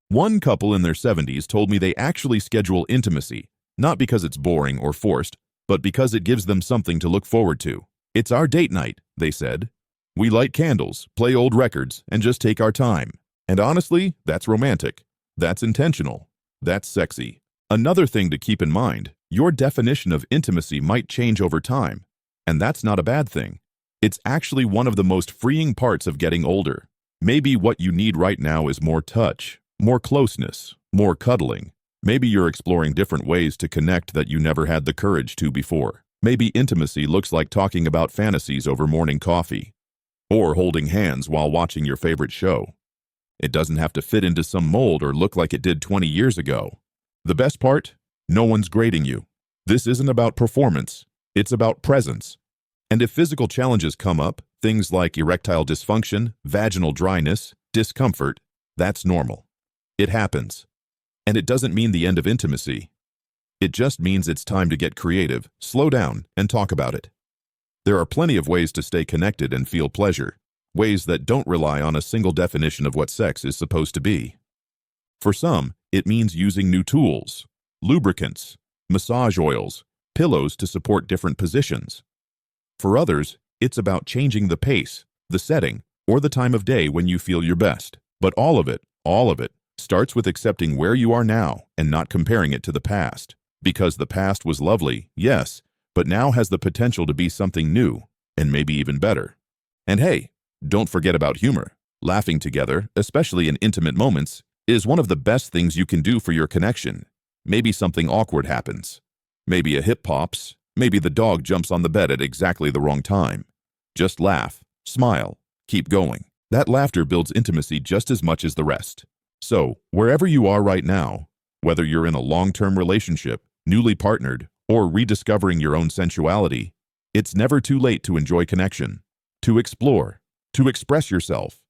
One couple in their 70s told me they actually schedule intimacy, not because it's boring or forced, but because it gives them something to look forward to. It's our date night, they said. We light candles, play old records, and just take our time. And honestly, that's romantic. That's intentional. That's sexy. Another thing to keep in mind, your definition of intimacy might change over time, and that's not a bad thing. It's actually one of the most freeing parts of getting older. Maybe what you need right now is more touch, more closeness, more cuddling. Maybe you're exploring different ways to connect that you never had the courage to before. Maybe intimacy looks like talking about fantasies over morning coffee, or holding hands while watching your favorite show. It doesn't have to fit into some mold or look like it did 20 years ago. The best part? No one's grading you. This isn't about performance. It's about presence. And if physical challenges come up, things like erectile dysfunction, vaginal dryness, discomfort, that's normal. It happens. And it doesn't mean the end of intimacy. It just means it's time to get creative, slow down, and talk about it. There are plenty of ways to stay connected and feel pleasure, ways that don't rely on a single definition of what sex is supposed to be. For some, it means using new tools, lubricants, massage oils, pillows to support different positions. For others, it's about changing the pace, the setting, or the time of day when you feel your best. But all of it, starts with accepting where you are now and not comparing it to the past. Because the past was lovely, yes, but now has the potential to be something new, and maybe even better. And hey, don't forget about humor. Laughing together, especially in intimate moments, is one of the best things you can do for your connection. Maybe something awkward happens. Maybe a hip pops. Maybe the dog jumps on the bed at exactly the wrong time. Just laugh, smile, keep going. That laughter builds intimacy just as much as the rest. So, wherever you are right now, whether you're in a long-term relationship, newly partnered, or rediscovering your own sensuality, it's never too late to enjoy connection, to explore, to express yourself.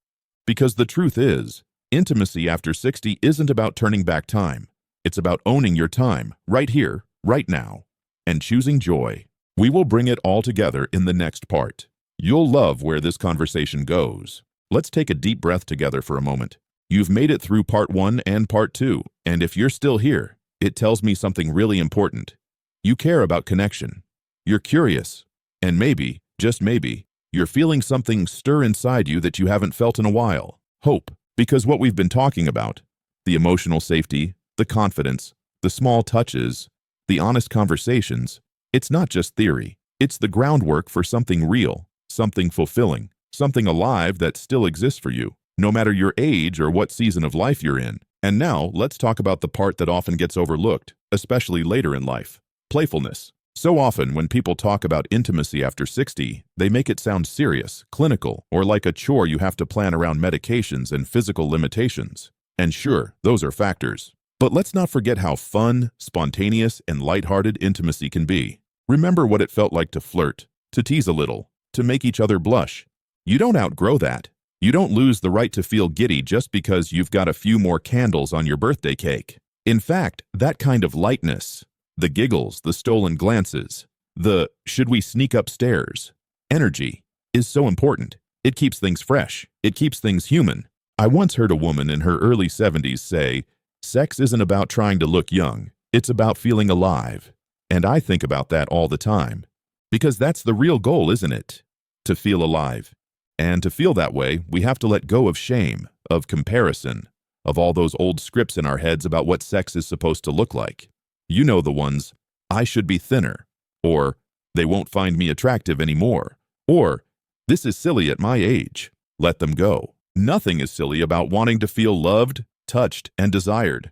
Because the truth is, intimacy after 60 isn't about turning back time. It's about owning your time, right here, right now, and choosing joy. We will bring it all together in the next part. You'll love where this conversation goes. Let's take a deep breath together for a moment. You've made it through part 1 and part 2, and if you're still here, it tells me something really important. You care about connection. You're curious. And maybe, just maybe, you're feeling something stir inside you that you haven't felt in a while. Hope. Because what we've been talking about, the emotional safety, the confidence, the small touches, the honest conversations, it's not just theory. It's the groundwork for something real, something fulfilling, something alive that still exists for you, no matter your age or what season of life you're in. And now, let's talk about the part that often gets overlooked, especially later in life: playfulness. So often, when people talk about intimacy after 60, they make it sound serious, clinical, or like a chore you have to plan around medications and physical limitations. And sure, those are factors. But let's not forget how fun, spontaneous, and lighthearted intimacy can be. Remember what it felt like to flirt, to tease a little, to make each other blush. You don't outgrow that. You don't lose the right to feel giddy just because you've got a few more candles on your birthday cake. In fact, that kind of lightness, the giggles, the stolen glances, the "should we sneak upstairs" energy is so important. It keeps things fresh. It keeps things human. I once heard a woman in her early 70s say, "Sex isn't about trying to look young. It's about feeling alive." And I think about that all the time. Because that's the real goal, isn't it? To feel alive. And to feel that way, we have to let go of shame, of comparison, of all those old scripts in our heads about what sex is supposed to look like. You know the ones: "I should be thinner," or "they won't find me attractive anymore," or "this is silly at my age." Let them go. Nothing is silly about wanting to feel loved, touched, and desired.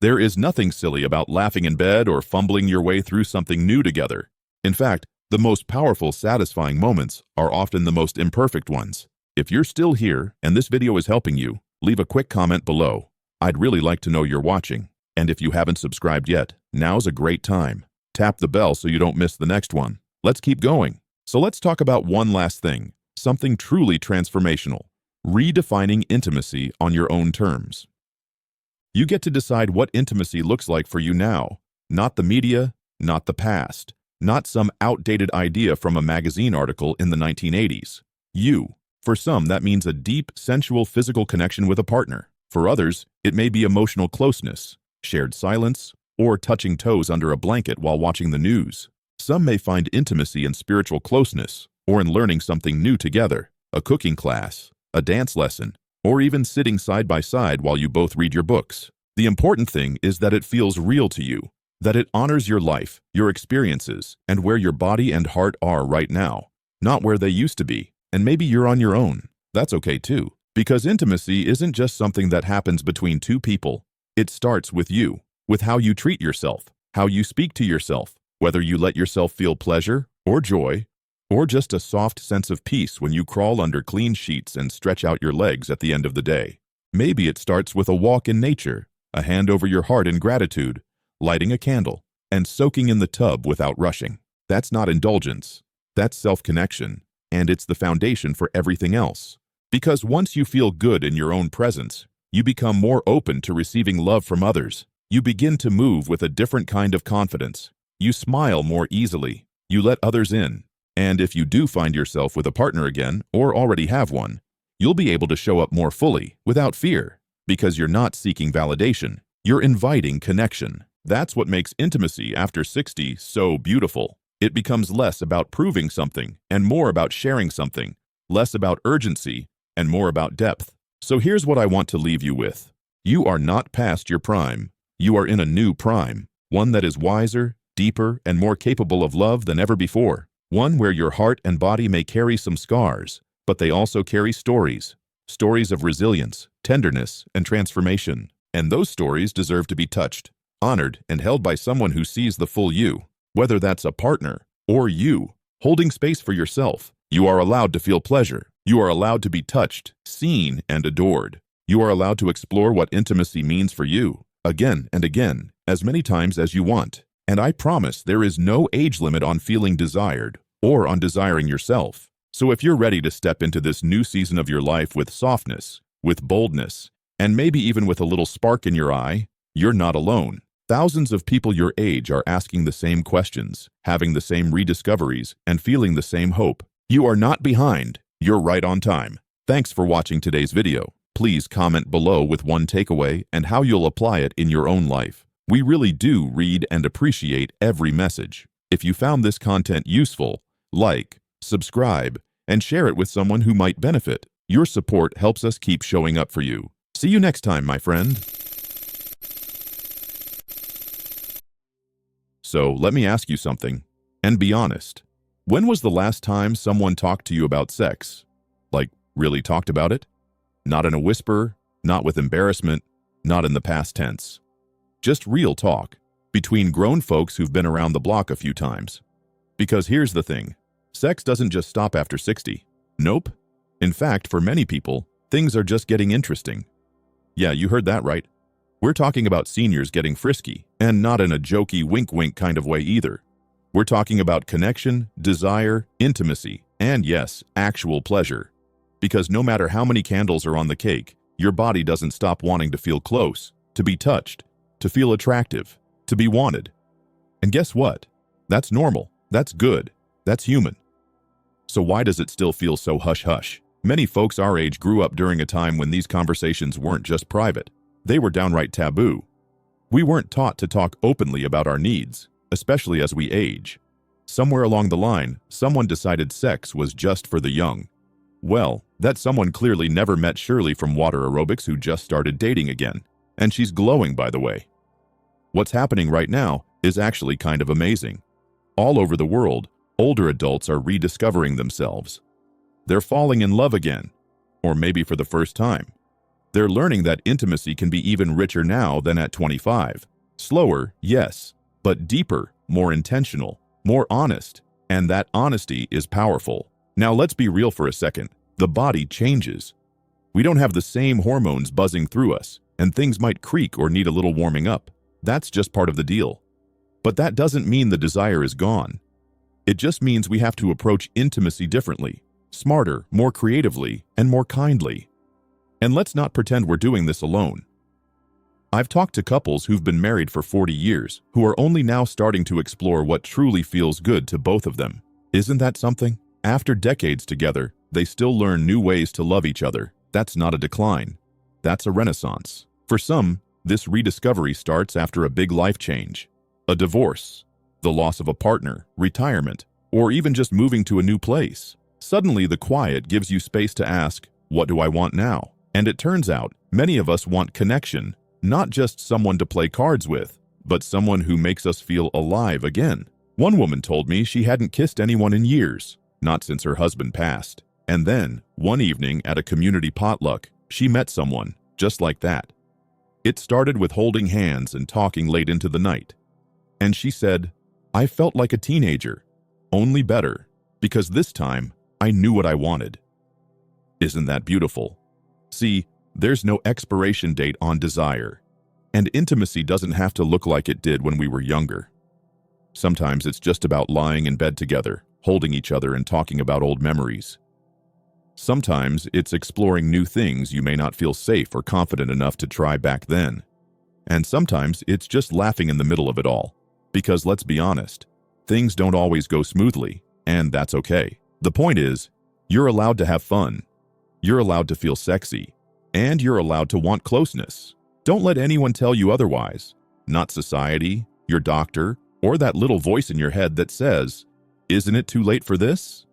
There is nothing silly about laughing in bed or fumbling your way through something new together. In fact, the most powerful, satisfying moments are often the most imperfect ones. If you're still here and this video is helping you, leave a quick comment below. I'd really like to know you're watching. And if you haven't subscribed yet, now's a great time. Tap the bell so you don't miss the next one. Let's keep going. So let's talk about one last thing, something truly transformational: redefining intimacy on your own terms. You get to decide what intimacy looks like for you now, not the media, not the past, not some outdated idea from a magazine article in the 1980s. You. For some, that means a deep, sensual physical connection with a partner. For others, it may be emotional closeness, shared silence, or touching toes under a blanket while watching the news. Some may find intimacy in spiritual closeness, or in learning something new together, a cooking class, a dance lesson, or even sitting side by side while you both read your books. The important thing is that it feels real to you, that it honors your life, your experiences, and where your body and heart are right now, not where they used to be. And maybe you're on your own. That's okay too, because intimacy isn't just something that happens between two people. It starts with you, with how you treat yourself, how you speak to yourself, whether you let yourself feel pleasure or joy, or just a soft sense of peace when you crawl under clean sheets and stretch out your legs at the end of the day. Maybe it starts with a walk in nature, a hand over your heart in gratitude, lighting a candle, and soaking in the tub without rushing. That's not indulgence. That's self-connection. And it's the foundation for everything else. Because once you feel good in your own presence, you become more open to receiving love from others. You begin to move with a different kind of confidence. You smile more easily. You let others in. And if you do find yourself with a partner again, or already have one, you'll be able to show up more fully, without fear. Because you're not seeking validation. You're inviting connection. That's what makes intimacy after 60 so beautiful. It becomes less about proving something and more about sharing something, less about urgency and more about depth. So here's what I want to leave you with. You are not past your prime. You are in a new prime, one that is wiser, deeper, and more capable of love than ever before. One where your heart and body may carry some scars, but they also carry stories. Stories of resilience, tenderness, and transformation. And those stories deserve to be touched, honored, and held by someone who sees the full you. Whether that's a partner or you, holding space for yourself, you are allowed to feel pleasure. You are allowed to be touched, seen, and adored. You are allowed to explore what intimacy means for you, again and again, as many times as you want. And I promise there is no age limit on feeling desired or on desiring yourself. So if you're ready to step into this new season of your life with softness, with boldness, and maybe even with a little spark in your eye, you're not alone. Thousands of people your age are asking the same questions, having the same rediscoveries, and feeling the same hope. You are not behind. You're right on time. Thanks for watching today's video. Please comment below with one takeaway and how you'll apply it in your own life. We really do read and appreciate every message. If you found this content useful, like, subscribe, and share it with someone who might benefit. Your support helps us keep showing up for you. See you next time, my friend. So let me ask you something, and be honest. When was the last time someone talked to you about sex? Like, really talked about it? Not in a whisper, not with embarrassment, not in the past tense. Just real talk, between grown folks who've been around the block a few times. Because here's the thing, sex doesn't just stop after 60. Nope. In fact, for many people, things are just getting interesting. Yeah, you heard that right. We're talking about seniors getting frisky, and not in a jokey wink-wink kind of way either. We're talking about connection, desire, intimacy, and yes, actual pleasure. Because no matter how many candles are on the cake, your body doesn't stop wanting to feel close, to be touched, to feel attractive, to be wanted. And guess what? That's normal, that's good, that's human. So why does it still feel so hush-hush? Many folks our age grew up during a time when these conversations weren't just private. They were downright taboo. We weren't taught to talk openly about our needs, especially as we age. Somewhere along the line, someone decided sex was just for the young. Well, that someone clearly never met Shirley from Water Aerobics who just started dating again. And she's glowing, by the way. What's happening right now is actually kind of amazing. All over the world, older adults are rediscovering themselves. They're falling in love again, or maybe for the first time. They're learning that intimacy can be even richer now than at 25. Slower, yes, but deeper, more intentional, more honest, and that honesty is powerful. Now let's be real for a second. The body changes. We don't have the same hormones buzzing through us, and things might creak or need a little warming up. That's just part of the deal. But that doesn't mean the desire is gone. It just means we have to approach intimacy differently, smarter, more creatively, and more kindly. And let's not pretend we're doing this alone. I've talked to couples who've been married for 40 years, who are only now starting to explore what truly feels good to both of them. Isn't that something? After decades together, they still learn new ways to love each other. That's not a decline. That's a renaissance. For some, this rediscovery starts after a big life change. A divorce, the loss of a partner, retirement, or even just moving to a new place. Suddenly, the quiet gives you space to ask, what do I want now? And it turns out, many of us want connection, not just someone to play cards with, but someone who makes us feel alive again. One woman told me she hadn't kissed anyone in years, not since her husband passed. And then, one evening at a community potluck, she met someone just like that. It started with holding hands and talking late into the night. And she said, I felt like a teenager, only better, because this time I knew what I wanted. Isn't that beautiful? See, there's no expiration date on desire, and intimacy doesn't have to look like it did when we were younger. Sometimes it's just about lying in bed together, holding each other and talking about old memories. Sometimes it's exploring new things you may not feel safe or confident enough to try back then. And sometimes it's just laughing in the middle of it all. Because let's be honest, things don't always go smoothly, and that's okay. The point is, you're allowed to have fun. You're allowed to feel sexy. And you're allowed to want closeness. Don't let anyone tell you otherwise. Not society, your doctor, or that little voice in your head that says, isn't it too late for this?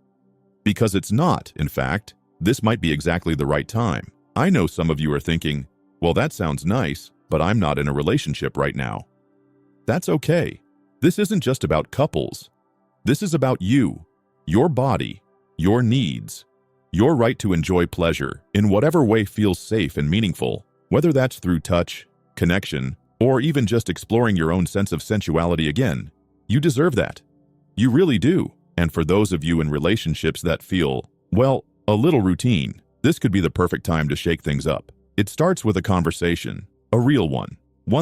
Because it's not, in fact. This might be exactly the right time. I know some of you are thinking, well, that sounds nice, but I'm not in a relationship right now. That's okay. This isn't just about couples. This is about you, your body, your needs, your right to enjoy pleasure in whatever way feels safe and meaningful, whether that's through touch, connection, or even just exploring your own sense of sensuality again. You deserve that. You really do. And for those of you in relationships that feel, well, a little routine, this could be the perfect time to shake things up. It starts with a conversation, a real one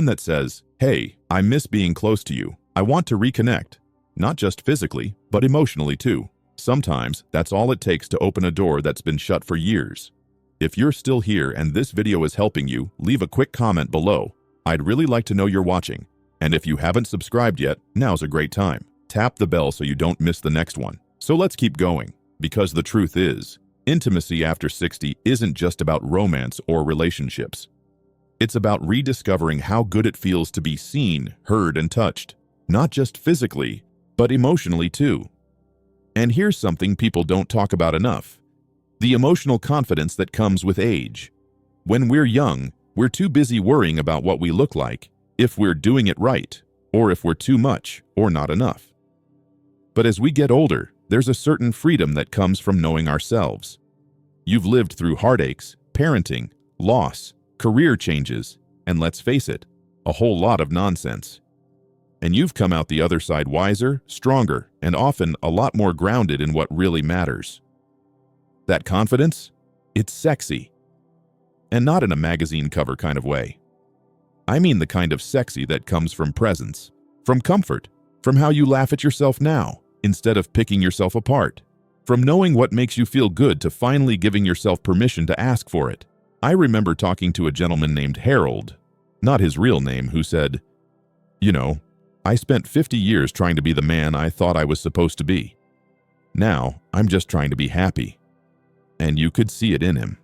that says, hey, I miss being close to you. I want to reconnect, not just physically, but emotionally too. Sometimes that's all it takes to open a door that's been shut for years. If you're still here and this video is helping you, leave a quick comment below. I'd really like to know you're watching. And if you haven't subscribed yet, now's a great time. Tap the bell so you don't miss the next one. So let's keep going, because the truth is, intimacy after 60 isn't just about romance or relationships. It's about rediscovering how good it feels to be seen, heard, and touched, not just physically, but emotionally too. And here's something people don't talk about enough: the emotional confidence that comes with age. When we're young, we're too busy worrying about what we look like, if we're doing it right, or if we're too much or not enough. But as we get older, there's a certain freedom that comes from knowing ourselves. You've lived through heartaches, parenting, loss, career changes, and let's face it, a whole lot of nonsense. And you've come out the other side wiser, stronger, and often a lot more grounded in what really matters. That confidence? It's sexy. And not in a magazine cover kind of way. I mean the kind of sexy that comes from presence, from comfort, from how you laugh at yourself now, instead of picking yourself apart, from knowing what makes you feel good to finally giving yourself permission to ask for it. I remember talking to a gentleman named Harold, not his real name, who said, you know, I spent 50 years trying to be the man I thought I was supposed to be. Now, I'm just trying to be happy. And you could see it in him.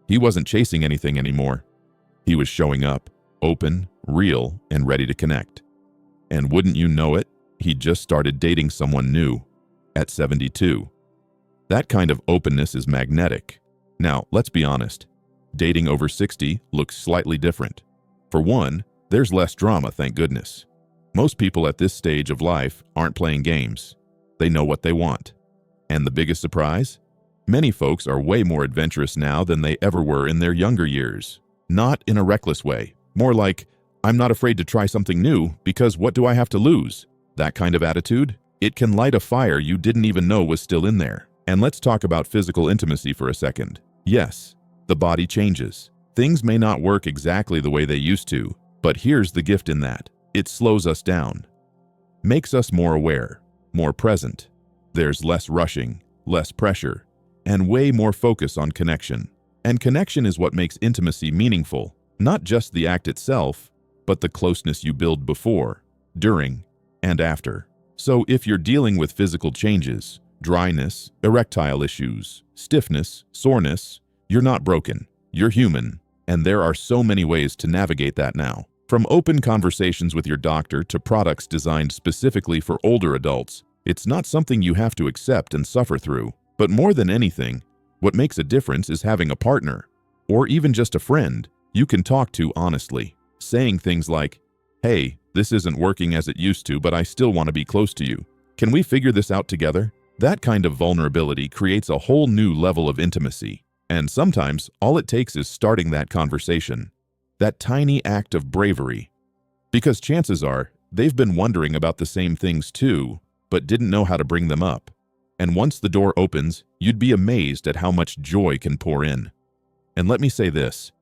He wasn't chasing anything anymore. He was showing up, open, real, and ready to connect. And wouldn't you know it, he'd just started dating someone new at 72. That kind of openness is magnetic. Now, let's be honest. Dating over 60 looks slightly different. For one, there's less drama, thank goodness. Most people at this stage of life aren't playing games. They know what they want. And the biggest surprise? Many folks are way more adventurous now than they ever were in their younger years. Not in a reckless way. More like, I'm not afraid to try something new because what do I have to lose? That kind of attitude? It can light a fire you didn't even know was still in there. And let's talk about physical intimacy for a second. Yes, the body changes. Things may not work exactly the way they used to, but here's the gift in that. It slows us down, makes us more aware, more present. There's less rushing, less pressure, and way more focus on connection. And connection is what makes intimacy meaningful, Not just the act itself, but the closeness you build before, during, and after. So if you're dealing with physical changes, dryness, erectile issues, stiffness, soreness, you're not broken. You're human, and there are so many ways to navigate that now. From open conversations with your doctor to products designed specifically for older adults, it's not something you have to accept and suffer through. But more than anything, what makes a difference is having a partner, or even just a friend, you can talk to honestly, saying things like, "Hey, this isn't working as it used to, but I still want to be close to you. Can we figure this out together?" That kind of vulnerability creates a whole new level of intimacy. And sometimes all it takes is starting that conversation, that tiny act of bravery. Because chances are, they've been wondering about the same things too, but didn't know how to bring them up. And once the door opens, you'd be amazed at how much joy can pour in. And let me say this,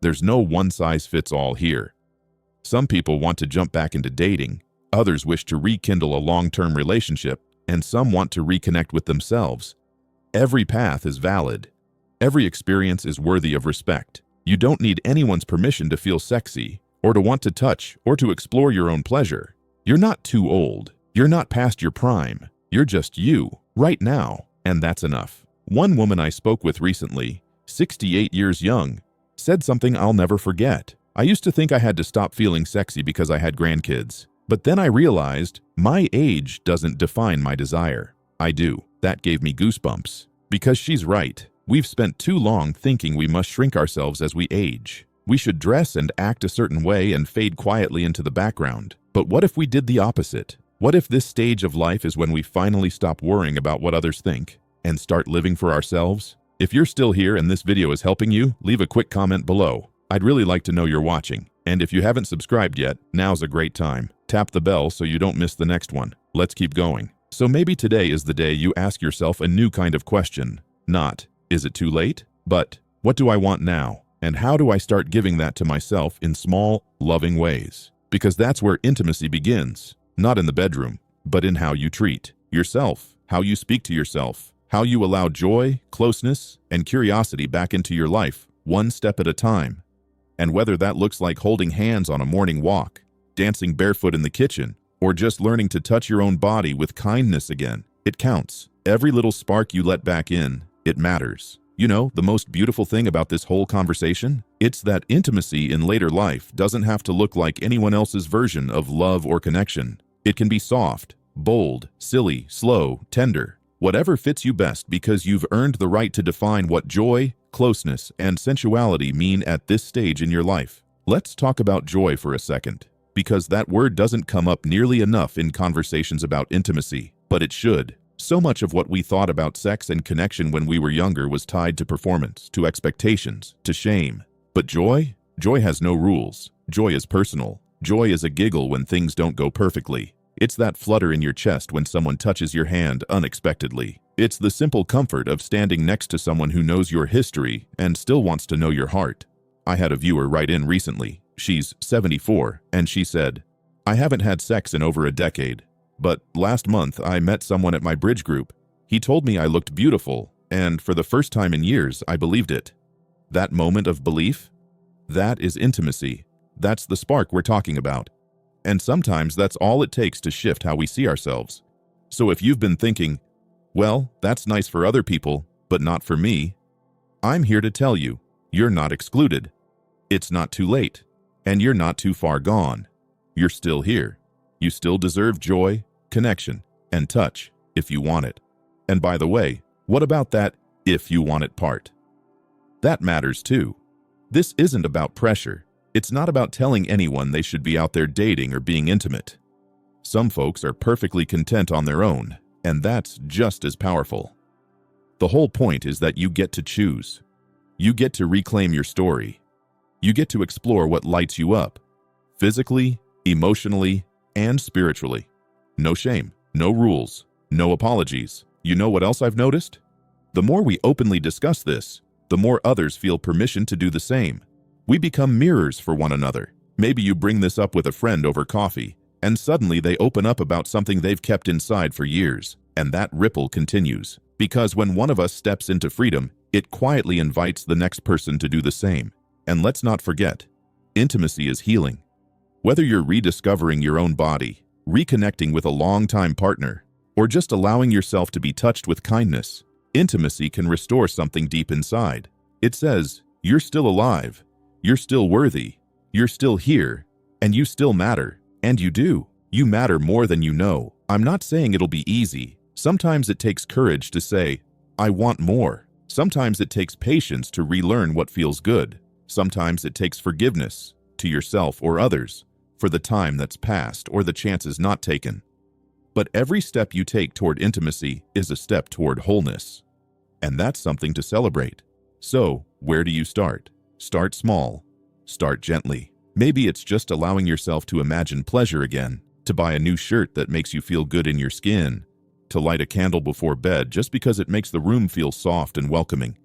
there's no one-size-fits-all here. Some people want to jump back into dating, others wish to rekindle a long-term relationship, and some want to reconnect with themselves. Every path is valid. Every experience is worthy of respect. You don't need anyone's permission to feel sexy, or to want to touch, or to explore your own pleasure. You're not too old. You're not past your prime. You're just you, right now, and that's enough. One woman I spoke with recently, 68 years young, said something I'll never forget. "I used to think I had to stop feeling sexy because I had grandkids. But then I realized my age doesn't define my desire. I do." That gave me goosebumps. Because she's right. We've spent too long thinking we must shrink ourselves as we age. We should dress and act a certain way and fade quietly into the background. But what if we did the opposite? What if this stage of life is when we finally stop worrying about what others think and start living for ourselves? If you're still here and this video is helping you, leave a quick comment below. I'd really like to know you're watching. And if you haven't subscribed yet, now's a great time. Tap the bell so you don't miss the next one. Let's keep going. So maybe today is the day you ask yourself a new kind of question. Not, is it too late? But, what do I want now? And how do I start giving that to myself in small, loving ways? Because that's where intimacy begins. Not in the bedroom, but in how you treat yourself, how you speak to yourself, how you allow joy, closeness, and curiosity back into your life, one step at a time. And whether that looks like holding hands on a morning walk, dancing barefoot in the kitchen, or just learning to touch your own body with kindness again, it counts. Every little spark you let back in, it matters. You know, the most beautiful thing about this whole conversation? It's that intimacy in later life doesn't have to look like anyone else's version of love or connection. It can be soft, bold, silly, slow, tender, whatever fits you best, because you've earned the right to define what joy, closeness, and sensuality mean at this stage in your life. Let's talk about joy for a second, because that word doesn't come up nearly enough in conversations about intimacy, but it should. So much of what we thought about sex and connection when we were younger was tied to performance, to expectations, to shame. But joy? Joy has no rules. Joy is personal. Joy is a giggle when things don't go perfectly. It's that flutter in your chest when someone touches your hand unexpectedly. It's the simple comfort of standing next to someone who knows your history and still wants to know your heart. I had a viewer write in recently. She's 74, and she said, "I haven't had sex in over a decade. But last month, I met someone at my bridge group. He told me I looked beautiful, and for the first time in years, I believed it." That moment of belief? That is intimacy. That's the spark we're talking about. And sometimes that's all it takes to shift how we see ourselves. So if you've been thinking, "Well, that's nice for other people, but not for me," I'm here to tell you, you're not excluded. It's not too late, and you're not too far gone. You're still here. You still deserve joy, connection, and touch if you want it. And by the way, what about that "if you want it" part? That matters too. This isn't about pressure. It's not about telling anyone they should be out there dating or being intimate. Some folks are perfectly content on their own, and that's just as powerful. The whole point is that you get to choose. You get to reclaim your story. You get to explore what lights you up, physically, emotionally, and spiritually. No shame, no rules, no apologies. You know what else I've noticed? The more we openly discuss this, the more others feel permission to do the same. We become mirrors for one another. Maybe you bring this up with a friend over coffee, and suddenly they open up about something they've kept inside for years, and that ripple continues. Because when one of us steps into freedom, it quietly invites the next person to do the same. And let's not forget, Intimacy is healing. Whether you're rediscovering your own body, reconnecting with a longtime partner, or just allowing yourself to be touched with kindness, intimacy can restore something deep inside. It says, you're still alive, you're still worthy, you're still here, and you still matter. And you do. You matter more than you know. I'm not saying it'll be easy. Sometimes it takes courage to say, I want more. Sometimes it takes patience to relearn what feels good. Sometimes it takes forgiveness to yourself or others for the time that's passed or the chances not taken. But every step you take toward intimacy is a step toward wholeness. And that's something to celebrate. So, where do you start? Start small. Start gently. Maybe it's just allowing yourself to imagine pleasure again, to buy a new shirt that makes you feel good in your skin, to light a candle before bed just because it makes the room feel soft and welcoming,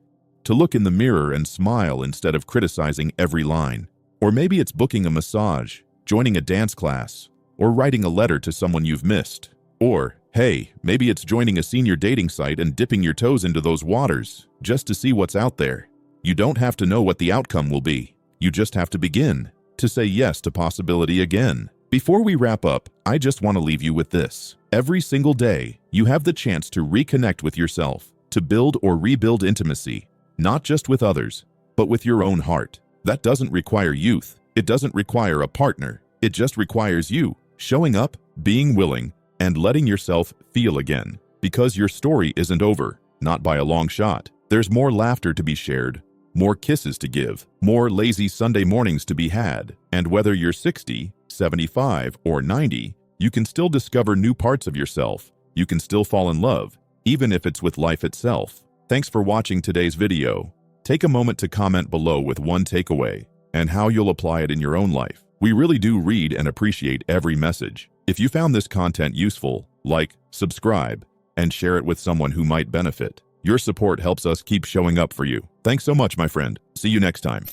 to look in the mirror and smile instead of criticizing every line. Or maybe it's booking a massage, joining a dance class, or writing a letter to someone you've missed. Or, hey, maybe it's joining a senior dating site and dipping your toes into those waters just to see what's out there. You don't have to know what the outcome will be. You just have to begin to say yes to possibility again. Before we wrap up, I just want to leave you with this. Every single day, you have the chance to reconnect with yourself, to build or rebuild intimacy, not just with others, but with your own heart. That doesn't require youth. It doesn't require a partner. It just requires you showing up, being willing, and letting yourself feel again. Because your story isn't over, not by a long shot. There's more laughter to be shared, more kisses to give, more lazy Sunday mornings to be had. And whether you're 60, 75, or 90, you can still discover new parts of yourself. You can still fall in love, even if it's with life itself. Thanks for watching today's video. Take a moment to comment below with one takeaway and how you'll apply it in your own life. We really do read and appreciate every message. If you found this content useful, like, subscribe, and share it with someone who might benefit. Your support helps us keep showing up for you. Thanks so much, my friend. See you next time.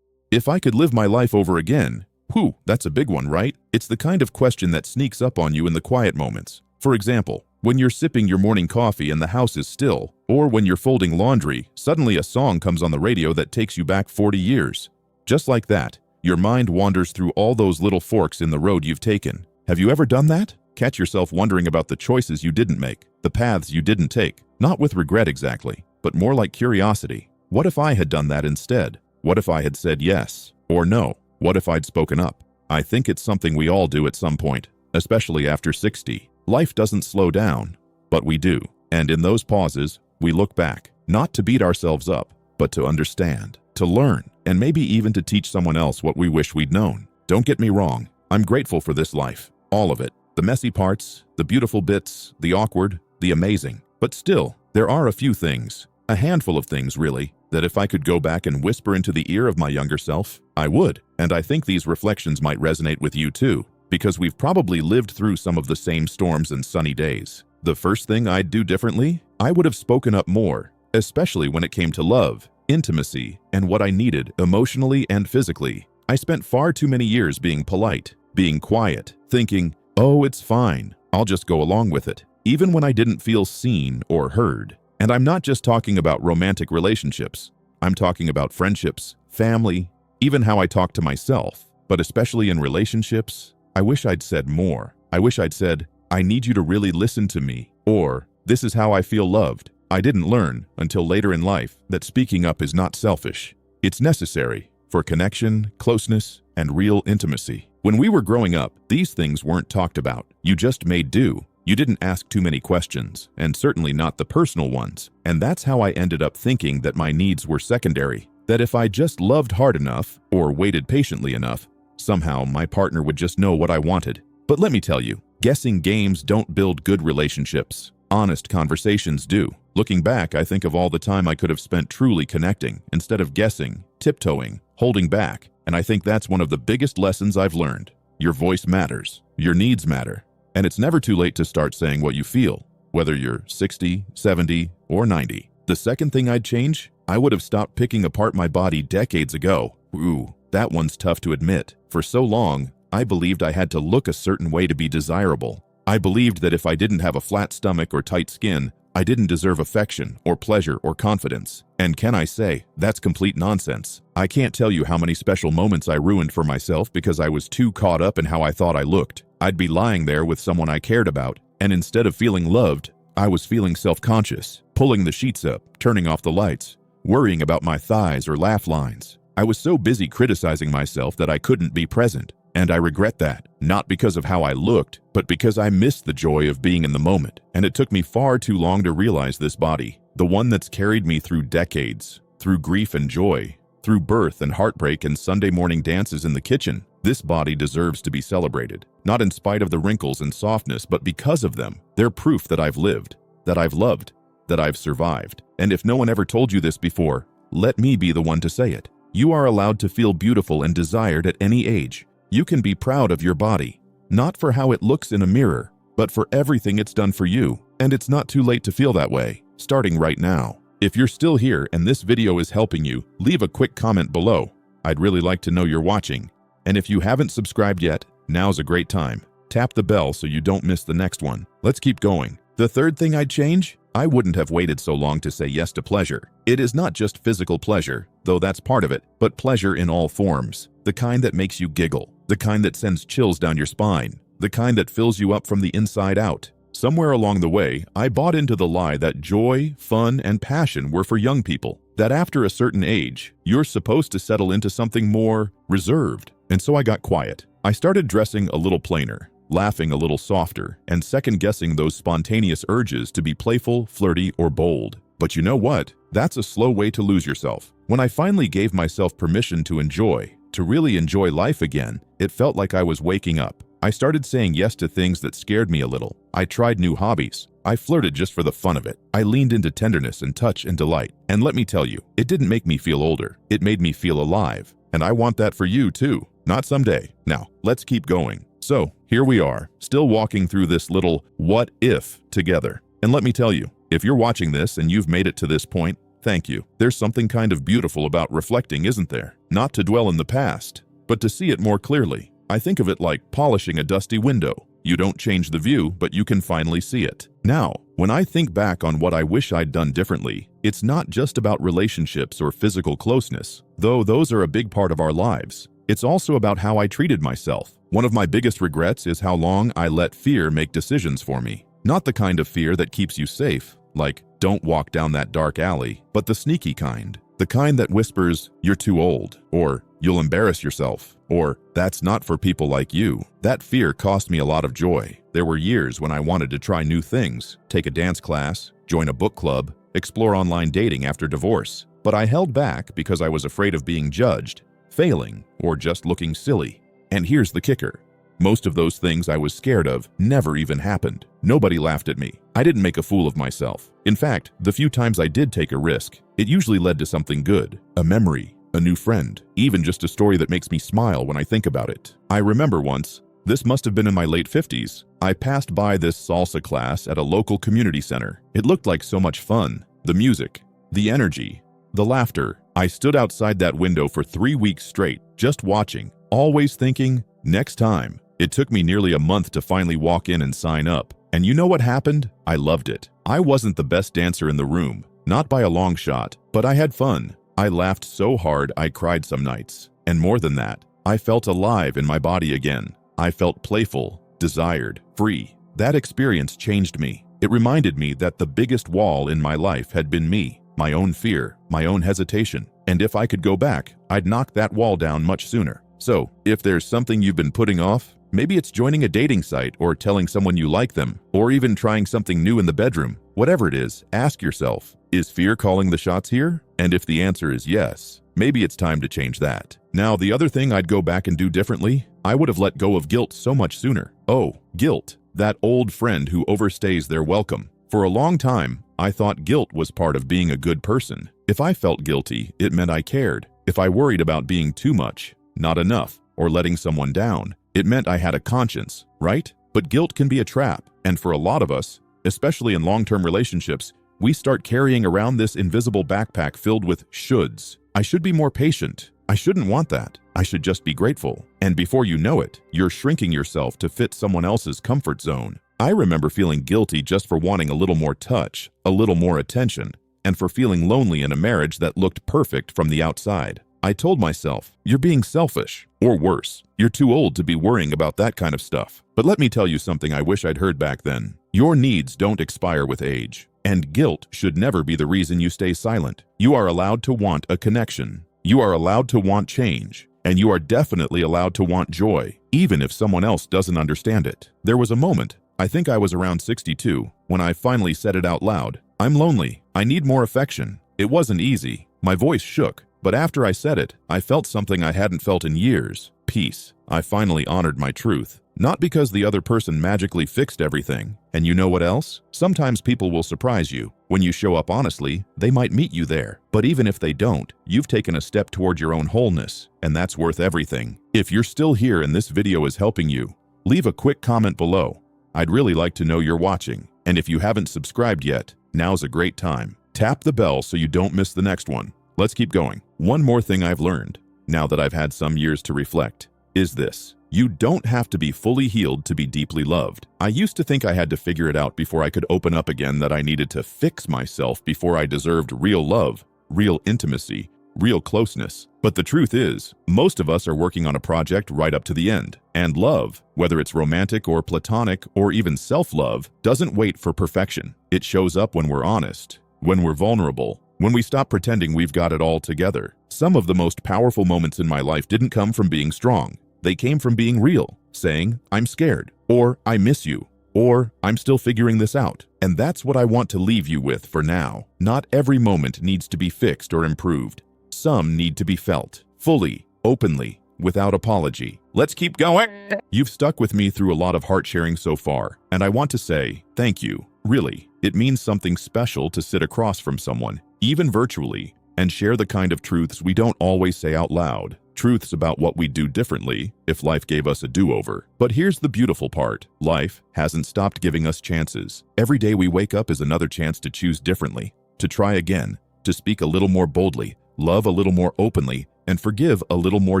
If I could live my life over again, whew, that's a big one, right? It's the kind of question that sneaks up on you in the quiet moments. For example, when you're sipping your morning coffee and the house is still, or when you're folding laundry, suddenly a song comes on the radio that takes you back 40 years. Just like that, your mind wanders through all those little forks in the road you've taken. Have you ever done that? Catch yourself wondering about the choices you didn't make, the paths you didn't take, not with regret exactly, but more like curiosity. What if I had done that instead? What if I had said yes or no? What if I'd spoken up? I think it's something we all do at some point, especially after 60. Life doesn't slow down, but we do. And in those pauses, we look back, not to beat ourselves up, but to understand, to learn, and maybe even to teach someone else what we wish we'd known. Don't get me wrong, I'm grateful for this life, all of it. The messy parts, the beautiful bits, the awkward, the amazing. But still, there are a few things, a handful of things really, that if I could go back and whisper into the ear of my younger self, I would. And I think these reflections might resonate with you too, because we've probably lived through some of the same storms and sunny days. The first thing I'd do differently? I would have spoken up more, especially when it came to love, intimacy, and what I needed emotionally and physically. I spent far too many years being polite, being quiet, thinking, oh, it's fine, I'll just go along with it, even when I didn't feel seen or heard. And I'm not just talking about romantic relationships. I'm talking about friendships, family, even how I talk to myself. But especially in relationships, I wish I'd said more. I wish I'd said, I need you to really listen to me, or this is how I feel loved. I didn't learn until later in life that speaking up is not selfish. It's necessary for connection, closeness, and real intimacy. When we were growing up, these things weren't talked about. You just made do. You didn't ask too many questions, and certainly not the personal ones. And that's how I ended up thinking that my needs were secondary. That if I just loved hard enough, or waited patiently enough, somehow my partner would just know what I wanted. But let me tell you, guessing games don't build good relationships. Honest conversations do. Looking back, I think of all the time I could have spent truly connecting, instead of guessing, tiptoeing, holding back. And I think that's one of the biggest lessons I've learned. Your voice matters. Your needs matter. And it's never too late to start saying what you feel, whether you're 60, 70, or 90. The second thing I'd change, I would have stopped picking apart my body decades ago. Ooh, that one's tough to admit. For so long, I believed I had to look a certain way to be desirable. I believed that if I didn't have a flat stomach or tight skin, I didn't deserve affection or pleasure or confidence. And can I say, that's complete nonsense. I can't tell you how many special moments I ruined for myself because I was too caught up in how I thought I looked. I'd be lying there with someone I cared about, and instead of feeling loved, I was feeling self-conscious, pulling the sheets up, turning off the lights, worrying about my thighs or laugh lines. I was so busy criticizing myself that I couldn't be present. And I regret that, not because of how I looked, but because I missed the joy of being in the moment. And it took me far too long to realize this body, the one that's carried me through decades, through grief and joy, through birth and heartbreak and Sunday morning dances in the kitchen. This body deserves to be celebrated, not in spite of the wrinkles and softness, but because of them. They're proof that I've lived, that I've loved, that I've survived. And if no one ever told you this before, let me be the one to say it. You are allowed to feel beautiful and desired at any age. You can be proud of your body, not for how it looks in a mirror, but for everything it's done for you. And it's not too late to feel that way, starting right now. If you're still here and this video is helping you, leave a quick comment below. I'd really like to know you're watching. And if you haven't subscribed yet, now's a great time. Tap the bell so you don't miss the next one. Let's keep going. The third thing I'd change? I wouldn't have waited so long to say yes to pleasure. It is not just physical pleasure, though that's part of it, but pleasure in all forms. The kind that makes you giggle, the kind that sends chills down your spine, the kind that fills you up from the inside out. Somewhere along the way, I bought into the lie that joy, fun, and passion were for young people, that after a certain age, you're supposed to settle into something more reserved. And so I got quiet. I started dressing a little plainer, laughing a little softer, and second-guessing those spontaneous urges to be playful, flirty, or bold. But you know what? That's a slow way to lose yourself. When I finally gave myself permission to enjoy, to really enjoy life again, it felt like I was waking up. I started saying yes to things that scared me a little. I tried new hobbies. I flirted just for the fun of it. I leaned into tenderness and touch and delight. And let me tell you, it didn't make me feel older. It made me feel alive. And I want that for you too. Not someday. Now, let's keep going. So, here we are, still walking through this little what if together. And let me tell you, if you're watching this and you've made it to this point, thank you. There's something kind of beautiful about reflecting, isn't there? Not to dwell in the past, but to see it more clearly. I think of it like polishing a dusty window. You don't change the view, but you can finally see it. Now, when I think back on what I wish I'd done differently, it's not just about relationships or physical closeness, though those are a big part of our lives. It's also about how I treated myself. One of my biggest regrets is how long I let fear make decisions for me. Not the kind of fear that keeps you safe, like don't walk down that dark alley, but the sneaky kind. The kind that whispers, you're too old, or you'll embarrass yourself, or that's not for people like you. That fear cost me a lot of joy. There were years when I wanted to try new things, take a dance class, join a book club, explore online dating after divorce. But I held back because I was afraid of being judged, failing, or just looking silly. And here's the kicker. Most of those things I was scared of never even happened. Nobody laughed at me. I didn't make a fool of myself. In fact, the few times I did take a risk, it usually led to something good, a memory, a new friend, even just a story that makes me smile when I think about it. I remember once, this must have been in my late 50s, I passed by this salsa class at a local community center. It looked like so much fun. The music, the energy, the laughter. I stood outside that window for 3 weeks straight, just watching, always thinking, next time. It took me nearly a month to finally walk in and sign up. And you know what happened? I loved it. I wasn't the best dancer in the room, not by a long shot, but I had fun. I laughed so hard I cried some nights. And more than that, I felt alive in my body again. I felt playful, desired, free. That experience changed me. It reminded me that the biggest wall in my life had been me, my own fear, my own hesitation. And if I could go back, I'd knock that wall down much sooner. So, if there's something you've been putting off, maybe it's joining a dating site or telling someone you like them, or even trying something new in the bedroom. Whatever it is, ask yourself, is fear calling the shots here? And if the answer is yes, maybe it's time to change that. Now, the other thing I'd go back and do differently, I would have let go of guilt so much sooner. Oh, guilt, that old friend who overstays their welcome. For a long time, I thought guilt was part of being a good person. If I felt guilty, it meant I cared. If I worried about being too much, not enough, or letting someone down, it meant I had a conscience, right? But guilt can be a trap, and for a lot of us, especially in long-term relationships, we start carrying around this invisible backpack filled with shoulds. I should be more patient. I shouldn't want that. I should just be grateful. And before you know it, you're shrinking yourself to fit someone else's comfort zone. I remember feeling guilty just for wanting a little more touch, a little more attention, and for feeling lonely in a marriage that looked perfect from the outside. I told myself, you're being selfish, or worse, you're too old to be worrying about that kind of stuff. But let me tell you something I wish I'd heard back then. Your needs don't expire with age, and guilt should never be the reason you stay silent. You are allowed to want a connection. You are allowed to want change, and you are definitely allowed to want joy, even if someone else doesn't understand it. There was a moment, I think I was around 62, when I finally said it out loud. I'm lonely. I need more affection. It wasn't easy. My voice shook, but after I said it, I felt something I hadn't felt in years. Peace. I finally honored my truth. Not because the other person magically fixed everything. And you know what else? Sometimes people will surprise you. When you show up honestly, they might meet you there. But even if they don't, you've taken a step toward your own wholeness, and that's worth everything. If you're still here and this video is helping you, leave a quick comment below. I'd really like to know you're watching. And if you haven't subscribed yet, now's a great time. Tap the bell so you don't miss the next one. Let's keep going. One more thing I've learned, now that I've had some years to reflect, is this. You don't have to be fully healed to be deeply loved. I used to think I had to figure it out before I could open up again, that I needed to fix myself before I deserved real love, real intimacy, real closeness. But the truth is, most of us are working on a project right up to the end. And love, whether it's romantic or platonic or even self-love, doesn't wait for perfection. It shows up when we're honest, when we're vulnerable, when we stop pretending we've got it all together. Some of the most powerful moments in my life didn't come from being strong. They came from being real, saying, I'm scared, or I miss you, or I'm still figuring this out. And that's what I want to leave you with for now. Not every moment needs to be fixed or improved. Some need to be felt, fully, openly, without apology. Let's keep going. You've stuck with me through a lot of heart sharing so far, and I want to say thank you. Really, it means something special to sit across from someone, even virtually, and share the kind of truths we don't always say out loud. Truths about what we'd do differently if life gave us a do-over. But here's the beautiful part. Life hasn't stopped giving us chances. Every day we wake up is another chance to choose differently, to try again, to speak a little more boldly, love a little more openly, and forgive a little more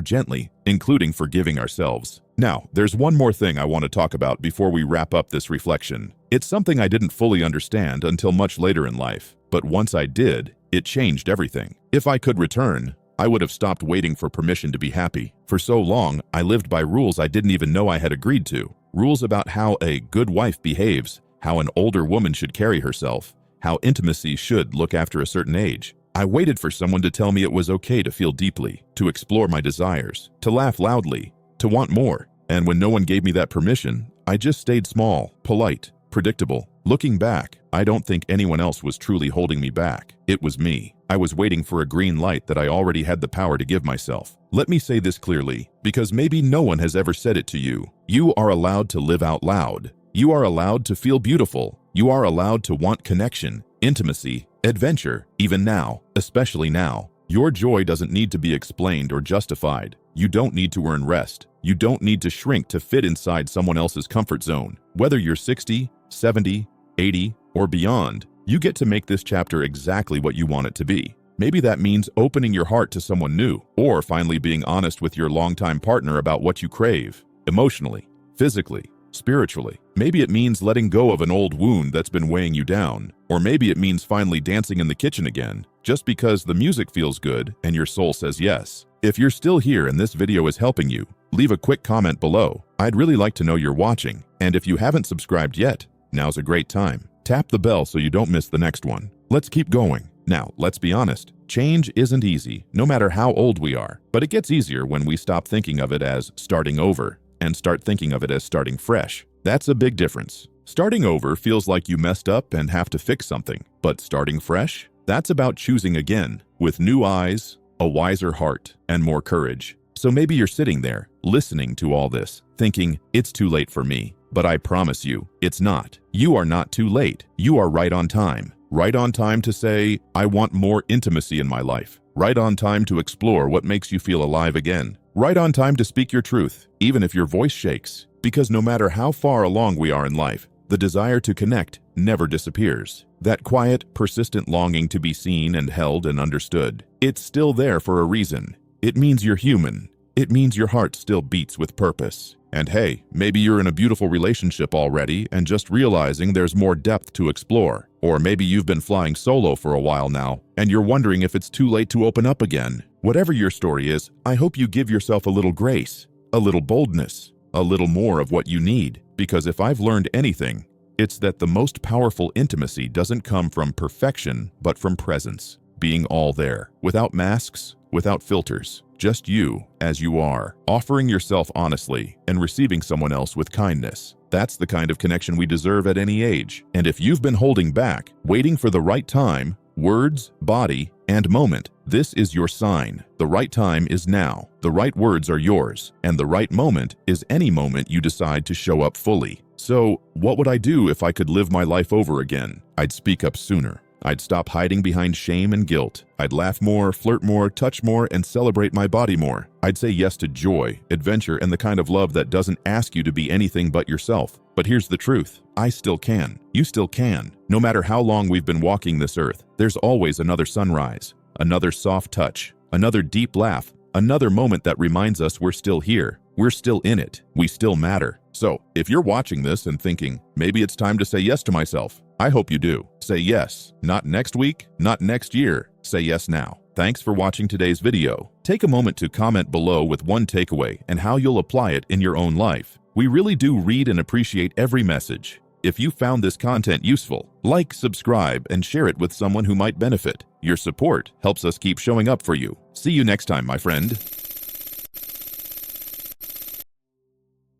gently, including forgiving ourselves. Now, there's one more thing I want to talk about before we wrap up this reflection. It's something I didn't fully understand until much later in life, but once I did, it changed everything. If I could return, I would have stopped waiting for permission to be happy. For so long, I lived by rules I didn't even know I had agreed to. Rules about how a good wife behaves, how an older woman should carry herself, how intimacy should look after a certain age. I waited for someone to tell me it was okay to feel deeply, to explore my desires, to laugh loudly, to want more. And when no one gave me that permission, I just stayed small, polite, predictable. Looking back, I don't think anyone else was truly holding me back. It was me. I was waiting for a green light that I already had the power to give myself. Let me say this clearly, because maybe no one has ever said it to you. You are allowed to live out loud. You are allowed to feel beautiful. You are allowed to want connection, intimacy, adventure, even now, especially now. Your joy doesn't need to be explained or justified. You don't need to earn rest. You don't need to shrink to fit inside someone else's comfort zone. Whether you're 60, 70, 80, or beyond, you get to make this chapter exactly what you want it to be. Maybe that means opening your heart to someone new, or finally being honest with your longtime partner about what you crave, emotionally, physically, spiritually. Maybe it means letting go of an old wound that's been weighing you down, or maybe it means finally dancing in the kitchen again, just because the music feels good and your soul says yes. If you're still here and this video is helping you, leave a quick comment below. I'd really like to know you're watching, and if you haven't subscribed yet, now's a great time. Tap the bell so you don't miss the next one. Let's keep going. Now, let's be honest. Change isn't easy, no matter how old we are. But it gets easier when we stop thinking of it as starting over and start thinking of it as starting fresh. That's a big difference. Starting over feels like you messed up and have to fix something. But starting fresh? That's about choosing again, with new eyes, a wiser heart, and more courage. So maybe you're sitting there, listening to all this, thinking, it's too late for me. But I promise you, it's not. You are not too late. You are right on time. Right on time to say, I want more intimacy in my life. Right on time to explore what makes you feel alive again. Right on time to speak your truth, even if your voice shakes. Because no matter how far along we are in life, the desire to connect never disappears. That quiet, persistent longing to be seen and held and understood. It's still there for a reason. It means you're human. It means your heart still beats with purpose. And hey, maybe you're in a beautiful relationship already and just realizing there's more depth to explore. Or maybe you've been flying solo for a while now, and you're wondering if it's too late to open up again. Whatever your story is, I hope you give yourself a little grace, a little boldness, a little more of what you need. Because if I've learned anything, it's that the most powerful intimacy doesn't come from perfection, but from presence. Being all there, without masks, without filters, just you as you are, offering yourself honestly and receiving someone else with kindness. That's the kind of connection we deserve at any age. And if you've been holding back, waiting for the right time, words, body, and moment, this is your sign. The right time is now. The right words are yours. And the right moment is any moment you decide to show up fully. So, what would I do if I could live my life over again? I'd speak up sooner. I'd stop hiding behind shame and guilt. I'd laugh more, flirt more, touch more, and celebrate my body more. I'd say yes to joy, adventure, and the kind of love that doesn't ask you to be anything but yourself. But here's the truth. I still can. You still can. No matter how long we've been walking this earth, there's always another sunrise, another soft touch, another deep laugh, another moment that reminds us we're still here. We're still in it. We still matter. So, if you're watching this and thinking, maybe it's time to say yes to myself, I hope you do. Say yes. Not next week, not next year. Say yes now. Thanks for watching today's video. Take a moment to comment below with one takeaway and how you'll apply it in your own life. We really do read and appreciate every message. If you found this content useful, like, subscribe, and share it with someone who might benefit. Your support helps us keep showing up for you. See you next time, my friend.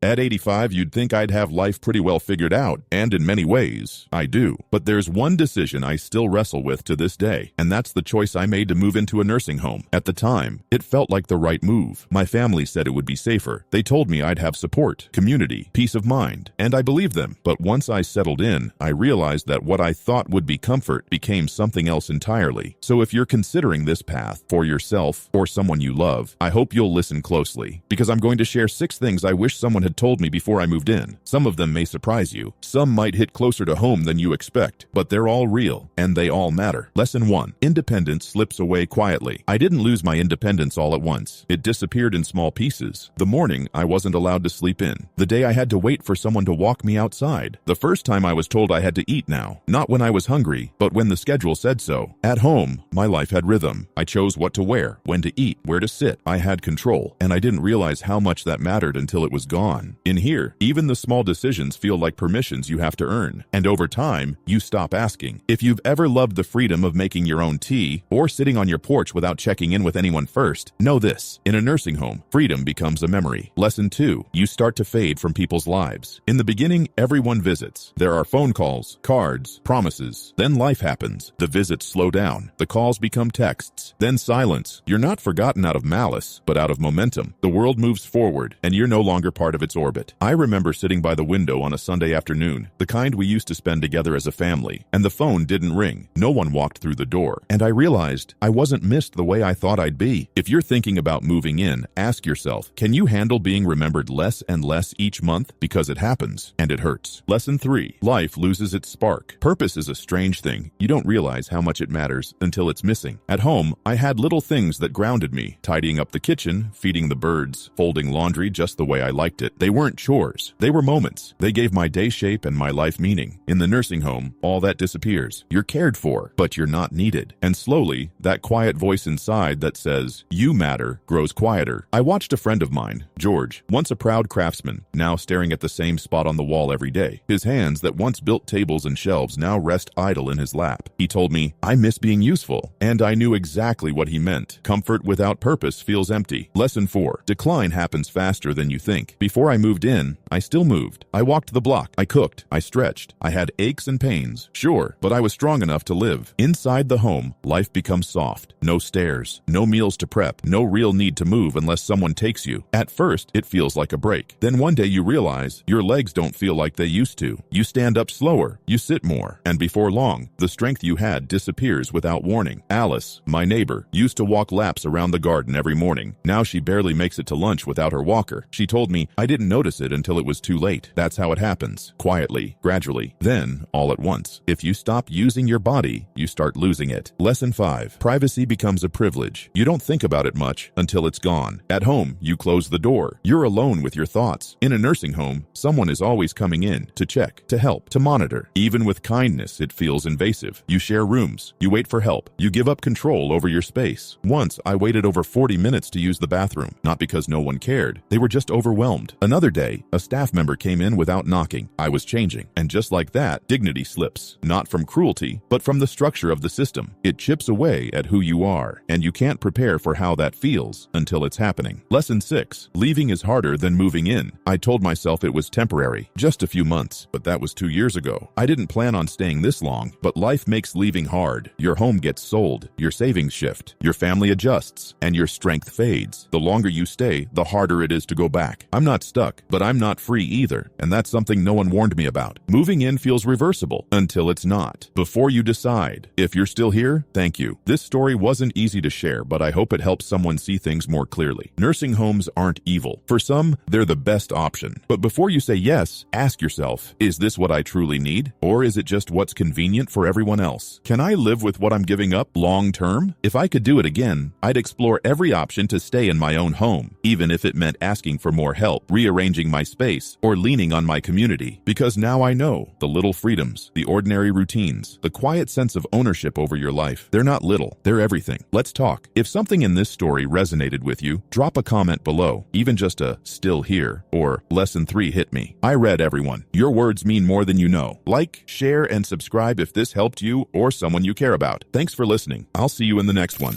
At 85, you'd think I'd have life pretty well figured out, and in many ways, I do. But there's one decision I still wrestle with to this day, and that's the choice I made to move into a nursing home. At the time, it felt like the right move. My family said it would be safer. They told me I'd have support, community, peace of mind, and I believed them. But once I settled in, I realized that what I thought would be comfort became something else entirely. So if you're considering this path for yourself or someone you love, I hope you'll listen closely, because I'm going to share 6 things I wish someone had told me before I moved in. Some of them may surprise you. Some might hit closer to home than you expect, but they're all real, and they all matter. Lesson 1. Independence slips away quietly. I didn't lose my independence all at once. It disappeared in small pieces. The morning I wasn't allowed to sleep in. The day I had to wait for someone to walk me outside. The first time I was told I had to eat now. Not when I was hungry, but when the schedule said so. At home, my life had rhythm. I chose what to wear, when to eat, where to sit. I had control, and I didn't realize how much that mattered until it was gone. In here, even the small decisions feel like permissions you have to earn. And over time, you stop asking. If you've ever loved the freedom of making your own tea or sitting on your porch without checking in with anyone first, know this. In a nursing home, freedom becomes a memory. Lesson 2. You start to fade from people's lives. In the beginning, everyone visits. There are phone calls, cards, promises. Then life happens. The visits slow down. The calls become texts. Then silence. You're not forgotten out of malice, but out of momentum. The world moves forward, and you're no longer part of its orbit. I remember sitting by the window on a Sunday afternoon, the kind we used to spend together as a family, and the phone didn't ring. No one walked through the door, and I realized I wasn't missed the way I thought I'd be. If you're thinking about moving in, ask yourself, can you handle being remembered less and less each month? Because it happens, and it hurts. Lesson 3. Life loses its spark. Purpose is a strange thing. You don't realize how much it matters until it's missing. At home, I had little things that grounded me. Tidying up the kitchen, feeding the birds, folding laundry just the way I liked it. They weren't chores. They were moments. They gave my day shape and my life meaning. In the nursing home, all that disappears. You're cared for, but you're not needed. And slowly, that quiet voice inside that says, you matter, grows quieter. I watched a friend of mine, George, once a proud craftsman, now staring at the same spot on the wall every day. His hands that once built tables and shelves now rest idle in his lap. He told me, I miss being useful. And I knew exactly what he meant. Comfort without purpose feels empty. Lesson 4. Decline happens faster than you think. Before I moved in, I still moved. I walked the block. I cooked. I stretched. I had aches and pains. Sure, but I was strong enough to live. Inside the home, life becomes soft. No stairs. No meals to prep. No real need to move unless someone takes you. At first, it feels like a break. Then one day you realize your legs don't feel like they used to. You stand up slower. You sit more. And before long, the strength you had disappears without warning. Alice, my neighbor, used to walk laps around the garden every morning. Now she barely makes it to lunch without her walker. She told me, I didn't didn't notice it until it was too late. That's how it happens. Quietly, gradually, then all at once. If you stop using your body, you start losing it. Lesson 5. Privacy becomes a privilege. You don't think about it much until it's gone. At home, you close the door. You're alone with your thoughts. In a nursing home, someone is always coming in to check, to help, to monitor. Even with kindness, it feels invasive. You share rooms. You wait for help. You give up control over your space. Once, I waited over 40 minutes to use the bathroom, not because no one cared. They were just overwhelmed. Another day, a staff member came in without knocking. I was changing, and just like that, dignity slips. Not from cruelty, but from the structure of the system. It chips away at who you are, and you can't prepare for how that feels until it's happening. Lesson 6. Leaving is harder than moving in. I told myself it was temporary, just a few months, but that was 2 years ago. I didn't plan on staying this long, but life makes leaving hard. Your home gets sold, your savings shift, your family adjusts, and your strength fades. The longer you stay, the harder it is to go back. I'm not stuck, but I'm not free either, and that's something no one warned me about. Moving in feels reversible until it's not. Before you decide. If you're still here, thank you. This story wasn't easy to share, but I hope it helps someone see things more clearly. Nursing homes aren't evil. For some, they're the best option. But before you say yes, ask yourself, is this what I truly need? Or is it just what's convenient for everyone else? Can I live with what I'm giving up long term? If I could do it again, I'd explore every option to stay in my own home, even if it meant asking for more help, rearranging my space, or leaning on my community. Because now I know the little freedoms, the ordinary routines, the quiet sense of ownership over your life. They're not little, they're everything. Let's talk. If something in this story resonated with you, drop a comment below, even just a "still here" or "lesson 3 hit me." I read everyone. Your words mean more than you know. Like, share, and subscribe if this helped you or someone you care about. Thanks for listening. I'll see you in the next one.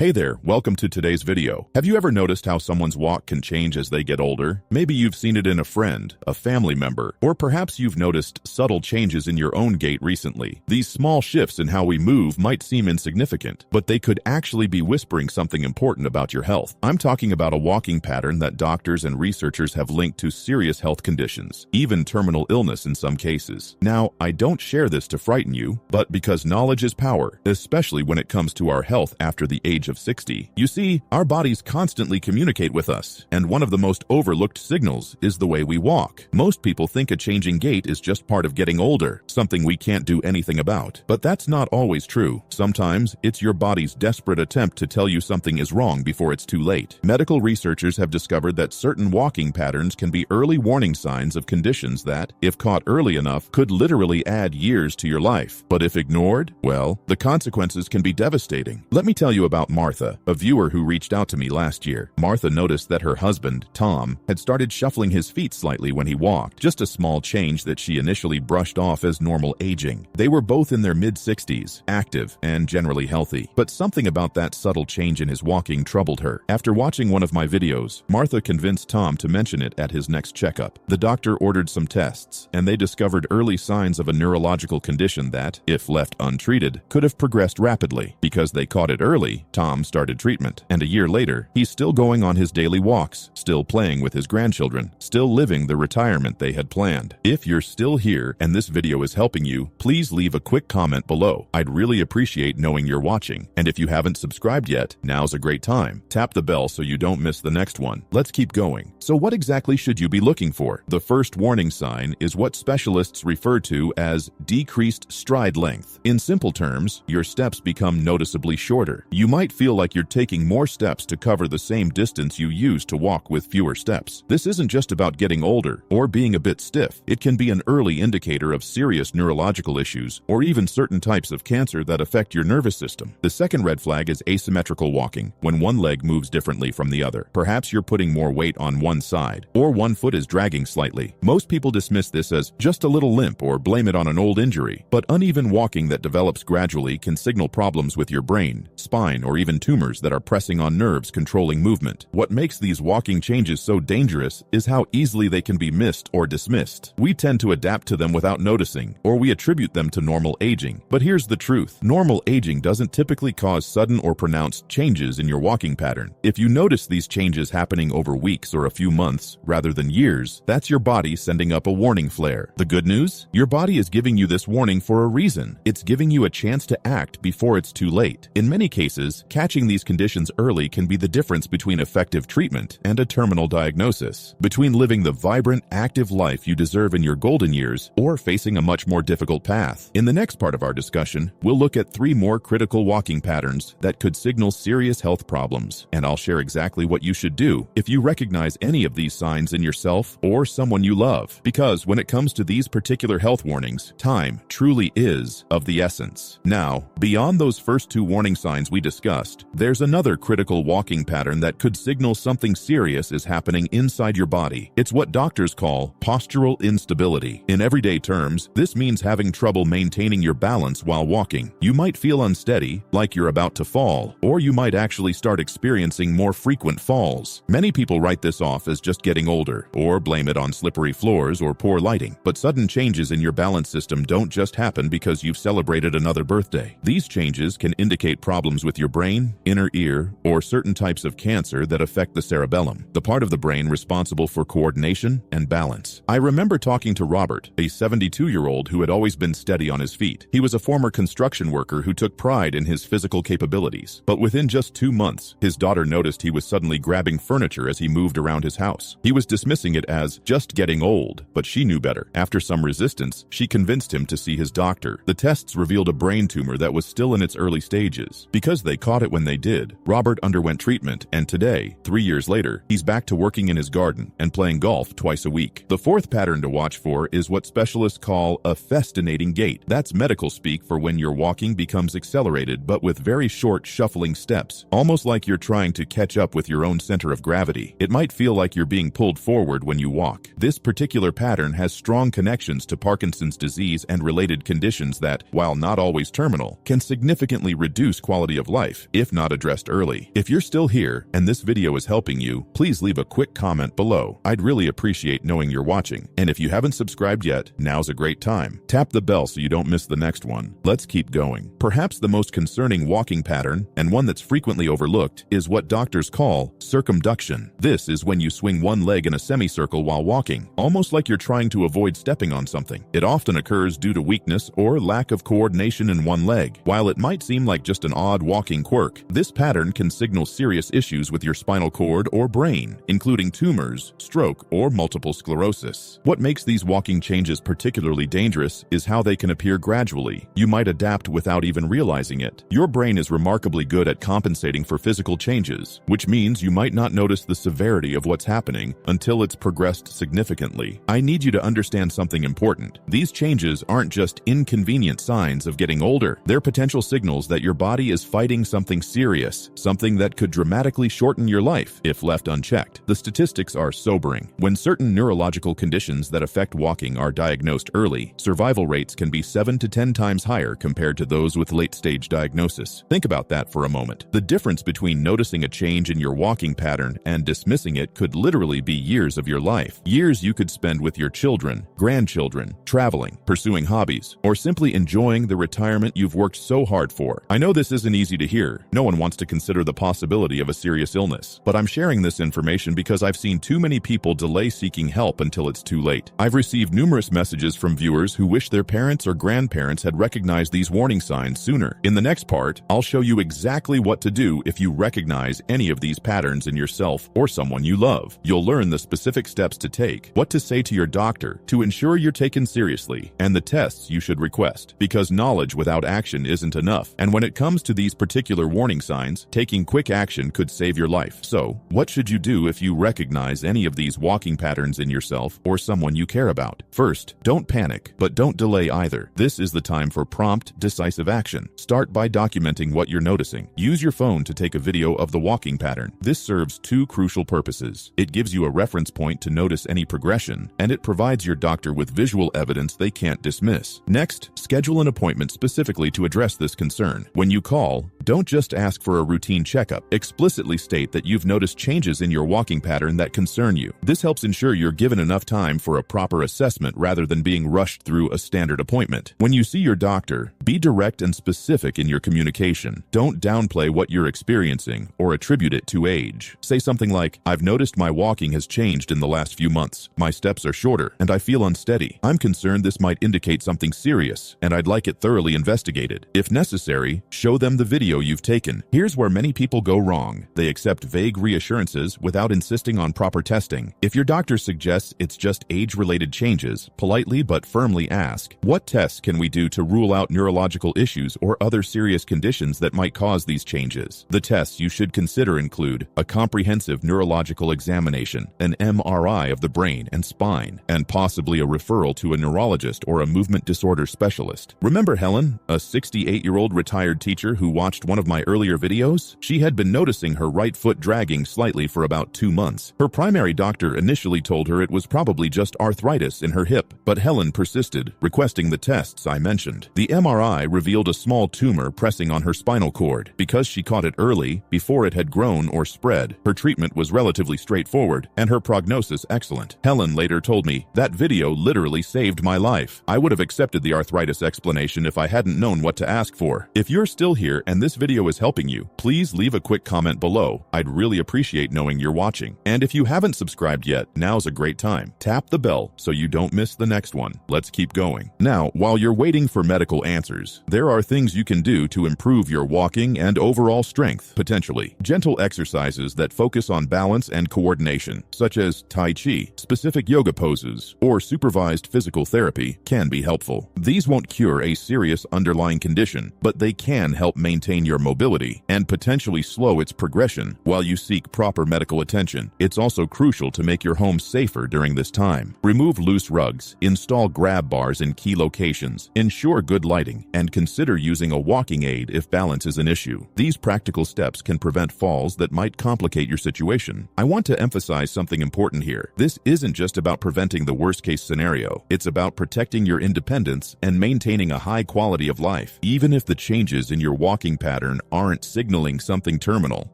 Hey there, welcome to today's video. Have you ever noticed how someone's walk can change as they get older? Maybe you've seen it in a friend, a family member, or perhaps you've noticed subtle changes in your own gait recently. These small shifts in how we move might seem insignificant, but they could actually be whispering something important about your health. I'm talking about a walking pattern that doctors and researchers have linked to serious health conditions, even terminal illness in some cases. Now, I don't share this to frighten you, but because knowledge is power, especially when it comes to our health after the age of 60. You see, our bodies constantly communicate with us, and one of the most overlooked signals is the way we walk. Most people think a changing gait is just part of getting older, something we can't do anything about. But that's not always true. Sometimes, it's your body's desperate attempt to tell you something is wrong before it's too late. Medical researchers have discovered that certain walking patterns can be early warning signs of conditions that, if caught early enough, could literally add years to your life. But if ignored, well, the consequences can be devastating. Let me tell you about Martha, a viewer who reached out to me last year. Martha noticed that her husband, Tom, had started shuffling his feet slightly when he walked, just a small change that she initially brushed off as normal aging. They were both in their mid-60s, active and generally healthy, but something about that subtle change in his walking troubled her. After watching one of my videos, Martha convinced Tom to mention it at his next checkup. The doctor ordered some tests, and they discovered early signs of a neurological condition that, if left untreated, could have progressed rapidly. Because they caught it early, Tom started treatment, and a year later, he's still going on his daily walks, still playing with his grandchildren, still living the retirement they had planned. If you're still here and this video is helping you, please leave a quick comment below. I'd really appreciate knowing you're watching. And if you haven't subscribed yet, now's a great time. Tap the bell so you don't miss the next one. Let's keep going. So what exactly should you be looking for? The first warning sign is what specialists refer to as decreased stride length. In simple terms, your steps become noticeably shorter. You might feel like you're taking more steps to cover the same distance you used to walk with fewer steps. This isn't just about getting older or being a bit stiff. It can be an early indicator of serious neurological issues or even certain types of cancer that affect your nervous system. The second red flag is asymmetrical walking, when one leg moves differently from the other. Perhaps you're putting more weight on one side, or one foot is dragging slightly. Most people dismiss this as just a little limp or blame it on an old injury, but uneven walking that develops gradually can signal problems with your brain, spine, or even tumors that are pressing on nerves controlling movement. What makes these walking changes so dangerous is how easily they can be missed or dismissed. We tend to adapt to them without noticing, or we attribute them to normal aging. But here's the truth. Normal aging doesn't typically cause sudden or pronounced changes in your walking pattern. If you notice these changes happening over weeks or a few months, rather than years, that's your body sending up a warning flare. The good news? Your body is giving you this warning for a reason. It's giving you a chance to act before it's too late. In many cases, Catching these conditions early can be the difference between effective treatment and a terminal diagnosis, between living the vibrant, active life you deserve in your golden years or facing a much more difficult path. In the next part of our discussion, we'll look at 3 more critical walking patterns that could signal serious health problems, and I'll share exactly what you should do if you recognize any of these signs in yourself or someone you love. Because when it comes to these particular health warnings, time truly is of the essence. Now, beyond those first 2 warning signs we discussed, there's another critical walking pattern that could signal something serious is happening inside your body. It's what doctors call postural instability. In everyday terms, this means having trouble maintaining your balance while walking. You might feel unsteady, like you're about to fall, or you might actually start experiencing more frequent falls. Many people write this off as just getting older, or blame it on slippery floors or poor lighting. But sudden changes in your balance system don't just happen because you've celebrated another birthday. These changes can indicate problems with your brain, inner ear, or certain types of cancer that affect the cerebellum, the part of the brain responsible for coordination and balance. I remember talking to Robert, a 72-year-old who had always been steady on his feet. He was a former construction worker who took pride in his physical capabilities. But within just 2 months, his daughter noticed he was suddenly grabbing furniture as he moved around his house. He was dismissing it as just getting old, but she knew better. After some resistance, she convinced him to see his doctor. The tests revealed a brain tumor that was still in its early stages. Because they caught it when they did, Robert underwent treatment, and today, 3 years later, he's back to working in his garden and playing golf twice a week. The 4th pattern to watch for is what specialists call a festinating gait. That's medical speak for when your walking becomes accelerated but with very short shuffling steps, almost like you're trying to catch up with your own center of gravity. It might feel like you're being pulled forward when you walk. This particular pattern has strong connections to Parkinson's disease and related conditions that, while not always terminal, can significantly reduce quality of life if not addressed early. If you're still here and this video is helping you, please leave a quick comment below. I'd really appreciate knowing you're watching. And if you haven't subscribed yet, now's a great time. Tap the bell so you don't miss the next one. Let's keep going. Perhaps the most concerning walking pattern, and one that's frequently overlooked, is what doctors call circumduction. This is when you swing one leg in a semicircle while walking, almost like you're trying to avoid stepping on something. It often occurs due to weakness or lack of coordination in one leg. While it might seem like just an odd walking quirk, this pattern can signal serious issues with your spinal cord or brain, including tumors, stroke, or multiple sclerosis. What makes these walking changes particularly dangerous is how they can appear gradually. You might adapt without even realizing it. Your brain is remarkably good at compensating for physical changes, which means you might not notice the severity of what's happening until it's progressed significantly. I need you to understand something important. These changes aren't just inconvenient signs of getting older. They're potential signals that your body is fighting something serious, something that could dramatically shorten your life if left unchecked. The statistics are sobering. When certain neurological conditions that affect walking are diagnosed early, survival rates can be 7 to 10 times higher compared to those with late-stage diagnosis. Think about that for a moment. The difference between noticing a change in your walking pattern and dismissing it could literally be years of your life. Years you could spend with your children, grandchildren, traveling, pursuing hobbies, or simply enjoying the retirement you've worked so hard for. I know this isn't easy to hear. No one wants to consider the possibility of a serious illness, but I'm sharing this information because I've seen too many people delay seeking help until it's too late. I've received numerous messages from viewers who wish their parents or grandparents had recognized these warning signs sooner. In the next part, I'll show you exactly what to do if you recognize any of these patterns in yourself or someone you love. You'll learn the specific steps to take, what to say to your doctor to ensure you're taken seriously, and the tests you should request. Because knowledge without action isn't enough, and when it comes to these particular warning signs, taking quick action could save your life. So, what should you do if you recognize any of these walking patterns in yourself or someone you care about? First, don't panic, but don't delay either. This is the time for prompt, decisive action. Start by documenting what you're noticing. Use your phone to take a video of the walking pattern. This serves 2 crucial purposes. It gives you a reference point to notice any progression, and it provides your doctor with visual evidence they can't dismiss. Next, schedule an appointment specifically to address this concern. When you call, don't just ask for a routine checkup. Explicitly state that you've noticed changes in your walking pattern that concern you. This helps ensure you're given enough time for a proper assessment rather than being rushed through a standard appointment. When you see your doctor, be direct and specific in your communication. Don't downplay what you're experiencing or attribute it to age. Say something like, "I've noticed my walking has changed in the last few months. My steps are shorter, and I feel unsteady. I'm concerned this might indicate something serious, and I'd like it thoroughly investigated." If necessary, show them the video you've taken. Here's where many people go wrong. They accept vague reassurances without insisting on proper testing. If your doctor suggests it's just age-related changes, politely but firmly ask, what tests can we do to rule out neurological issues or other serious conditions that might cause these changes? The tests you should consider include a comprehensive neurological examination, an MRI of the brain and spine, and possibly a referral to a neurologist or a movement disorder specialist. Remember Helen, a 68-year-old retired teacher who watched one of my earlier videos? She had been noticing her right foot dragging slightly for about 2 months. Her primary doctor initially told her it was probably just arthritis in her hip, but Helen persisted, requesting the tests I mentioned. The MRI revealed a small tumor pressing on her spinal cord. Because she caught it early, before it had grown or spread, her treatment was relatively straightforward and her prognosis excellent. Helen later told me, that video literally saved my life. I would have accepted the arthritis explanation if I hadn't known what to ask for. If you're still here and this video is helping you, please leave a quick comment below. I'd really appreciate knowing you're watching. And if you haven't subscribed yet, now's a great time. Tap the bell so you don't miss the next one. Let's keep going. Now, while you're waiting for medical answers, there are things you can do to improve your walking and overall strength, potentially. Gentle exercises that focus on balance and coordination, such as Tai Chi, specific yoga poses, or supervised physical therapy, can be helpful. These won't cure a serious underlying condition, but they can help maintain your mobility and potentially slow its progression while you seek proper medical attention. It's also crucial to make your home safer during this time. Remove loose rugs, install grab bars in key locations, ensure good lighting, and consider using a walking aid if balance is an issue. These practical steps can prevent falls that might complicate your situation. I want to emphasize something important here. This isn't just about preventing the worst-case scenario. It's about protecting your independence and maintaining a high quality of life. Even if the changes in your walking pattern aren't signaling something terminal,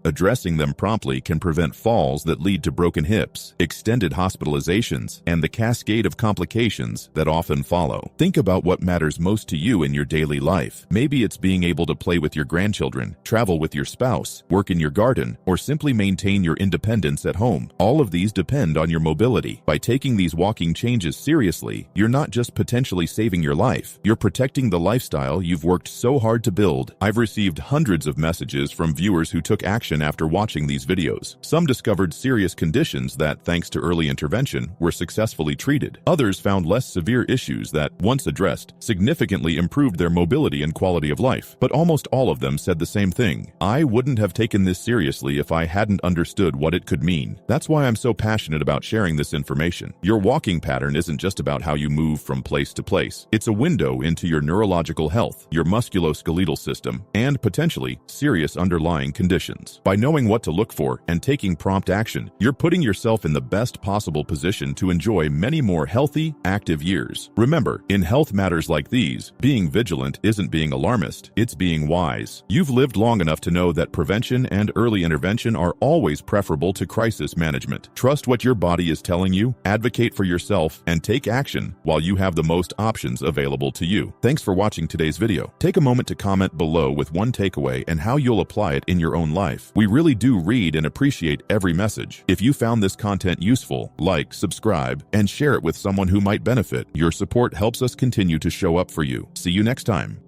addressing them promptly can prevent falls that lead to broken hips, extended hospitalizations, and the cascade of complications that often follow. Think about what matters most to you in your daily life. Maybe it's being able to play with your grandchildren, travel with your spouse, work in your garden, or simply maintain your independence at home. All of these depend on your mobility. By taking these walking changes seriously, you're not just potentially saving your life, you're protecting the lifestyle you've worked so hard to build. I've received hundreds of messages from viewers who took action after watching these videos. Some discovered serious conditions that, thanks to early intervention, were successfully treated. Others found less severe issues that, once addressed, significantly improved their mobility and quality of life. But almost all of them said the same thing. I wouldn't have taken this seriously if I hadn't understood what it could mean. That's why I'm so passionate about sharing this information. Your walking pattern isn't just about how you move from place to place. It's a window into your neurological health, your musculoskeletal system, and potentially serious underlying conditions. By knowing what to look for and taking prompt action, you're putting yourself in the best possible position to enjoy many more healthy, active years. Remember, in health matters like these, being vigilant isn't being alarmist, it's being wise. You've lived long enough to know that prevention and early intervention are always preferable to crisis management. Trust what your body is telling you, advocate for yourself, and take action while you have the most options available to you. Thanks for watching today's video. Take a moment to comment below with one takeaway and how you'll apply it in your own life. We really do read and appreciate every message. If you found this content useful, like, subscribe, and share it with someone who might benefit. Your support helps us continue to show up for you. See you next time.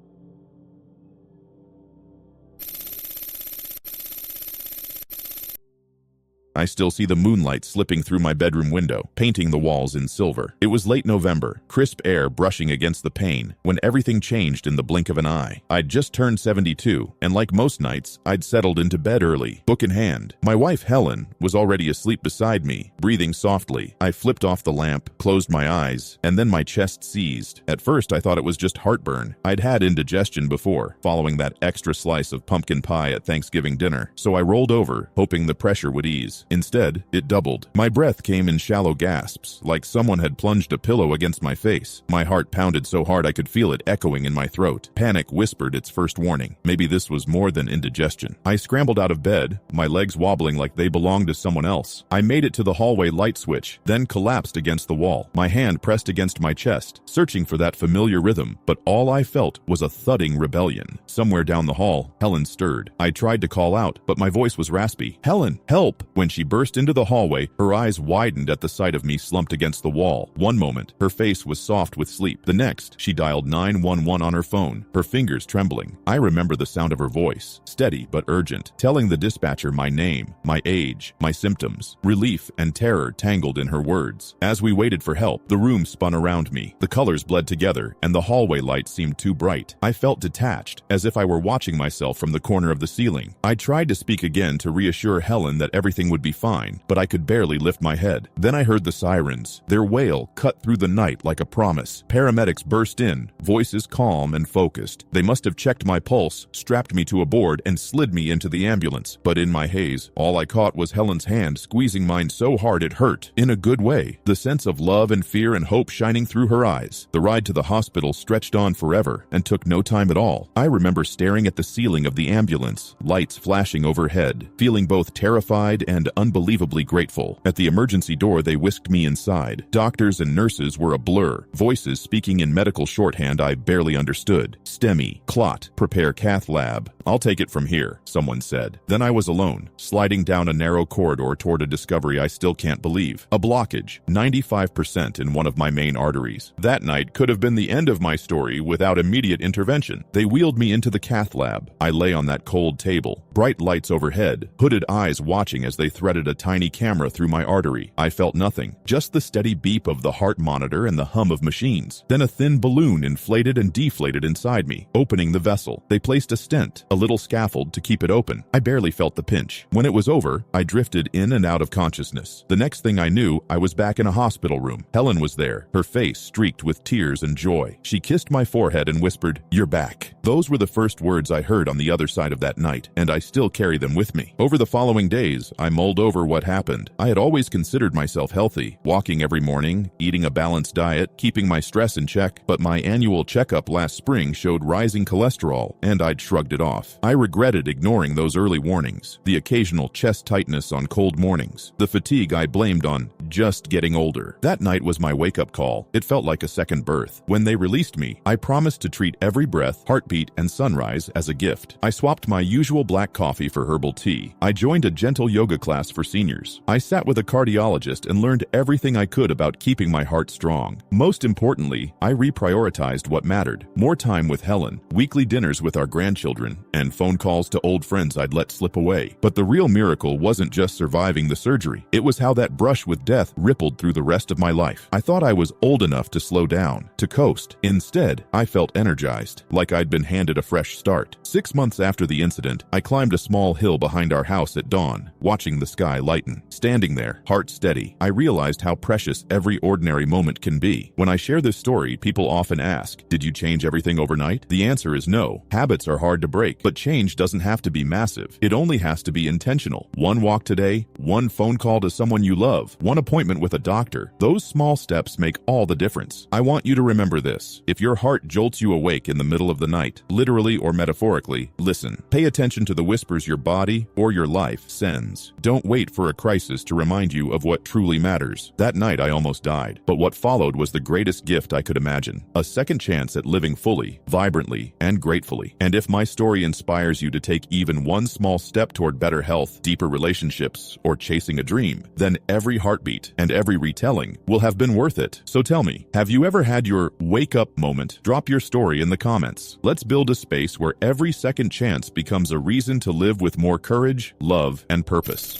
I still see the moonlight slipping through my bedroom window, painting the walls in silver. It was late November, crisp air brushing against the pane, when everything changed in the blink of an eye. I'd just turned 72, and like most nights, I'd settled into bed early, book in hand. My wife, Helen, was already asleep beside me, breathing softly. I flipped off the lamp, closed my eyes, and then my chest seized. At first, I thought it was just heartburn. I'd had indigestion before, following that extra slice of pumpkin pie at Thanksgiving dinner, so I rolled over, hoping the pressure would ease. Instead, it doubled. My breath came in shallow gasps, like someone had plunged a pillow against my face. My heart pounded so hard I could feel it echoing in my throat. Panic whispered its first warning. Maybe this was more than indigestion. I scrambled out of bed, my legs wobbling like they belonged to someone else. I made it to the hallway light switch, then collapsed against the wall. My hand pressed against my chest, searching for that familiar rhythm, but all I felt was a thudding rebellion. Somewhere down the hall, Helen stirred. I tried to call out, but my voice was raspy. "Helen, help!" When she burst into the hallway, her eyes widened at the sight of me slumped against the wall. One moment, her face was soft with sleep. The next, she dialed 911 on her phone, her fingers trembling. I remember the sound of her voice, steady but urgent, telling the dispatcher my name, my age, my symptoms. Relief and terror tangled in her words. As we waited for help, the room spun around me. The colors bled together, and the hallway light seemed too bright. I felt detached, as if I were watching myself from the corner of the ceiling. I tried to speak again to reassure Helen that everything would be fine, but I could barely lift my head. Then I heard the sirens. Their wail cut through the night like a promise. Paramedics burst in, voices calm and focused. They must have checked my pulse, strapped me to a board, and slid me into the ambulance. But in my haze, all I caught was Helen's hand squeezing mine so hard it hurt. In a good way. The sense of love and fear and hope shining through her eyes. The ride to the hospital stretched on forever and took no time at all. I remember staring at the ceiling of the ambulance, lights flashing overhead, feeling both terrified and unbelievably grateful. At the emergency door, they whisked me inside. Doctors and nurses were a blur, voices speaking in medical shorthand I barely understood. STEMI, clot, prepare cath lab. I'll take it from here, someone said. Then I was alone, sliding down a narrow corridor toward a discovery I still can't believe. A blockage, 95% in one of my main arteries. That night could have been the end of my story without immediate intervention. They wheeled me into the cath lab. I lay on that cold table, bright lights overhead, hooded eyes watching as they threaded a tiny camera through my artery. I felt nothing, just the steady beep of the heart monitor and the hum of machines. Then a thin balloon inflated and deflated inside me, opening the vessel. They placed a stent, a little scaffold to keep it open. I barely felt the pinch. When it was over, I drifted in and out of consciousness. The next thing I knew, I was back in a hospital room. Helen was there, her face streaked with tears and joy. She kissed my forehead and whispered, "You're back." Those were the first words I heard on the other side of that night, and I still carry them with me. Over the following days, I mulled over what happened. I had always considered myself healthy, walking every morning, eating a balanced diet, keeping my stress in check, but my annual checkup last spring showed rising cholesterol, and I'd shrugged it off. I regretted ignoring those early warnings, the occasional chest tightness on cold mornings, the fatigue I blamed on just getting older. That night was my wake-up call. It felt like a second birth. When they released me, I promised to treat every breath, heartbeat, and sunrise as a gift. I swapped my usual black coffee for herbal tea. I joined a gentle yoga class for seniors. I sat with a cardiologist and learned everything I could about keeping my heart strong. Most importantly, I reprioritized what mattered. More time with Helen, weekly dinners with our grandchildren, and phone calls to old friends I'd let slip away. But the real miracle wasn't just surviving the surgery. It was how that brush with death rippled through the rest of my life. I thought I was old enough to slow down, to coast. Instead, I felt energized, like I'd been handed a fresh start. 6 months after the incident, I climbed a small hill behind our house at dawn, watching the sky lighten. Standing there, heart steady, I realized how precious every ordinary moment can be. When I share this story, people often ask, "Did you change everything overnight?" The answer is no. Habits are hard to break, but change doesn't have to be massive. It only has to be intentional. One walk today, one phone call to someone you love, one appointment with a doctor. Those small steps make all the difference. I want you to remember this. If your heart jolts you awake in the middle of the night, literally or metaphorically, listen. Pay attention to the whispers your body or your life sends. Don't wait for a crisis to remind you of what truly matters. That night I almost died, but what followed was the greatest gift I could imagine. A second chance at living fully, vibrantly, and gratefully. And if my story inspires you to take even one small step toward better health, deeper relationships, or chasing a dream, then every heartbeat and every retelling will have been worth it. So tell me, have you ever had your wake-up moment? Drop your story in the comments. Let's build a space where every second chance becomes a reason to live with more courage, love, and purpose.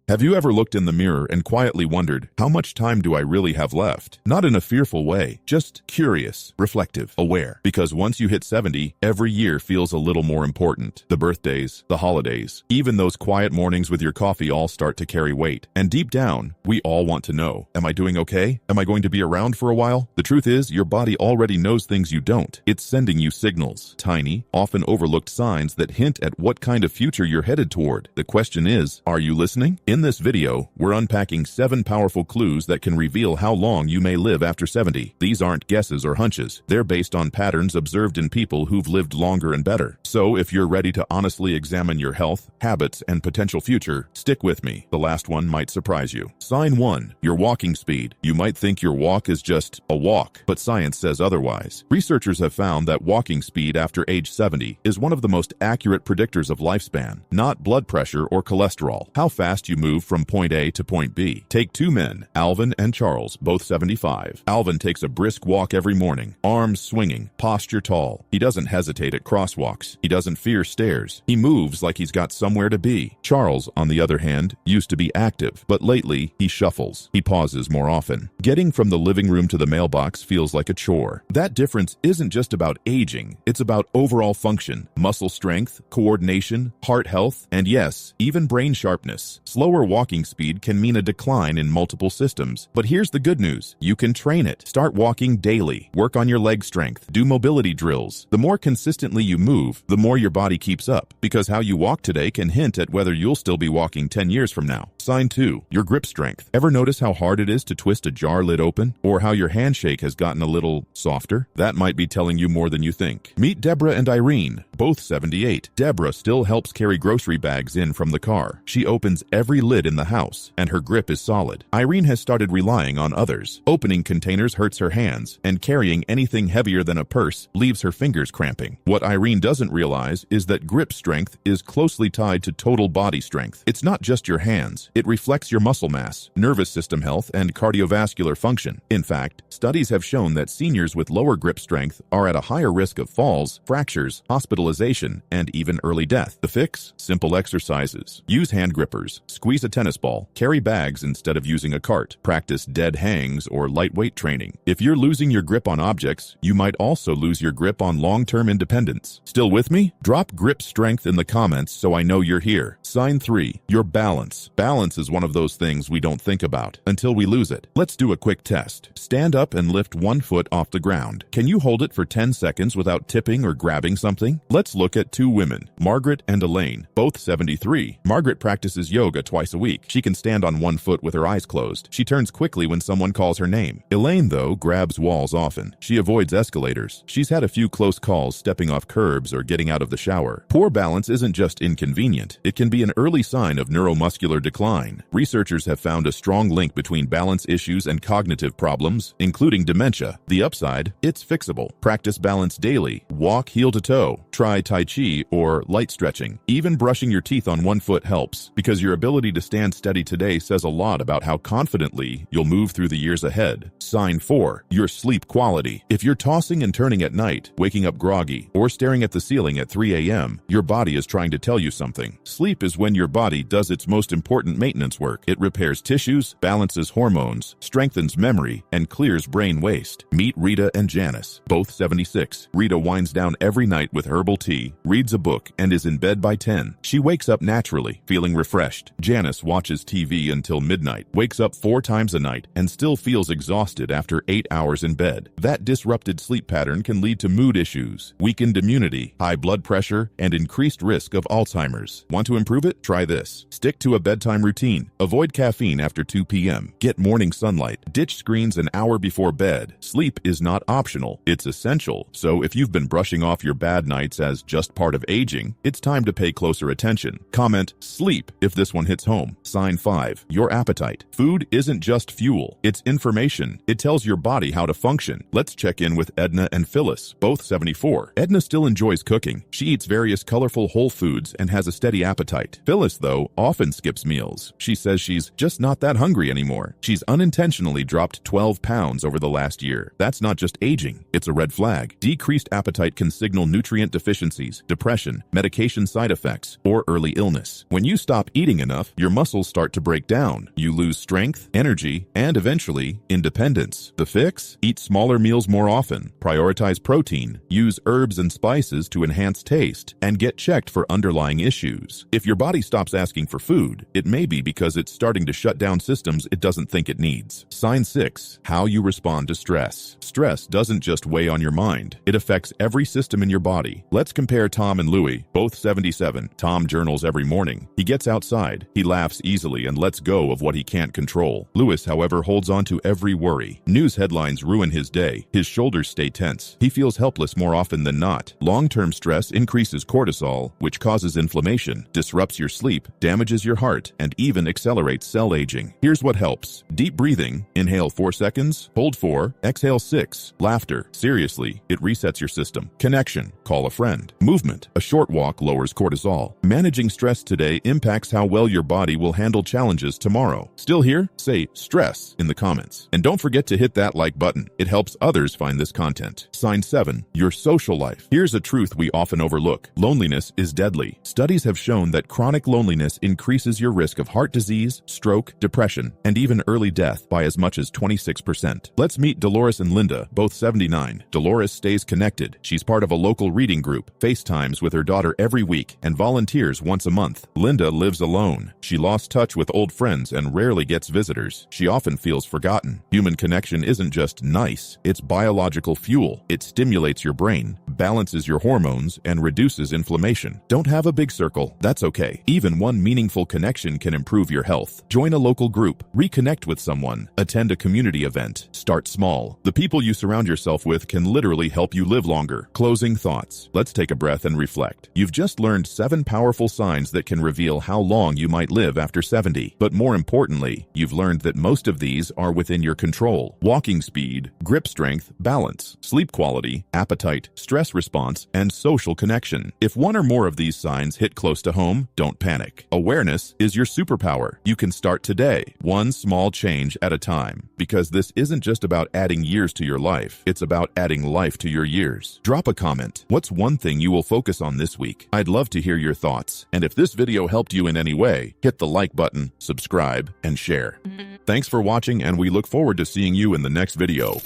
Have you ever looked in the mirror and quietly wondered, how much time do I really have left? Not in a fearful way, just curious, reflective, aware. Because once you hit 70, every year feels a little more important. The birthdays, the holidays, even those quiet mornings with your coffee all start to carry weight. And deep down, we all want to know, am I doing okay? Am I going to be around for a while? The truth is, your body already knows things you don't. It's sending you signals, tiny, often overlooked signs that hint at what kind of future you're headed toward. The question is, are you listening? In this video, we're unpacking 7 powerful clues that can reveal how long you may live after 70. These aren't guesses or hunches. They're based on patterns observed in people who've lived longer and better. So if you're ready to honestly examine your health, habits, and potential future, stick with me. The last one might surprise you. Sign 1. Your walking speed. You might think your walk is just a walk, but science says otherwise. Researchers have found that walking speed after age 70 is one of the most accurate predictors of lifespan, not blood pressure or cholesterol. How fast you move from point A to point B. Take 2 men, Alvin and Charles, both 75. Alvin takes a brisk walk every morning, arms swinging, posture tall. He doesn't hesitate at crosswalks. He doesn't fear stairs. He moves like he's got somewhere to be. Charles, on the other hand, used to be active, but lately he shuffles. He pauses more often. Getting from the living room to the mailbox feels like a chore. That difference isn't just about aging, it's about overall function, muscle strength, coordination, heart health, and yes, even brain sharpness. Slower walking speed can mean a decline in multiple systems. But here's the good news. You can train it. Start walking daily. Work on your leg strength. Do mobility drills. The more consistently you move, the more your body keeps up. Because how you walk today can hint at whether you'll still be walking 10 years from now. Sign 2. Your grip strength. Ever notice how hard it is to twist a jar lid open? Or how your handshake has gotten a little softer? That might be telling you more than you think. Meet Deborah and Irene, both 78. Deborah still helps carry grocery bags in from the car. She opens every lid in the house, and her grip is solid. Irene has started relying on others. Opening containers hurts her hands, and carrying anything heavier than a purse leaves her fingers cramping. What Irene doesn't realize is that grip strength is closely tied to total body strength. It's not just your hands. It reflects your muscle mass, nervous system health, and cardiovascular function. In fact, studies have shown that seniors with lower grip strength are at a higher risk of falls, fractures, hospitalization, and even early death. The fix? Simple exercises. Use hand grippers. Squeeze a tennis ball. Carry bags instead of using a cart. Practice dead hangs or lightweight training. If you're losing your grip on objects, you might also lose your grip on long-term independence. Still with me? Drop grip strength in the comments so I know you're here. Sign 3. Your balance. Balance is one of those things we don't think about until we lose it. Let's do a quick test. Stand up and lift 1 foot off the ground. Can you hold it for 10 seconds without tipping or grabbing something? Let's look at 2 women, Margaret and Elaine, both 73. Margaret practices yoga twice a week. She can stand on 1 foot with her eyes closed. She turns quickly when someone calls her name. Elaine, though, grabs walls often. She avoids escalators. She's had a few close calls stepping off curbs or getting out of the shower. Poor balance isn't just inconvenient. It can be an early sign of neuromuscular decline. Researchers have found a strong link between balance issues and cognitive problems, including dementia. The upside? It's fixable. Practice balance daily. Walk heel to toe. Try Tai Chi or light stretching. Even brushing your teeth on 1 foot helps, because your ability to stand steady today says a lot about how confidently you'll move through the years ahead. Sign 4. Your sleep quality. If you're tossing and turning at night, waking up groggy, or staring at the ceiling at 3 a.m., your body is trying to tell you something. Sleep is when your body does its most important maintenance work. It repairs tissues, balances hormones, strengthens memory, and clears brain waste. Meet Rita and Janice, both 76. Rita winds down every night with herbal tea, reads a book, and is in bed by 10. She wakes up naturally, feeling refreshed. Janice watches TV until midnight, wakes up 4 times a night, and still feels exhausted after 8 hours in bed. That disrupted sleep pattern can lead to mood issues, weakened immunity, high blood pressure, and increased risk of Alzheimer's. Want to improve it? Try this. Stick to a bedtime routine. Avoid caffeine after 2 p.m. Get morning sunlight. Ditch screens an hour before bed. Sleep is not optional. It's essential. So if you've been brushing off your bad nights as just part of aging, it's time to pay closer attention. Comment sleep if this one hits home. Sign 5. Your appetite. Food isn't just fuel. It's information. It tells your body how to function. Let's check in with Edna and Phyllis, both 74. Edna still enjoys cooking. She eats various colorful whole foods and has a steady appetite. Phyllis, though, often skips meals. She says she's just not that hungry anymore. She's unintentionally dropped 12 pounds over the last year. That's not just aging. It's a red flag. Decreased appetite can signal nutrient deficiencies, depression, medication side effects, or early illness. When you stop eating enough, your muscles start to break down. You lose strength, energy, and eventually, independence. The fix? Eat smaller meals more often. Prioritize protein. Use herbs and spices to enhance taste. And get checked for underlying issues. If your body stops asking for food, it may be maybe because it's starting to shut down systems it doesn't think it needs. Sign 6. How you respond to stress. Stress doesn't just weigh on your mind. It affects every system in your body. Let's compare Tom and Louie, both 77. Tom journals every morning. He gets outside. He laughs easily and lets go of what he can't control. Louis, however, holds on to every worry. News headlines ruin his day. His shoulders stay tense. He feels helpless more often than not. Long-term stress increases cortisol, which causes inflammation, disrupts your sleep, damages your heart, and even accelerates cell aging. Here's what helps. Deep breathing. Inhale 4 seconds, hold 4, exhale 6. Laughter. Seriously, it resets your system. Connection. Call a friend. Movement. A short walk lowers cortisol. Managing stress today impacts how well your body will handle challenges tomorrow. Still here? Say stress in the comments. And don't forget to hit that like button. It helps others find this content. Sign 7. Your social life. Here's a truth we often overlook. Loneliness is deadly. Studies have shown that chronic loneliness increases your risk of heart disease, stroke, depression, and even early death by as much as 26%. Let's meet Dolores and Linda, both 79. Dolores stays connected. She's part of a local reading group, FaceTimes with her daughter every week, and volunteers once a month. Linda lives alone. She lost touch with old friends and rarely gets visitors. She often feels forgotten. Human connection isn't just nice, it's biological fuel. It stimulates your brain, balances your hormones, and reduces inflammation. Don't have a big circle? That's okay. Even one meaningful connection can improve your health. Join a local group, reconnect with someone, attend a community event. Start small. The people you surround yourself with can literally help you live longer. Closing thoughts. Let's take a breath and reflect. You've just learned 7 powerful signs that can reveal how long you might live after 70. But more importantly, you've learned that most of these are within your control. Walking speed, grip strength, balance, sleep quality, appetite, stress response, and social connection. If one or more of these signs hit close to home, don't panic. Awareness is your superpower. You can start today, one small change at a time, because this isn't just about adding years to your life, it's about adding life to your years. Drop a comment. What's one thing you will focus on this week? I'd love to hear your thoughts. And if this video helped you in any way, hit the like button, subscribe, and share. Thanks for watching, and we look forward to seeing you in the next video.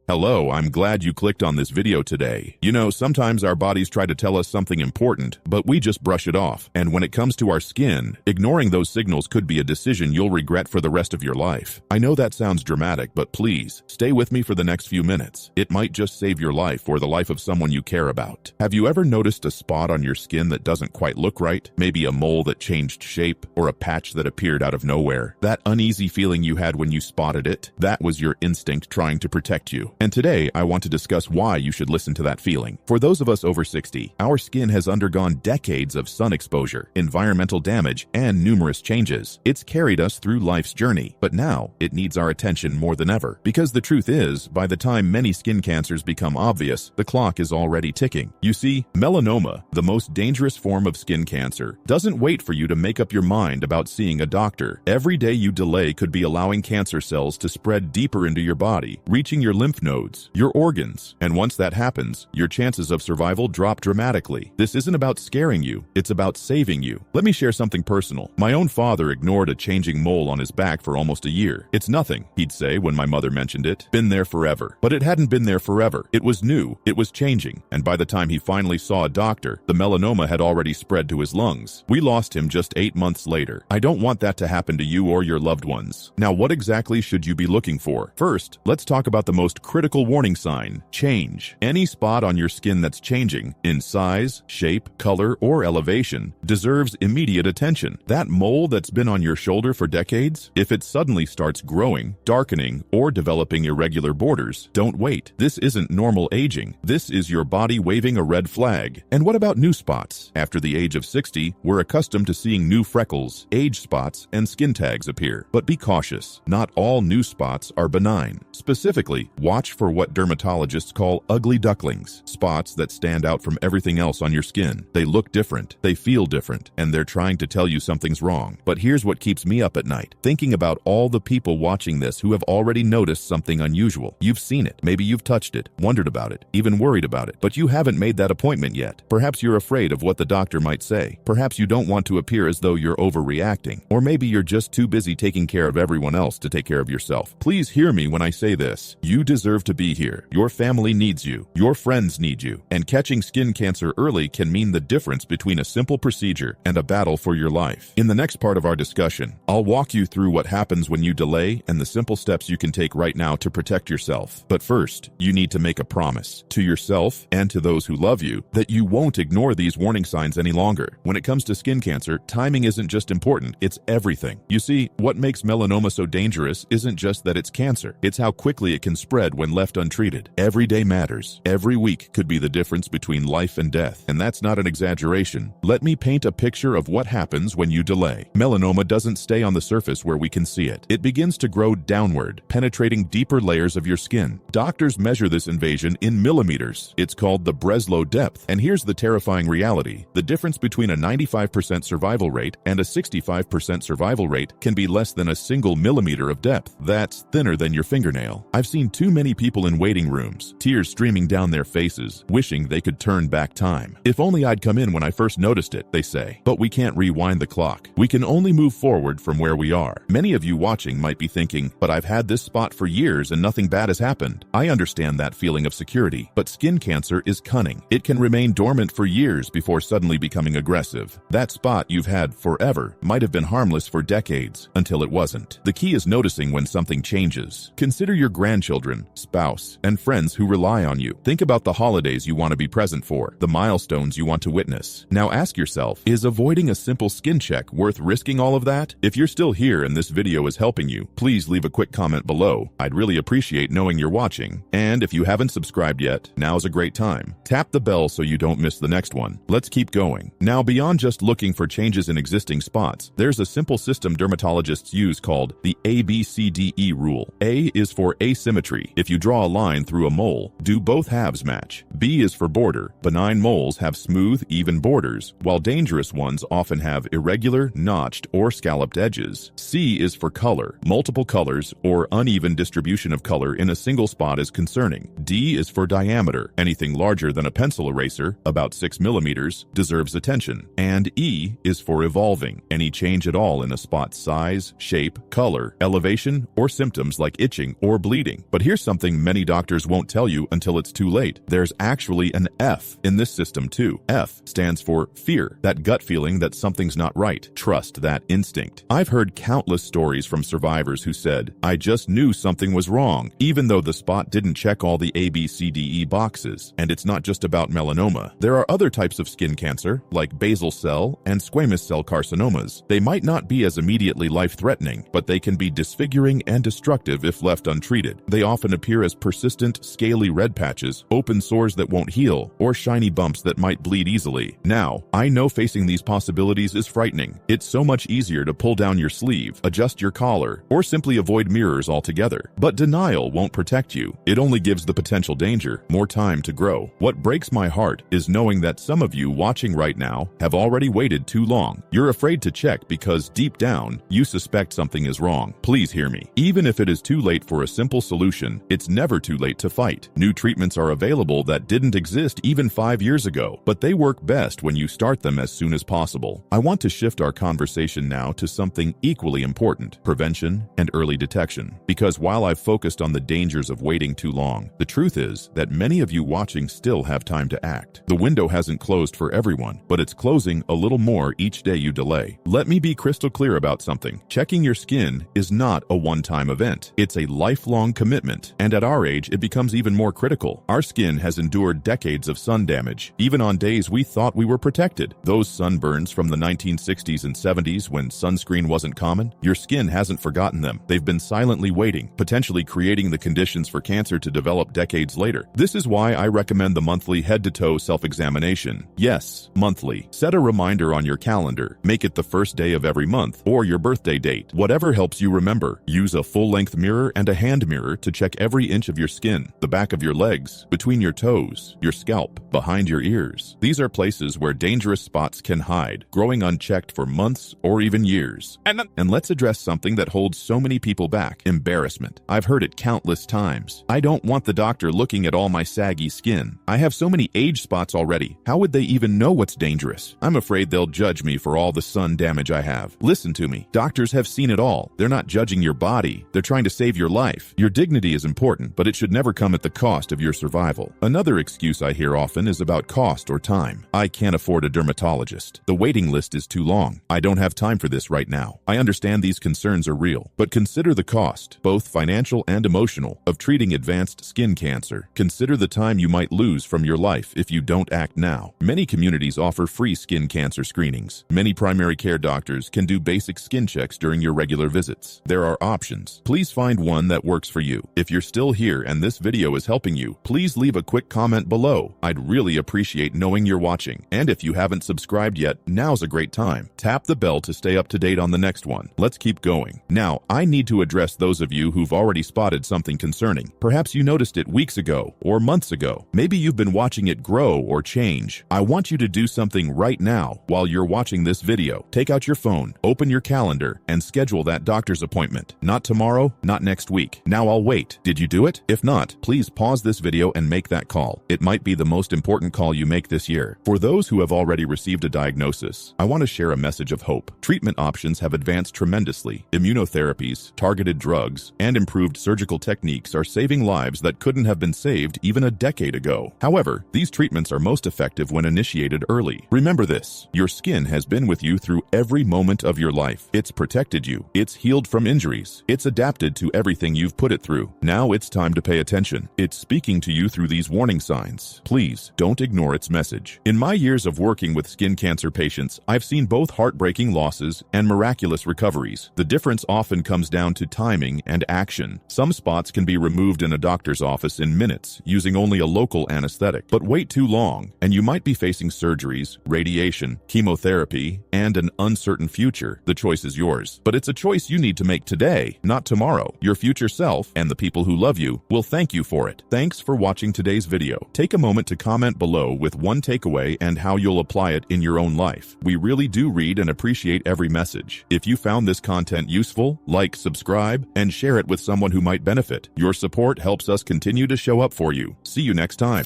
Hello, I'm glad you clicked on this video today. You know, sometimes our bodies try to tell us something important, but we just brush it off. And when it comes to our skin, ignoring those signals could be a decision you'll regret for the rest of your life. I know that sounds dramatic, but please, stay with me for the next few minutes. It might just save your life or the life of someone you care about. Have you ever noticed a spot on your skin that doesn't quite look right? Maybe a mole that changed shape, or a patch that appeared out of nowhere? That uneasy feeling you had when you spotted it? That was your instinct trying to protect you. And today, I want to discuss why you should listen to that feeling. For those of us over 60, our skin has undergone decades of sun exposure, environmental damage, and numerous changes. It's carried us through life's journey, but now it needs our attention more than ever. Because the truth is, by the time many skin cancers become obvious, the clock is already ticking. You see, melanoma, the most dangerous form of skin cancer, doesn't wait for you to make up your mind about seeing a doctor. Every day you delay could be allowing cancer cells to spread deeper into your body, reaching your lymph nodes, your organs, and once that happens, your chances of survival drop dramatically. This isn't about scaring you, it's about saving you. Let me share something personal. My own father ignored a changing mole on his back for almost a year. It's nothing, he'd say when my mother mentioned it. Been there forever. But it hadn't been there forever. It was new, it was changing, and by the time he finally saw a doctor, the melanoma had already spread to his lungs. We lost him just 8 months later. I don't want that to happen to you or your loved ones. Now, what exactly should you be looking for? First, let's talk about the most critical warning sign: change. Any spot on your skin that's changing, in size, shape, color, or elevation, deserves immediate attention. That mole that's been on your shoulder for decades, if it suddenly starts growing, darkening, or developing irregular borders, don't wait. This isn't normal aging. This is your body waving a red flag. And what about new spots? After the age of 60, we're accustomed to seeing new freckles, age spots, and skin tags appear. But be cautious. Not all new spots are benign. Specifically, watch for what dermatologists call ugly ducklings, spots that stand out from everything else on your skin. They look different, they feel different, and they're trying to tell you something's wrong. But here's what keeps me up at night: thinking about all the people watching this who have already noticed something unusual. You've seen it, maybe you've touched it, wondered about it, even worried about it, but you haven't made that appointment yet. Perhaps you're afraid of what the doctor might say. Perhaps you don't want to appear as though you're overreacting. Or maybe you're just too busy taking care of everyone else to take care of yourself. Please hear me when I say this. You deserve deserve to be here. Your family needs you. Your friends need you. And catching skin cancer early can mean the difference between a simple procedure and a battle for your life. In the next part of our discussion, I'll walk you through what happens when you delay and the simple steps you can take right now to protect yourself. But first, you need to make a promise to yourself and to those who love you that you won't ignore these warning signs any longer. When it comes to skin cancer, timing isn't just important, it's everything. You see, what makes melanoma so dangerous isn't just that it's cancer, it's how quickly it can spread when left untreated. Every day matters. Every week could be the difference between life and death, and that's not an exaggeration. Let me paint a picture of what happens when you delay. Melanoma doesn't stay on the surface where we can see it. It begins to grow downward, penetrating deeper layers of your skin. Doctors measure this invasion in millimeters. It's called the Breslow depth. And here's the terrifying reality. The difference between a 95% survival rate and a 65% survival rate can be less than a single millimeter of depth. That's thinner than your fingernail. I've seen too many people in waiting rooms, tears streaming down their faces, wishing they could turn back time. If only I'd come in when I first noticed it, they say. But we can't rewind the clock. We can only move forward from where we are. Many of you watching might be thinking, but I've had this spot for years and nothing bad has happened. I understand that feeling of security, but skin cancer is cunning. It can remain dormant for years before suddenly becoming aggressive. That spot you've had forever might have been harmless for decades until it wasn't. The key is noticing when something changes. Consider your grandchildren, spouse, and friends who rely on you. Think about the holidays you want to be present for, the milestones you want to witness. Now ask yourself, is avoiding a simple skin check worth risking all of that? If you're still here and this video is helping you, please leave a quick comment below. I'd really appreciate knowing you're watching. And if you haven't subscribed yet, now's a great time. Tap the bell so you don't miss the next one. Let's keep going. Now, beyond just looking for changes in existing spots, there's a simple system dermatologists use called the ABCDE rule. A is for asymmetry. If you draw a line through a mole, do both halves match? B is for border. Benign moles have smooth, even borders, while dangerous ones often have irregular, notched, or scalloped edges. C is for color. Multiple colors or uneven distribution of color in a single spot is concerning. D is for diameter. Anything larger than a pencil eraser, about 6 millimeters, deserves attention. And E is for evolving. Any change at all in a spot's size, shape, color, elevation, or symptoms like itching or bleeding. But here's something many doctors won't tell you until it's too late. There's actually an F in this system too. F stands for fear, that gut feeling that something's not right. Trust that instinct. I've heard countless stories from survivors who said, I just knew something was wrong, even though the spot didn't check all the ABCDE boxes. And it's not just about melanoma. There are other types of skin cancer, like basal cell and squamous cell carcinomas. They might not be as immediately life-threatening, but they can be disfiguring and destructive if left untreated. They often appear as persistent, scaly red patches, open sores that won't heal, or shiny bumps that might bleed easily. Now, I know facing these possibilities is frightening. It's so much easier to pull down your sleeve, adjust your collar, or simply avoid mirrors altogether. But denial won't protect you. It only gives the potential danger more time to grow. What breaks my heart is knowing that some of you watching right now have already waited too long. You're afraid to check because deep down, you suspect something is wrong. Please hear me. Even if it is too late for a simple solution, it's never too late to fight. New treatments are available that didn't exist even 5 years ago, but they work best when you start them as soon as possible. I want to shift our conversation now to something equally important: prevention and early detection. Because while I've focused on the dangers of waiting too long, the truth is that many of you watching still have time to act. The window hasn't closed for everyone, but it's closing a little more each day you delay. Let me be crystal clear about something. Checking your skin is not a one-time event. It's a lifelong commitment, and at our age, it becomes even more critical. Our skin has endured decades of sun damage, even on days we thought we were protected. Those sunburns from the 1960s and 70s when sunscreen wasn't common, your skin hasn't forgotten them. They've been silently waiting, potentially creating the conditions for cancer to develop decades later. This is why I recommend the monthly head-to-toe self-examination. Yes, monthly. Set a reminder on your calendar. Make it the first day of every month or your birthday date. Whatever helps you remember. Use a full-length mirror and a hand mirror to check every inch of your skin, the back of your legs, between your toes, your scalp, behind your ears. These are places where dangerous spots can hide, growing unchecked for months or even years. And let's address something that holds so many people back: embarrassment. I've heard it countless times. I don't want the doctor looking at all my saggy skin. I have so many age spots already. How would they even know what's dangerous? I'm afraid they'll judge me for all the sun damage I have. Listen to me. Doctors have seen it all. They're not judging your body. They're trying to save your life. Your dignity is important. important, but it should never come at the cost of your survival. Another excuse I hear often is about cost or time. I can't afford a dermatologist. The waiting list is too long. I don't have time for this right now. I understand these concerns are real, but consider the cost, both financial and emotional, of treating advanced skin cancer. Consider the time you might lose from your life if you don't act now. Many communities offer free skin cancer screenings. Many primary care doctors can do basic skin checks during your regular visits. There are options. Please find one that works for you. If you're still here and this video is helping you, please leave a quick comment below. I'd really appreciate knowing you're watching. And if you haven't subscribed yet, now's a great time. Tap the bell to stay up to date on the next one. Let's keep going. Now, I need to address those of you who've already spotted something concerning. Perhaps you noticed it weeks ago or months ago. Maybe you've been watching it grow or change. I want you to do something right now while you're watching this video. Take out your phone, open your calendar, and schedule that doctor's appointment. Not tomorrow, not next week. Now I'll wait. Did you do it? If not, please pause this video and make that call. It might be the most important call you make this year. For those who have already received a diagnosis, I want to share a message of hope. Treatment options have advanced tremendously. Immunotherapies, targeted drugs, and improved surgical techniques are saving lives that couldn't have been saved even a decade ago. However, these treatments are most effective when initiated early. Remember this, your skin has been with you through every moment of your life. It's protected you. It's healed from injuries. It's adapted to everything you've put it through. Now it's time to pay attention. It's speaking to you through these warning signs. Please don't ignore its message. In my years of working with skin cancer patients, I've seen both heartbreaking losses and miraculous recoveries. The difference often comes down to timing and action. Some spots can be removed in a doctor's office in minutes using only a local anesthetic. But wait too long, and you might be facing surgeries, radiation, chemotherapy, and an uncertain future. The choice is yours. But it's a choice you need to make today, not tomorrow. Your future self and the people who love you will thank you for it. Thanks for watching today's video. Take a moment to comment below with one takeaway and how you'll apply it in your own life. We really do read and appreciate every message. If you found this content useful, like, subscribe, and share it with someone who might benefit. Your support helps us continue to show up for you. See you next time.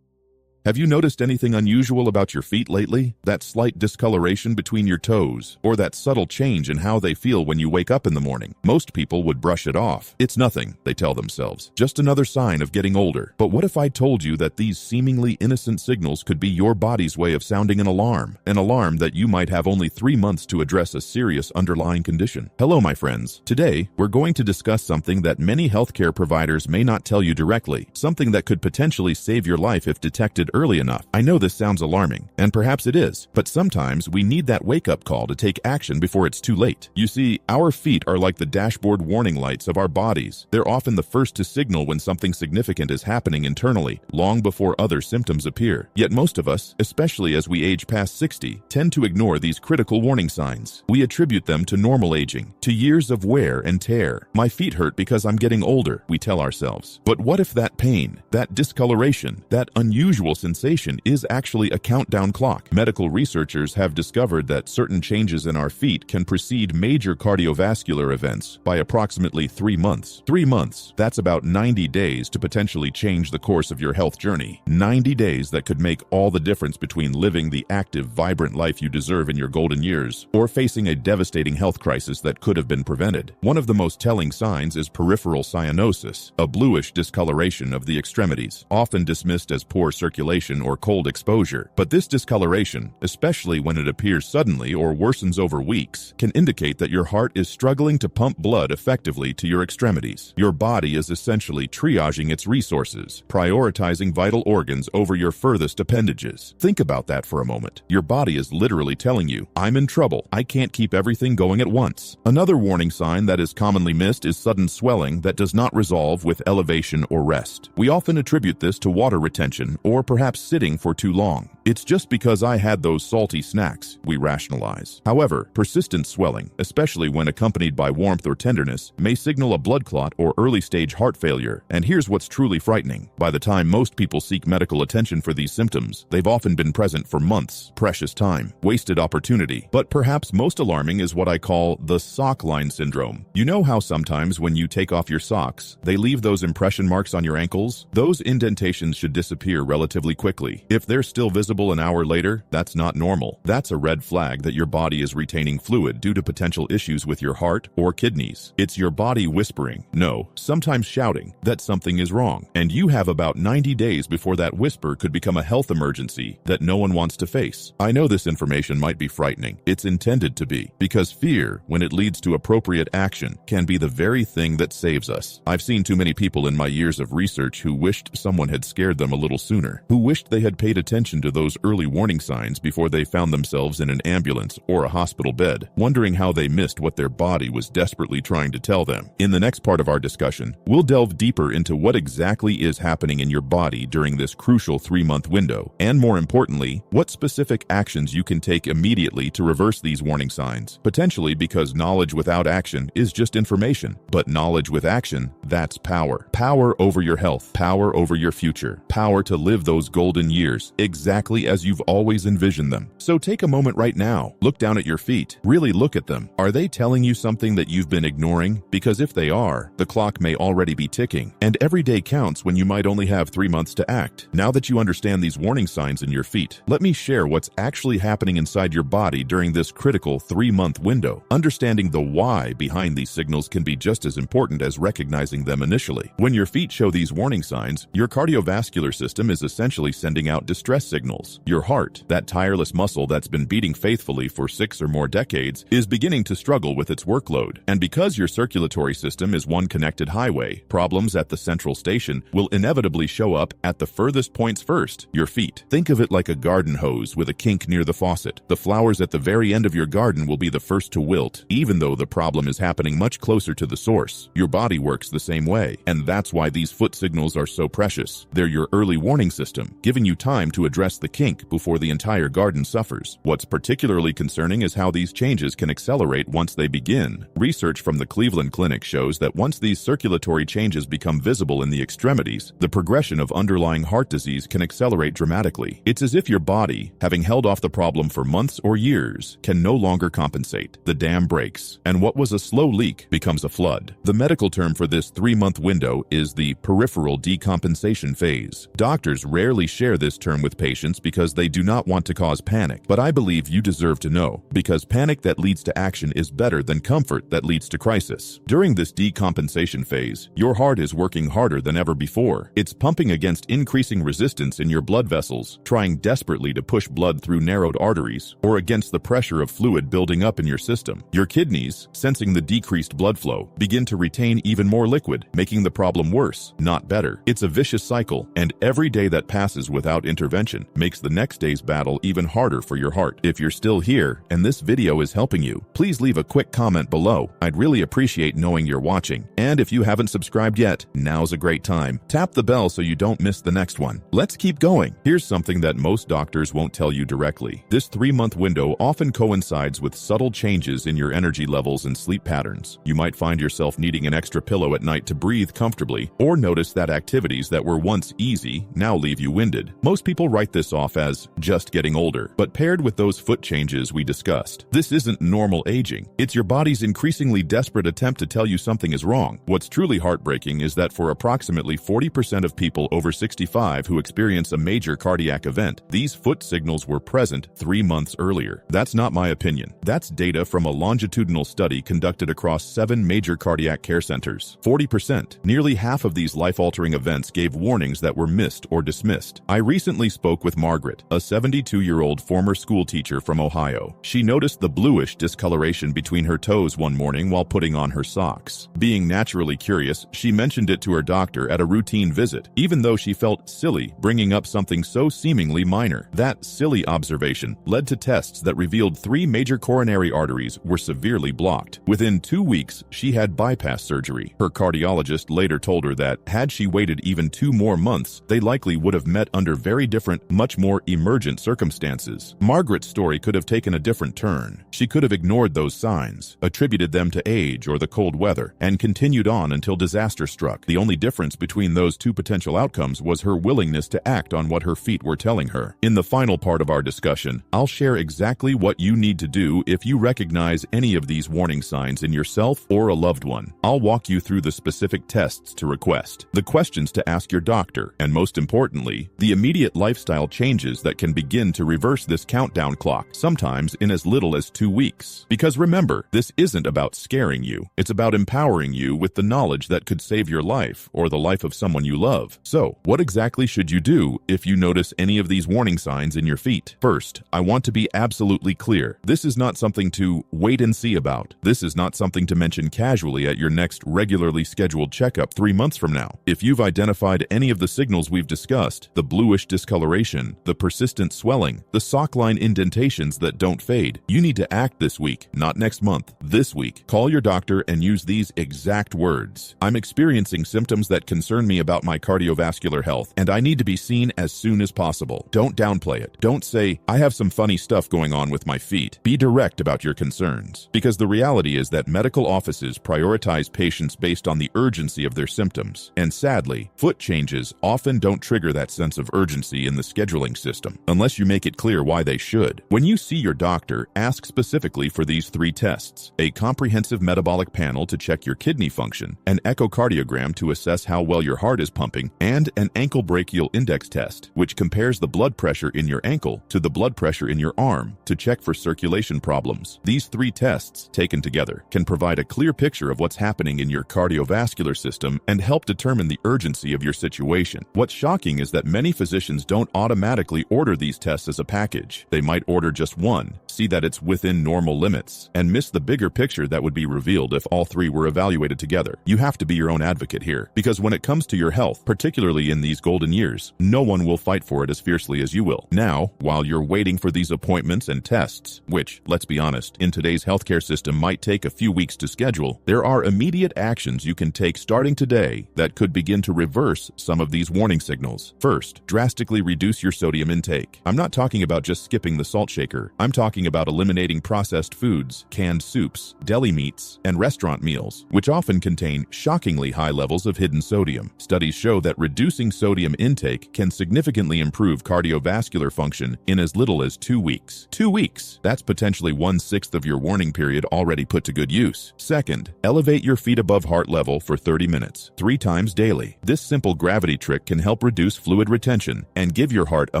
Have you noticed anything unusual about your feet lately? That slight discoloration between your toes, or that subtle change in how they feel when you wake up in the morning? Most people would brush it off. It's nothing, they tell themselves. Just another sign of getting older. But what if I told you that these seemingly innocent signals could be your body's way of sounding an alarm? An alarm that you might have only 3 months to address a serious underlying condition. Hello, my friends. Today, we're going to discuss something that many healthcare providers may not tell you directly. Something that could potentially save your life if detected early enough. I know this sounds alarming, and perhaps it is, but sometimes we need that wake-up call to take action before it's too late. You see, our feet are like the dashboard warning lights of our bodies. They're often the first to signal when something significant is happening internally, long before other symptoms appear. Yet most of us, especially as we age past 60, tend to ignore these critical warning signs. We attribute them to normal aging, to years of wear and tear. My feet hurt because I'm getting older, we tell ourselves. But what if that pain, that discoloration, that unusual sensation is actually a countdown clock? Medical researchers have discovered that certain changes in our feet can precede major cardiovascular events by approximately 3 months. 3 months, that's about 90 days to potentially change the course of your health journey. 90 days that could make all the difference between living the active, vibrant life you deserve in your golden years or facing a devastating health crisis that could have been prevented. One of the most telling signs is peripheral cyanosis, a bluish discoloration of the extremities, often dismissed as poor circulation or cold exposure. But this discoloration, especially when it appears suddenly or worsens over weeks, can indicate that your heart is struggling to pump blood effectively to your extremities. Your body is essentially triaging its resources, prioritizing vital organs over your furthest appendages. Think about that for a moment. Your body is literally telling you, I'm in trouble. I can't keep everything going at once. Another warning sign that is commonly missed is sudden swelling that does not resolve with elevation or rest. We often attribute this to water retention or perhaps sitting for too long. It's just because I had those salty snacks, we rationalize. However, persistent swelling, especially when accompanied by warmth or tenderness, may signal a blood clot or early-stage heart failure. And here's what's truly frightening. By the time most people seek medical attention for these symptoms, they've often been present for months. Precious time, wasted opportunity. But perhaps most alarming is what I call the sock line syndrome. You know how sometimes when you take off your socks, they leave those impression marks on your ankles? Those indentations should disappear relatively quickly. If they're still visible visible an hour later, that's not normal. That's a red flag that your body is retaining fluid due to potential issues with your heart or kidneys. It's your body whispering, no, sometimes shouting, that something is wrong. And you have about 90 days before that whisper could become a health emergency that no one wants to face. I know this information might be frightening. It's intended to be, because fear, when it leads to appropriate action, can be the very thing that saves us. I've seen too many people in my years of research who wished someone had scared them a little sooner, who wished they had paid attention to those early warning signs before they found themselves in an ambulance or a hospital bed, wondering how they missed what their body was desperately trying to tell them. In the next part of our discussion, we'll delve deeper into what exactly is happening in your body during this crucial 3-month window, and more importantly, what specific actions you can take immediately to reverse these warning signs. Potentially because knowledge without action is just information, but knowledge with action, that's power. Power over your health, power over your future, power to live those golden years exactly as you've always envisioned them. So take a moment right now, look down at your feet, really look at them. Are they telling you something that you've been ignoring? Because if they are, the clock may already be ticking, and every day counts when you might only have 3 months to act. Now that you understand these warning signs in your feet, let me share what's actually happening inside your body during this critical 3-month window. Understanding the why behind these signals can be just as important as recognizing them initially. When your feet show these warning signs, your cardiovascular system is essentially sending out distress signals. Your heart, that tireless muscle that's been beating faithfully for 6 or more decades, is beginning to struggle with its workload. And because your circulatory system is one connected highway, problems at the central station will inevitably show up at the furthest points first, your feet. Think of it like a garden hose with a kink near the faucet. The flowers at the very end of your garden will be the first to wilt, even though the problem is happening much closer to the source. Your body works the same way, and that's why these foot signals are so precious. They're your early warning system, giving you time to address the kink before the entire garden suffers. What's particularly concerning is how these changes can accelerate once they begin. Research from the Cleveland Clinic shows that once these circulatory changes become visible in the extremities, the progression of underlying heart disease can accelerate dramatically. It's as if your body, having held off the problem for months or years, can no longer compensate. The dam breaks, and what was a slow leak becomes a flood. The medical term for this 3-month window is the peripheral decompensation phase. Doctors rarely share this term with patients because they do not want to cause panic, but I believe you deserve to know, because panic that leads to action is better than comfort that leads to crisis. During this decompensation phase, your heart is working harder than ever before. It's pumping against increasing resistance in your blood vessels, trying desperately to push blood through narrowed arteries, or against the pressure of fluid building up in your system. Your kidneys, sensing the decreased blood flow, begin to retain even more liquid, making the problem worse, not better. It's a vicious cycle, and every day that passes without intervention makes the next day's battle even harder for your heart. If you're still here, and this video is helping you, please leave a quick comment below. I'd really appreciate knowing you're watching. And if you haven't subscribed yet, now's a great time. Tap the bell so you don't miss the next one. Let's keep going. Here's something that most doctors won't tell you directly. This 3-month window often coincides with subtle changes in your energy levels and sleep patterns. You might find yourself needing an extra pillow at night to breathe comfortably, or notice that activities that were once easy now leave you winded. Most people write this off as just getting older, but paired with those foot changes we discussed, this isn't normal aging. It's your body's increasingly desperate attempt to tell you something is wrong. What's truly heartbreaking is that for approximately 40% of people over 65 who experience a major cardiac event, these foot signals were present 3 months earlier. That's not my opinion. That's data from a longitudinal study conducted across 7 major cardiac care centers. 40%, nearly half of these life-altering events gave warnings that were missed or dismissed. I recently spoke with Margaret, a 72-year-old former school teacher from Ohio. She noticed the bluish discoloration between her toes one morning while putting on her socks. Being naturally curious, she mentioned it to her doctor at a routine visit, even though she felt silly bringing up something so seemingly minor. That silly observation led to tests that revealed 3 major coronary arteries were severely blocked. Within 2 weeks, she had bypass surgery. Her cardiologist later told her that had she waited even 2 more months, they likely would have met under very different, much more emergent circumstances. Margaret's story could have taken a different turn. She could have ignored those signs, attributed them to age or the cold weather, and continued on until disaster struck. The only difference between those 2 potential outcomes was her willingness to act on what her feet were telling her. In the final part of our discussion, I'll share exactly what you need to do if you recognize any of these warning signs in yourself or a loved one. I'll walk you through the specific tests to request, the questions to ask your doctor, and most importantly, the immediate lifestyle changes changes that can begin to reverse this countdown clock, sometimes in as little as 2 weeks. Because remember, this isn't about scaring you. It's about empowering you with the knowledge that could save your life or the life of someone you love. So, what exactly should you do if you notice any of these warning signs in your feet? First, I want to be absolutely clear. This is not something to wait and see about. This is not something to mention casually at your next regularly scheduled checkup 3 months from now. If you've identified any of the signals we've discussed, the bluish discoloration, the persistent swelling, the sock line indentations that don't fade, you need to act this week, not next month. This week, call your doctor and use these exact words. I'm experiencing symptoms that concern me about my cardiovascular health, and I need to be seen as soon as possible. Don't downplay it. Don't say, I have some funny stuff going on with my feet. Be direct about your concerns, because the reality is that medical offices prioritize patients based on the urgency of their symptoms, and sadly, foot changes often don't trigger that sense of urgency in the scheduling system, unless you make it clear why they should. When you see your doctor, ask specifically for these 3 tests: a comprehensive metabolic panel to check your kidney function, an echocardiogram to assess how well your heart is pumping, and an ankle brachial index test, which compares the blood pressure in your ankle to the blood pressure in your arm to check for circulation problems. These 3 tests, taken together, can provide a clear picture of what's happening in your cardiovascular system and help determine the urgency of your situation. What's shocking is that many physicians don't automatically order these tests as a package. They might order just one, see that it's within normal limits, and miss the bigger picture that would be revealed if all 3 were evaluated together. You have to be your own advocate here, because when it comes to your health, particularly in these golden years, no one will fight for it as fiercely as you will. Now, while you're waiting for these appointments and tests, which, let's be honest, in today's healthcare system might take a few weeks to schedule, there are immediate actions you can take starting today that could begin to reverse some of these warning signals. First, drastically reduce your sodium intake. I'm not talking about just skipping the salt shaker. I'm talking about eliminating processed foods, canned soups, deli meats, and restaurant meals, which often contain shockingly high levels of hidden sodium. Studies show that reducing sodium intake can significantly improve cardiovascular function in as little as 2 weeks. 2 weeks! That's potentially 1/6 of your warning period already put to good use. Second, elevate your feet above heart level for 30 minutes, 3 times daily. This simple gravity trick can help reduce fluid retention and give your heart a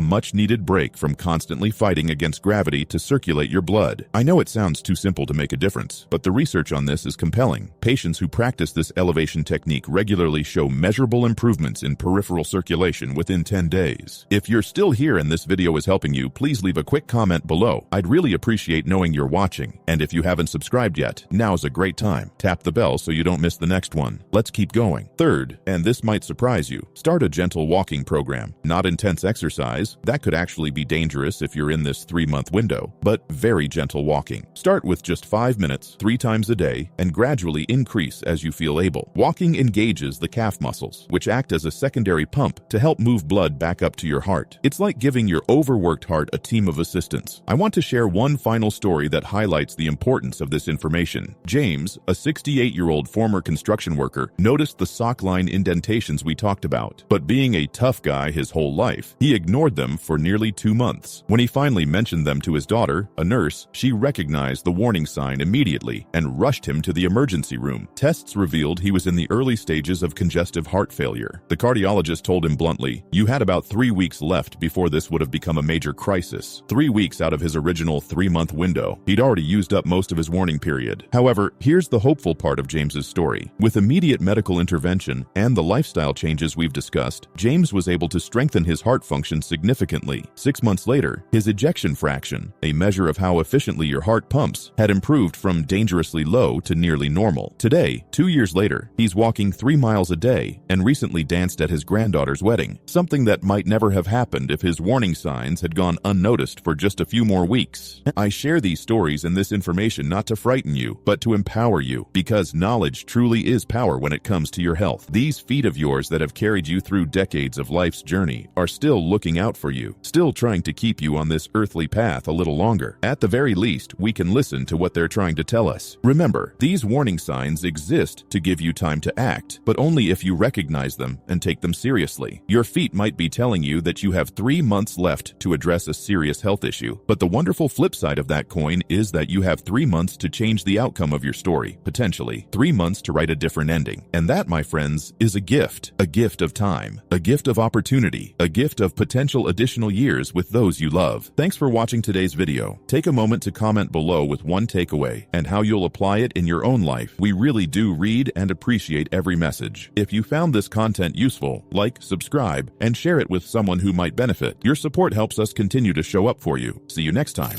much-needed break from constantly fighting against gravity to circulate your blood. I know it sounds too simple to make a difference, but the research on this is compelling. Patients who practice this elevation technique regularly show measurable improvements in peripheral circulation within 10 days. If you're still here and this video is helping you, please leave a quick comment below. I'd really appreciate knowing you're watching. And if you haven't subscribed yet, now's a great time. Tap the bell so you don't miss the next one. Let's keep going. Third, and this might surprise you, start a gentle walking program. Not intense exercise. That could actually be dangerous if you're in this 3-month window, but very gentle walking. Start with just 5 minutes, 3 times a day, and gradually increase as you feel able. Walking engages the calf muscles, which act as a secondary pump to help move blood back up to your heart. It's like giving your overworked heart a team of assistants. I want to share one final story that highlights the importance of this information. James, a 68-year-old former construction worker, noticed the sock line indentations we talked about, but being a tough guy his whole life, he ignored them for nearly 2 months. When he finally mentioned them to his daughter, a nurse, she recognized the warning sign immediately and rushed him to the emergency room. Tests revealed he was in the early stages of congestive heart failure. The cardiologist told him bluntly, "You had about 3 weeks left before this would have become a major crisis." 3 weeks out of his original 3-month window. He'd already used up most of his warning period. However, here's the hopeful part of James's story. With immediate medical intervention and the lifestyle changes we've discussed, James was able to strengthen his heart function significantly. 6 months later, his ejection fraction, a measure of how efficiently your heart pumps, had improved from dangerously low to nearly normal. Today, 2 years later, he's walking 3 miles a day and recently danced at his granddaughter's wedding, something that might never have happened if his warning signs had gone unnoticed for just a few more weeks. I share these stories and this information not to frighten you, but to empower you, because knowledge truly is power when it comes to your health. These feet of yours that have carried you through decades of life's journey are still looking out for you, still trying to keep you on this earthly path a little longer. At the very least, we can listen to what they're trying to tell us. Remember, these warning signs exist to give you time to act, but only if you recognize them and take them seriously. Your feet might be telling you that you have 3 months left to address a serious health issue, but the wonderful flip side of that coin is that you have 3 months to change the outcome of your story, potentially 3 months to write a different ending. And that, my friends, is a gift of time, a gift of opportunity, a gift of potential potential additional years with those you love. Thanks for watching today's video. Take a moment to comment below with one takeaway and how you'll apply it in your own life. We really do read and appreciate every message. If you found this content useful, like, subscribe, and share it with someone who might benefit. Your support helps us continue to show up for you. See you next time.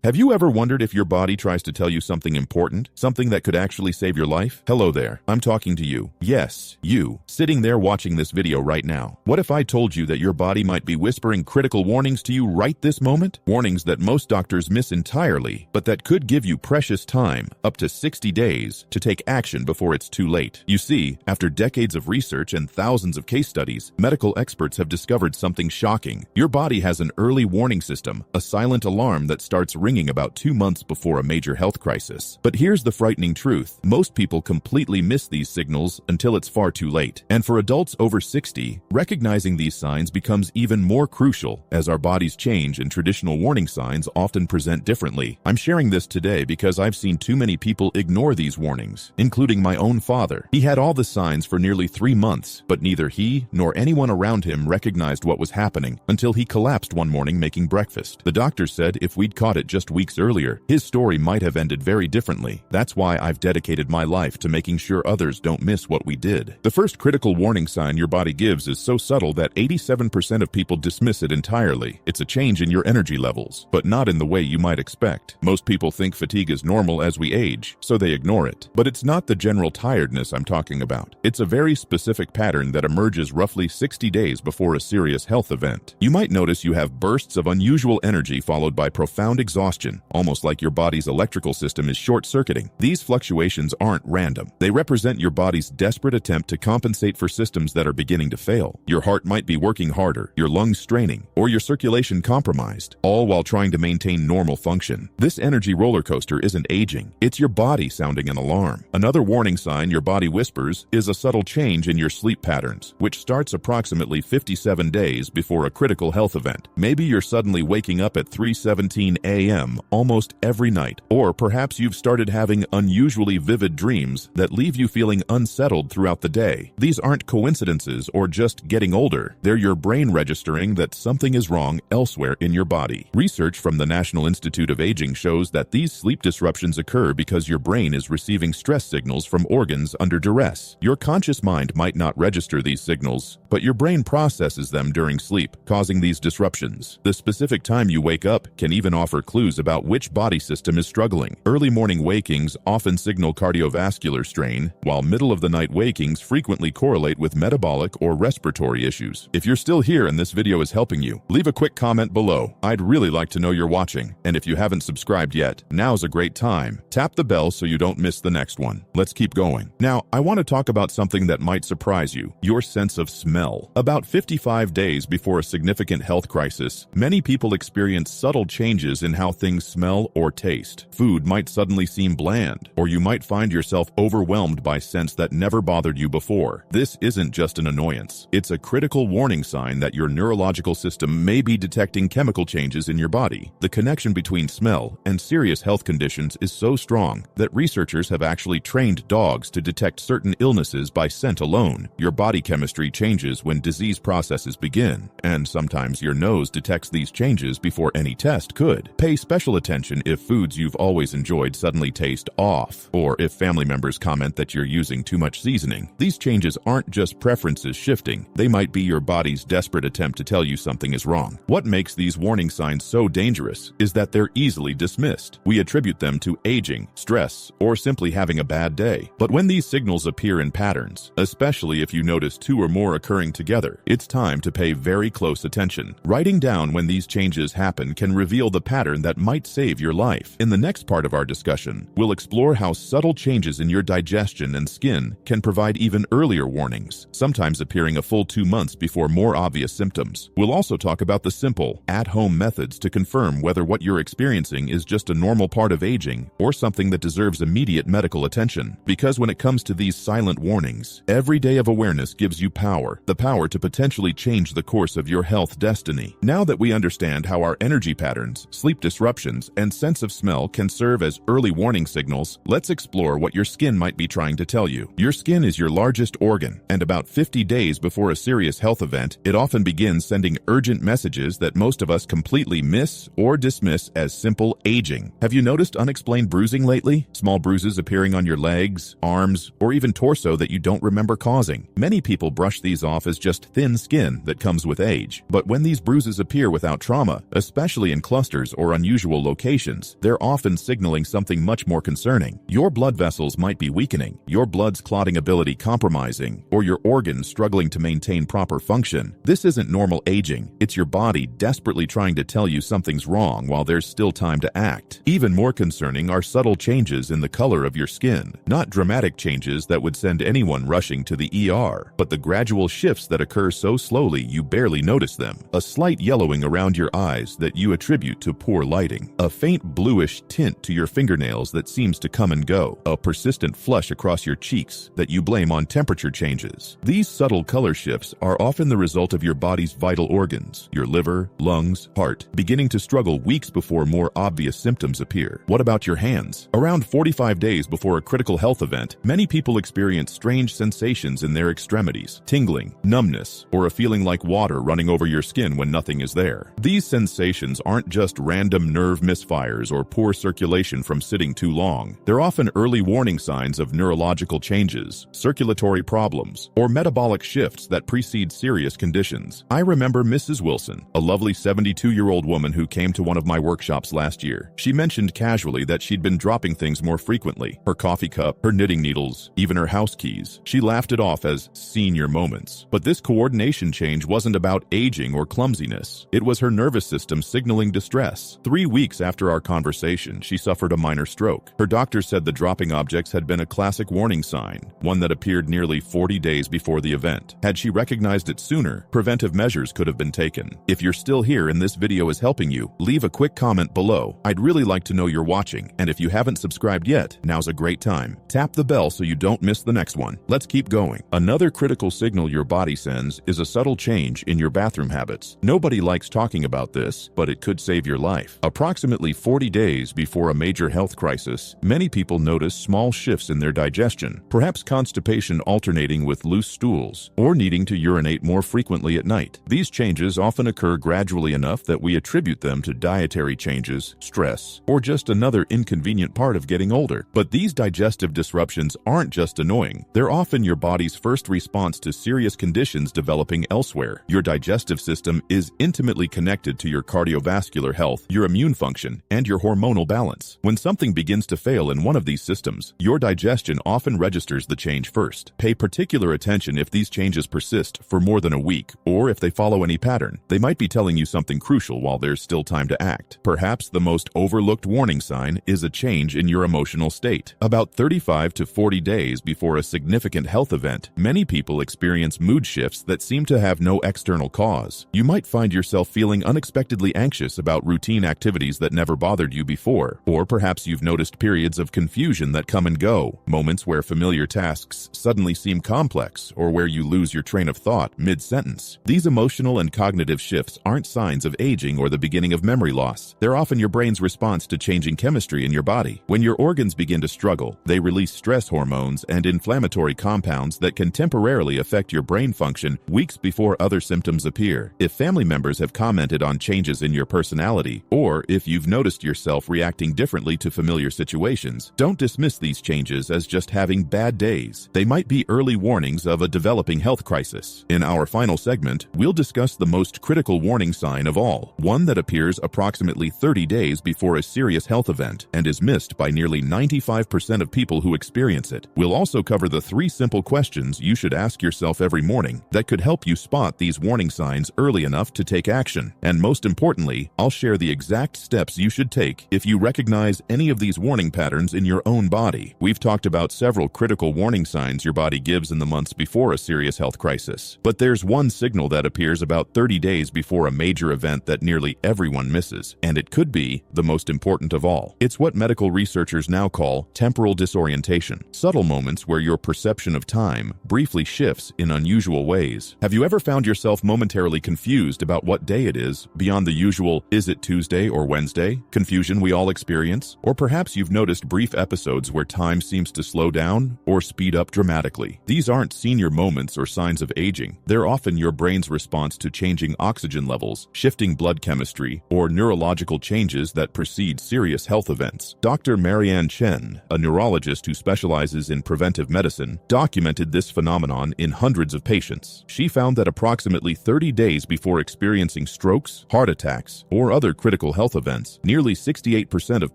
Have you ever wondered if your body tries to tell you something important, something that could actually save your life? Hello there, I'm talking to you. Yes, you, sitting there watching this video right now. What if I told you that your body might be whispering critical warnings to you right this moment? Warnings that most doctors miss entirely, but that could give you precious time, up to 60 days, to take action before it's too late. You see, after decades of research and thousands of case studies, medical experts have discovered something shocking. Your body has an early warning system, a silent alarm that starts ringing about 2 months before a major health crisis. But here's the frightening truth. Most people completely miss these signals until it's far too late. And for adults over 60, recognizing these signs becomes even more crucial as our bodies change and traditional warning signs often present differently. I'm sharing this today because I've seen too many people ignore these warnings, including my own father. He had all the signs for nearly 3 months, but neither he nor anyone around him recognized what was happening until he collapsed one morning making breakfast. The doctor said if we'd caught it just weeks earlier, his story might have ended very differently. That's why I've dedicated my life to making sure others don't miss what we did. The first critical warning sign your body gives is so subtle that 87% of people dismiss it entirely. It's a change in your energy levels, but not in the way you might expect. Most people think fatigue is normal as we age, so they ignore it. But it's not the general tiredness I'm talking about. It's a very specific pattern that emerges roughly 60 days before a serious health event. You might notice you have bursts of unusual energy followed by profound exhaustion, almost like your body's electrical system is short-circuiting. These fluctuations aren't random. They represent your body's desperate attempt to compensate for systems that are beginning to fail. Your heart might be working harder, your lungs straining, or your circulation compromised, all while trying to maintain normal function. This energy roller coaster isn't aging. It's your body sounding an alarm. Another warning sign your body whispers is a subtle change in your sleep patterns, which starts approximately 57 days before a critical health event. Maybe you're suddenly waking up at 3:17 a.m. almost every night, or perhaps you've started having unusually vivid dreams that leave you feeling unsettled throughout the day. These aren't coincidences or just getting older. They're your brain registering that something is wrong elsewhere in your body. Research from the National Institute of Aging shows that these sleep disruptions occur because your brain is receiving stress signals from organs under duress. Your conscious mind might not register these signals, but your brain processes them during sleep, causing these disruptions. The specific time you wake up can even offer clues about which body system is struggling. Early morning wakings often signal cardiovascular strain, while middle-of-the-night wakings frequently correlate with metabolic or respiratory issues. If you're still here and this video is helping you, leave a quick comment below. I'd really like to know you're watching. And if you haven't subscribed yet, now's a great time. Tap the bell so you don't miss the next one. Let's keep going. Now, I want to talk about something that might surprise you: your sense of smell. About 55 days before a significant health crisis, many people experience subtle changes in how things smell or taste. Food might suddenly seem bland, or you might find yourself overwhelmed by scents that never bothered you before. This isn't just an annoyance. It's a critical warning sign that your neurological system may be detecting chemical changes in your body. The connection between smell and serious health conditions is so strong that researchers have actually trained dogs to detect certain illnesses by scent alone. Your body chemistry changes when disease processes begin, and sometimes your nose detects these changes before any test could. Pay special attention if foods you've always enjoyed suddenly taste off, or if family members comment that you're using too much seasoning. These changes aren't just preferences shifting. They might be your body's desperate attempt to tell you something is wrong. What makes these warning signs so dangerous is that they're easily dismissed. We attribute them to aging, stress, or simply having a bad day. But when these signals appear in patterns, especially if you notice 2 or more occurring together, it's time to pay very close attention. Writing down when these changes happen can reveal the pattern that might save your life. In the next part of our discussion, we'll explore how subtle changes in your digestion and skin can provide even earlier warnings, sometimes appearing a full 2 months before more obvious symptoms. We'll also talk about the simple, at-home methods to confirm whether what you're experiencing is just a normal part of aging or something that deserves immediate medical attention. Because when it comes to these silent warnings, every day of awareness gives you power, the power to potentially change the course of your health destiny. Now that we understand how our energy patterns, sleep disruptions, disruptions and sense of smell can serve as early warning signals, let's explore what your skin might be trying to tell you. Your skin is your largest organ, and about 50 days before a serious health event, it often begins sending urgent messages that most of us completely miss or dismiss as simple aging. Have you noticed unexplained bruising lately? Small bruises appearing on your legs, arms, or even torso that you don't remember causing. Many people brush these off as just thin skin that comes with age. But when these bruises appear without trauma, especially in clusters or unusual locations, they're often signaling something much more concerning. Your blood vessels might be weakening, your blood's clotting ability compromising, or your organs struggling to maintain proper function. This isn't normal aging. It's your body desperately trying to tell you something's wrong while there's still time to act. Even more concerning are subtle changes in the color of your skin. Not dramatic changes that would send anyone rushing to the ER, but the gradual shifts that occur so slowly you barely notice them. A slight yellowing around your eyes that you attribute to poor lighting. A faint bluish tint to your fingernails that seems to come and go. A persistent flush across your cheeks that you blame on temperature changes. These subtle color shifts are often the result of your body's vital organs, your liver, lungs, heart, beginning to struggle weeks before more obvious symptoms appear. What about your hands? Around 45 days before a critical health event, many people experience strange sensations in their extremities, tingling, numbness, or a feeling like water running over your skin when nothing is there. These sensations aren't just random nerve misfires or poor circulation from sitting too long. They're often early warning signs of neurological changes, circulatory problems, or metabolic shifts that precede serious conditions. I remember Mrs. Wilson, a lovely 72-year-old woman who came to one of my workshops last year. She mentioned casually that she'd been dropping things more frequently. Her coffee cup, her knitting needles, even her house keys. She laughed it off as senior moments. But this coordination change wasn't about aging or clumsiness. It was her nervous system signaling distress. 3 weeks after our conversation, she suffered a minor stroke. Her doctor said the dropping objects had been a classic warning sign, one that appeared nearly 40 days before the event. Had she recognized it sooner, preventive measures could have been taken. If you're still here and this video is helping you, leave a quick comment below. I'd really like to know you're watching, and if you haven't subscribed yet, now's a great time. Tap the bell so you don't miss the next one. Let's keep going. Another critical signal your body sends is a subtle change in your bathroom habits. Nobody likes talking about this, but it could save your life. Approximately 40 days before a major health crisis, many people notice small shifts in their digestion, perhaps constipation alternating with loose stools, or needing to urinate more frequently at night. These changes often occur gradually enough that we attribute them to dietary changes, stress, or just another inconvenient part of getting older. But these digestive disruptions aren't just annoying. They're often your body's first response to serious conditions developing elsewhere. Your digestive system is intimately connected to your cardiovascular health, your immune function, and your hormonal balance. When something begins to fail in one of these systems, your digestion often registers the change first. Pay particular attention if these changes persist for more than a week, or if they follow any pattern. They might be telling you something crucial while there's still time to act. Perhaps the most overlooked warning sign is a change in your emotional state. About 35 to 40 days before a significant health event, many people experience mood shifts that seem to have no external cause. You might find yourself feeling unexpectedly anxious about routine activities that never bothered you before, or perhaps you've noticed periods of confusion that come and go, moments where familiar tasks suddenly seem complex, or where you lose your train of thought mid-sentence. These emotional and cognitive shifts aren't signs of aging or the beginning of memory loss. They're often your brain's response to changing chemistry in your body. When your organs begin to struggle, they release stress hormones and inflammatory compounds that can temporarily affect your brain function weeks before other symptoms appear. If family members have commented on changes in your personality, or if you've noticed yourself reacting differently to familiar situations, don't dismiss these changes as just having bad days. They might be early warnings of a developing health crisis. In our final segment, we'll discuss the most critical warning sign of all, one that appears approximately 30 days before a serious health event and is missed by nearly 95% of people who experience it. We'll also cover the 3 simple questions you should ask yourself every morning that could help you spot these warning signs early enough to take action. And most importantly, I'll share the exact steps you should take if you recognize any of these warning patterns in your own body. We've talked about several critical warning signs your body gives in the months before a serious health crisis, but there's one signal that appears about 30 days before a major event that nearly everyone misses, and it could be the most important of all. It's what medical researchers now call temporal disorientation, subtle moments where your perception of time briefly shifts in unusual ways. Have you ever found yourself momentarily confused about what day it is beyond the usual "is it Tuesday" or Wednesday? Confusion we all experience? Or perhaps you've noticed brief episodes where time seems to slow down or speed up dramatically. These aren't senior moments or signs of aging. They're often your brain's response to changing oxygen levels, shifting blood chemistry, or neurological changes that precede serious health events. Dr. Marianne Chen, a neurologist who specializes in preventive medicine, documented this phenomenon in hundreds of patients. She found that approximately 30 days before experiencing strokes, heart attacks, or other critical health events, nearly 68% of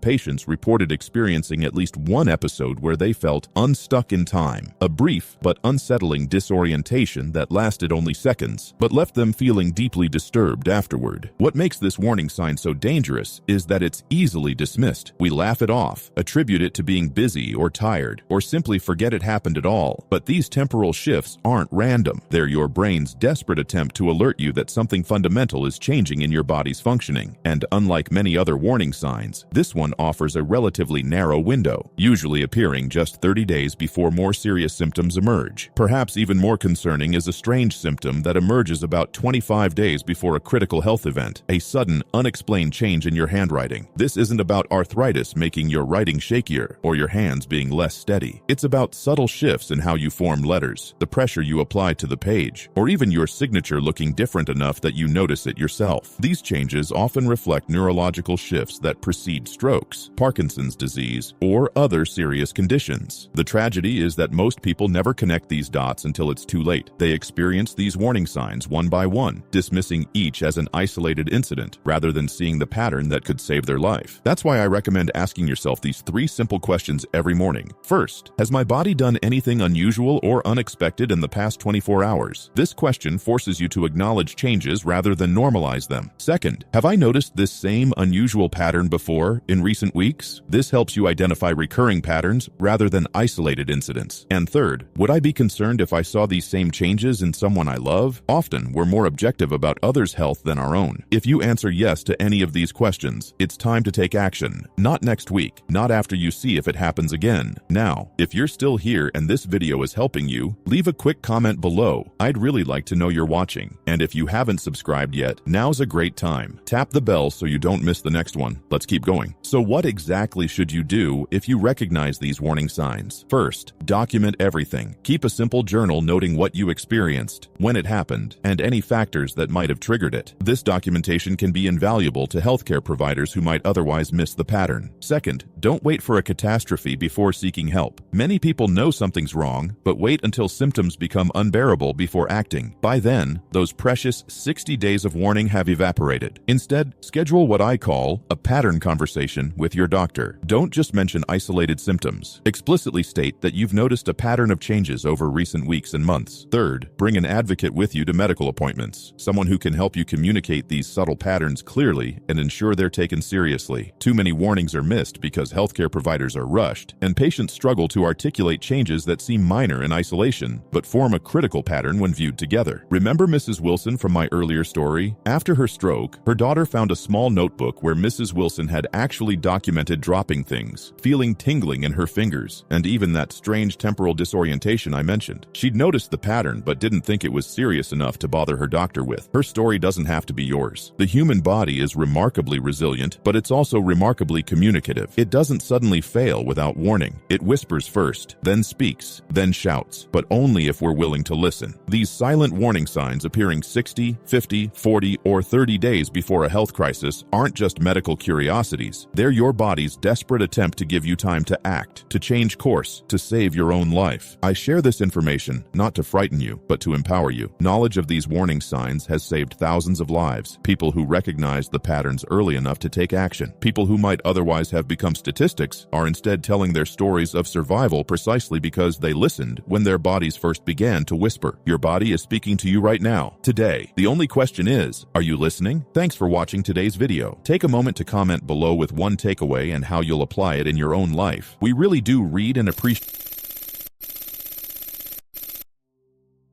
patients reported experiencing at least one episode where they felt unstuck in time, a brief but unsettling disorientation that lasted only seconds, but left them feeling deeply disturbed afterward. What makes this warning sign so dangerous is that it's easily dismissed. We laugh it off, attribute it to being busy or tired, or simply forget it happened at all. But these temporal shifts aren't random. They're your brain's desperate attempt to alert you that something fundamental is changing in your body's functioning. And unlike many other warning signs, this one offers a relatively narrow window, usually appearing just 30 days before more serious symptoms emerge. Perhaps even more concerning is a strange symptom that emerges about 25 days before a critical health event, a sudden, unexplained change in your handwriting. This isn't about arthritis making your writing shakier or your hands being less steady. It's about subtle shifts in how you form letters, the pressure you apply to the page, or even your signature looking different enough that you notice it yourself. These changes often reflect neurological shifts that precede strokes, Parkinson's disease, or other serious conditions. The tragedy is that most people never connect these dots until it's too late. They experience these warning signs one by one, dismissing each as an isolated incident rather than seeing the pattern that could save their life. That's why I recommend asking yourself these 3 simple questions every morning. First, has my body done anything unusual or unexpected in the past 24 hours? This question forces you to acknowledge changes rather than normalize them. Second, have I noticed this same unusual pattern before in recent weeks? This helps you identify recurring patterns rather than isolated incidents. And third, would I be concerned if I saw these same changes in someone I love? Often, we're more objective about others' health than our own. If you answer yes to any of these questions, it's time to take action. Not next week, not after you see if it happens again. Now, if you're still here and this video is helping you, leave a quick comment below. I'd really like to know you're watching. And if you haven't subscribed yet, now's a great time. Tap the bell so you don't miss the next one. Let's keep going. So what exactly should you do if you recognize these warning signs? First, document everything. Keep a simple journal noting what you experienced, when it happened, and any factors that might have triggered it. This documentation can be invaluable to healthcare providers who might otherwise miss the pattern. Second, don't wait for a catastrophe before seeking help. Many people know something's wrong, but wait until symptoms become unbearable before acting. By then, those precious 60 days of warning have evaporated. Instead, schedule what I call a pattern conversation with your doctor. Don't just mention isolated symptoms. Explicitly state that you've noticed a pattern of changes over recent weeks and months. Third, bring an advocate with you to medical appointments, someone who can help you communicate these subtle patterns clearly and ensure they're taken seriously. Too many warnings are missed because healthcare providers are rushed, and patients struggle to articulate changes that seem minor in isolation, but form a critical pattern when viewed together. Remember Mrs. Wilson from my earlier story? After her stroke, her daughter found a small notebook where Mrs. Wilson had actually documented dropping things, feeling tingling in her fingers, and even that strange temporal disorientation I mentioned. She'd noticed the pattern but didn't think it was serious enough to bother her doctor with. Her story doesn't have to be yours. The human body is remarkably resilient, but it's also remarkably communicative. It doesn't suddenly fail without warning. It whispers first, then speaks, then shouts, but only if we're willing to listen. These silent warning signs appearing 60, 50, 40, or 30 days before a health crisis aren't just medical curiosities. They're your body's desperate attempt to give you time to act, to change course, to save your own life. I share this information not to frighten you, but to empower you. Knowledge of these warning signs has saved thousands of lives. People who recognized the patterns early enough to take action. People who might otherwise have become statistics are instead telling their stories of survival precisely because they listened when their bodies first began to whisper. Your body is speaking to you right now, today. The only question is, are you listening? Thanks for watching today's video. Take a moment to comment below with one takeaway and how you'll apply it in your own life. We really do read and appreciate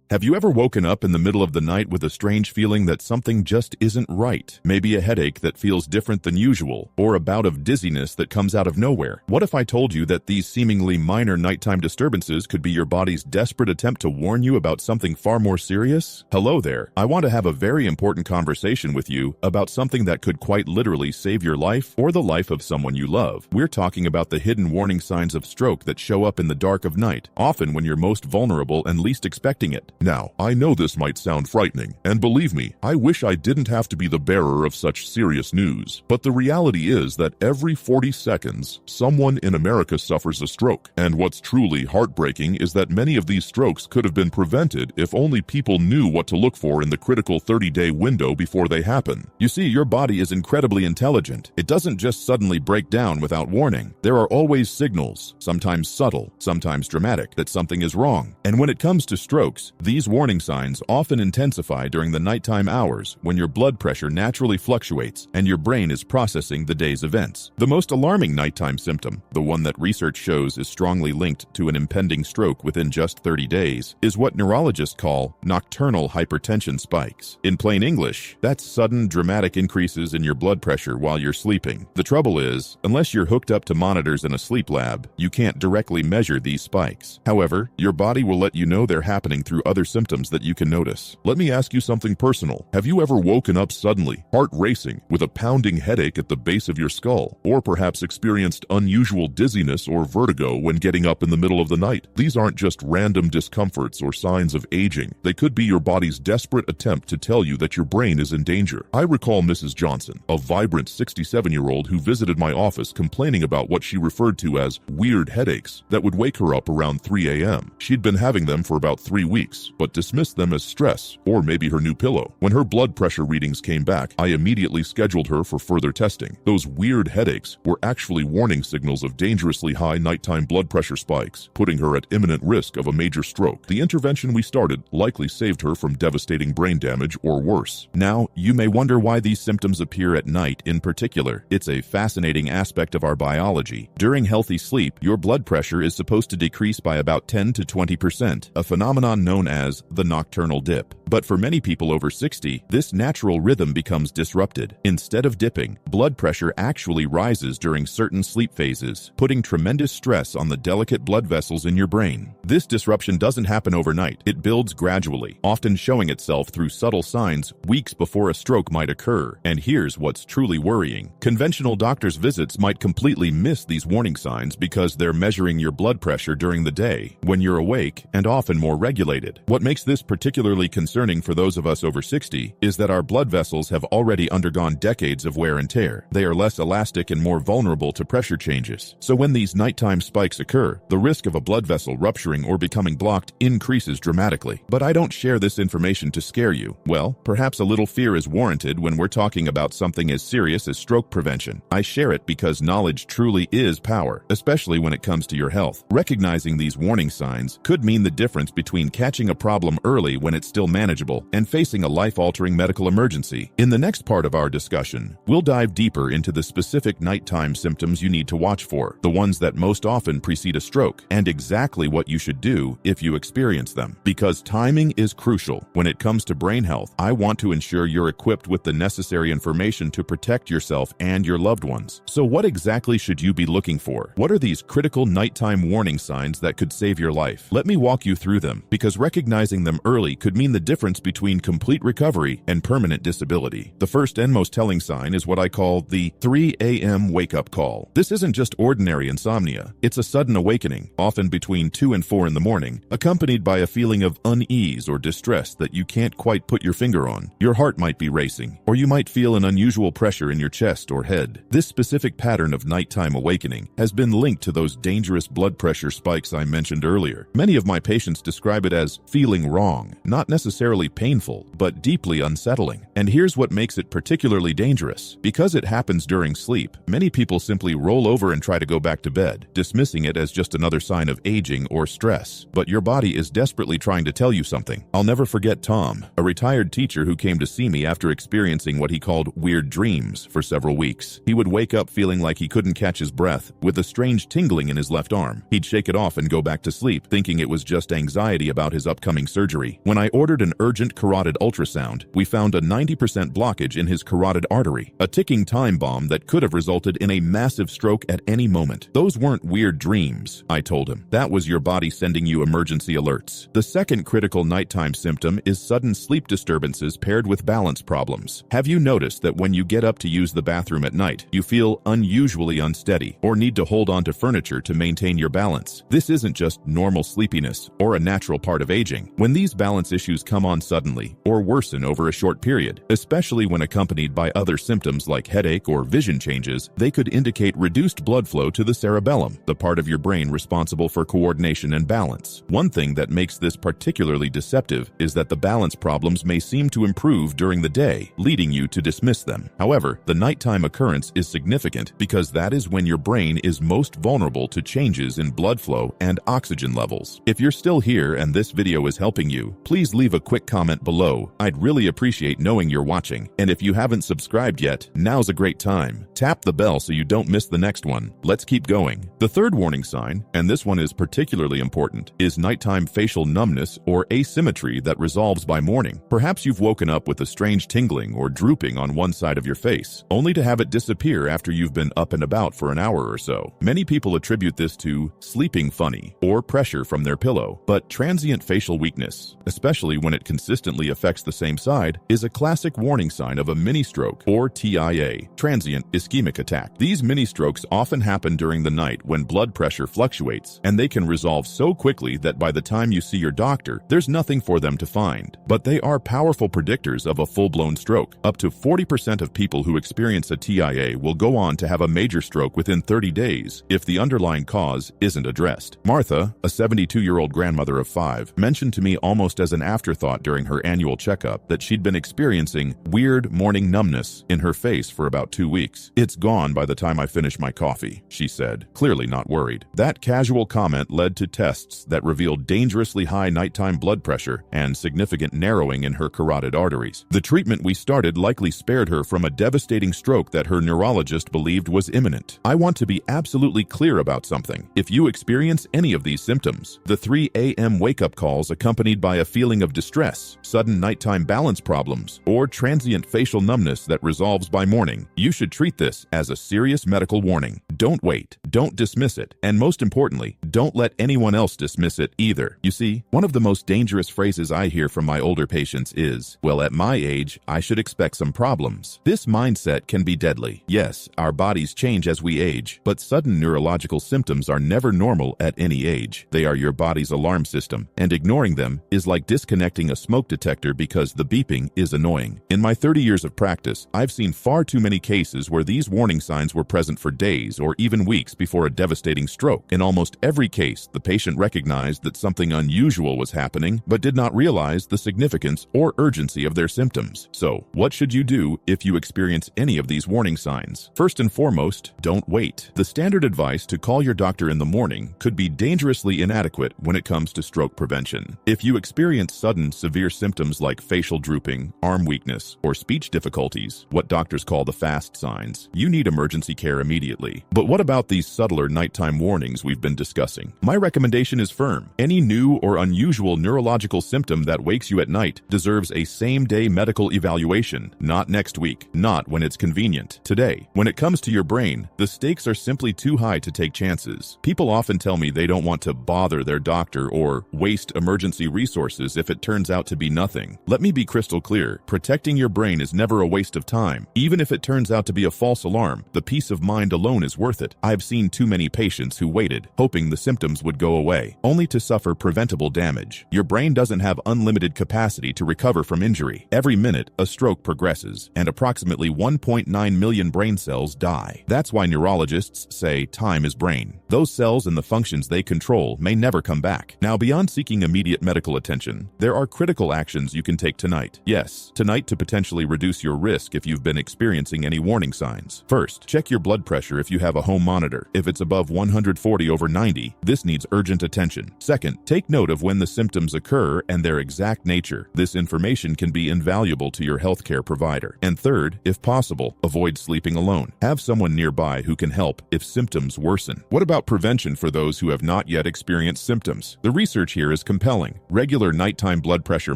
Have you ever woken up in the middle of the night with a strange feeling that something just isn't right? Maybe a headache that feels different than usual, or a bout of dizziness that comes out of nowhere. What if I told you that these seemingly minor nighttime disturbances could be your body's desperate attempt to warn you about something far more serious? Hello there. I want to have a very important conversation with you about something that could quite literally save your life or the life of someone you love. We're talking about the hidden warning signs of stroke that show up in the dark of night, often when you're most vulnerable and least expecting it. Now, I know this might sound frightening, and believe me, I wish I didn't have to be the bearer of such serious news. But the reality is that every 40 seconds, someone in America suffers a stroke. And what's truly heartbreaking is that many of these strokes could have been prevented if only people knew what to look for in the critical 30-day window before they happen. You see, your body is incredibly intelligent. It doesn't just suddenly break down without warning. There are always signals, sometimes subtle, sometimes dramatic, that something is wrong. And when it comes to strokes, these warning signs often intensify during the nighttime hours when your blood pressure naturally fluctuates and your brain is processing the day's events. The most alarming nighttime symptom, the one that research shows is strongly linked to an impending stroke within just 30 days, is what neurologists call nocturnal hypertension spikes. In plain English, that's sudden, dramatic increases in your blood pressure while you're sleeping. The trouble is, unless you're hooked up to monitors in a sleep lab, you can't directly measure these spikes. However, your body will let you know they're happening through other symptoms that you can notice. Let me ask you something personal. Have you ever woken up suddenly, heart racing, with a pounding headache at the base of your skull? Or perhaps experienced unusual dizziness or vertigo when getting up in the middle of the night? These aren't just random discomforts or signs of aging. They could be your body's desperate attempt to tell you that your brain is in danger. I recall Mrs. Johnson, a vibrant 67-year-old who visited my office complaining about what she referred to as weird headaches that would wake her up around 3 a.m. She'd been having them for about 3 weeks, but dismissed them as stress or maybe her new pillow. When her blood pressure readings came back, I immediately scheduled her for further testing. Those weird headaches were actually warning signals of dangerously high nighttime blood pressure spikes, putting her at imminent risk of a major stroke. The intervention we started likely saved her from devastating brain damage or worse. Now, you may wonder why these symptoms appear at night in particular. It's a fascinating aspect of our biology. During healthy sleep, your blood pressure is supposed to decrease by about 10 to 20%, a phenomenon known as the nocturnal dip. But for many people over 60, this natural rhythm becomes disrupted. Instead of dipping, blood pressure actually rises during certain sleep phases, putting tremendous stress on the delicate blood vessels in your brain. This disruption doesn't happen overnight. It builds gradually, often showing itself through subtle signs weeks before a stroke might occur. And here's what's truly worrying. Conventional doctor's visits might completely miss these warning signs because they're measuring your blood pressure during the day, when you're awake and often more regulated. What makes this particularly concerning for those of us over 60 is that our blood vessels have already undergone decades of wear and tear. They are less elastic and more vulnerable to pressure changes. So when these nighttime spikes occur, the risk of a blood vessel rupturing or becoming blocked increases dramatically. But I don't share this information to scare you. Well, perhaps a little fear is warranted when we're talking about something as serious as stroke prevention. I share it because knowledge truly is power, especially when it comes to your health. Recognizing these warning signs could mean the difference between catching a problem early when it's still manageable and facing a life-altering medical emergency. In the next part of our discussion, we'll dive deeper into the specific nighttime symptoms you need to watch for, the ones that most often precede a stroke, and exactly what you should do if you experience them. Because timing is crucial. When it comes to brain health, I want to ensure you're equipped with the necessary information to protect yourself and your loved ones. So what exactly should you be looking for? What are these critical nighttime warning signs that could save your life? Let me walk you through them, because recognizing them early could mean the difference between complete recovery and permanent disability. The first and most telling sign is what I call the 3 a.m. wake-up call. This isn't just ordinary insomnia. It's a sudden awakening, often between 2 and 4 in the morning, accompanied by a feeling of unease or distress that you can't quite put your finger on. Your heart might be racing, or you might feel an unusual pressure in your chest or head. This specific pattern of nighttime awakening has been linked to those dangerous blood pressure spikes I mentioned earlier. Many of my patients describe it as feeling wrong, not necessarily painful, but deeply unsettling. And here's what makes it particularly dangerous. Because it happens during sleep, many people simply roll over and try to go back to bed, dismissing it as just another sign of aging or stress. But your body is desperately trying to tell you something. I'll never forget Tom, a retired teacher who came to see me after experiencing what he called weird dreams for several weeks. He would wake up feeling like he couldn't catch his breath, with a strange tingling in his left arm. He'd shake it off and go back to sleep, thinking it was just anxiety about his upcoming upcoming surgery. When I ordered an urgent carotid ultrasound, we found a 90% blockage in his carotid artery, a ticking time bomb that could have resulted in a massive stroke at any moment. Those weren't weird dreams, I told him. That was your body sending you emergency alerts. The second critical nighttime symptom is sudden sleep disturbances paired with balance problems. Have you noticed that when you get up to use the bathroom at night, you feel unusually unsteady or need to hold on to furniture to maintain your balance? This isn't just normal sleepiness or a natural part of aging. When these balance issues come on suddenly or worsen over a short period, especially when accompanied by other symptoms like headache or vision changes, they could indicate reduced blood flow to the cerebellum, the part of your brain responsible for coordination and balance. One thing that makes this particularly deceptive is that the balance problems may seem to improve during the day, leading you to dismiss them. However, the nighttime occurrence is significant because that is when your brain is most vulnerable to changes in blood flow and oxygen levels. If you're still here and this video is helping you, please leave a quick comment below. I'd really appreciate knowing you're watching. And if you haven't subscribed yet, now's a great time. Tap the bell so you don't miss the next one. Let's keep going. The third warning sign, and this one is particularly important, is nighttime facial numbness or asymmetry that resolves by morning. Perhaps you've woken up with a strange tingling or drooping on one side of your face, only to have it disappear after you've been up and about for an hour or so. Many people attribute this to sleeping funny or pressure from their pillow, but transient facial weakness, especially when it consistently affects the same side, is a classic warning sign of a mini-stroke or TIA, transient ischemic attack. These mini-strokes often happen during the night when blood pressure fluctuates, and they can resolve so quickly that by the time you see your doctor, there's nothing for them to find. But they are powerful predictors of a full-blown stroke. Up to 40% of people who experience a TIA will go on to have a major stroke within 30 days if the underlying cause isn't addressed. Martha, a 72-year-old grandmother of 5, mentioned to me almost as an afterthought during her annual checkup that she'd been experiencing weird morning numbness in her face for about 2 weeks. "It's gone by the time I finish my coffee," she said, clearly not worried. That casual comment led to tests that revealed dangerously high nighttime blood pressure and significant narrowing in her carotid arteries. The treatment we started likely spared her from a devastating stroke that her neurologist believed was imminent. I want to be absolutely clear about something. If you experience any of these symptoms, the 3 a.m. wake-up calls accompanied by a feeling of distress, sudden nighttime balance problems, or transient facial numbness that resolves by morning, you should treat this as a serious medical warning. Don't wait, don't dismiss it, and most importantly, don't let anyone else dismiss it either. You see, one of the most dangerous phrases I hear from my older patients is, "Well, at my age, I should expect some problems." This mindset can be deadly. Yes, our bodies change as we age, but sudden neurological symptoms are never normal at any age. They are your body's alarm system, and ignoring them is like disconnecting a smoke detector because the beeping is annoying. In my 30 years of practice, I've seen far too many cases where these warning signs were present for days or even weeks before a devastating stroke. In almost every case, the patient recognized that something unusual was happening, but did not realize the significance or urgency of their symptoms. So, what should you do if you experience any of these warning signs? First and foremost, don't wait. The standard advice to call your doctor in the morning could be dangerously inadequate when it comes to stroke prevention. If you experience sudden, severe symptoms like facial drooping, arm weakness, or speech difficulties, what doctors call the fast signs, you need emergency care immediately. But what about these subtler nighttime warnings we've been discussing? My recommendation is firm. Any new or unusual neurological symptom that wakes you at night deserves a same-day medical evaluation, not next week, not when it's convenient, today. When it comes to your brain, the stakes are simply too high to take chances. People often tell me they don't want to bother their doctor or waste emergency resources if it turns out to be nothing. Let me be crystal clear. Protecting your brain is never a waste of time. Even if it turns out to be a false alarm, the peace of mind alone is worth it. I've seen too many patients who waited, hoping the symptoms would go away, only to suffer preventable damage. Your brain doesn't have unlimited capacity to recover from injury. Every minute, a stroke progresses, and approximately 1.9 million brain cells die. That's why neurologists say time is brain. Those cells and the functions they control may never come back. Now, beyond seeking immediate medical attention, there are critical actions you can take tonight. Yes, tonight to potentially reduce your risk if you've been experiencing any warning signs. First, check your blood pressure if you have a home monitor. If it's above 140/90, already, this needs urgent attention. Second, take note of when the symptoms occur and their exact nature. This information can be invaluable to your healthcare provider. And third, if possible, avoid sleeping alone. Have someone nearby who can help if symptoms worsen. What about prevention for those who have not yet experienced symptoms? The research here is compelling. Regular nighttime blood pressure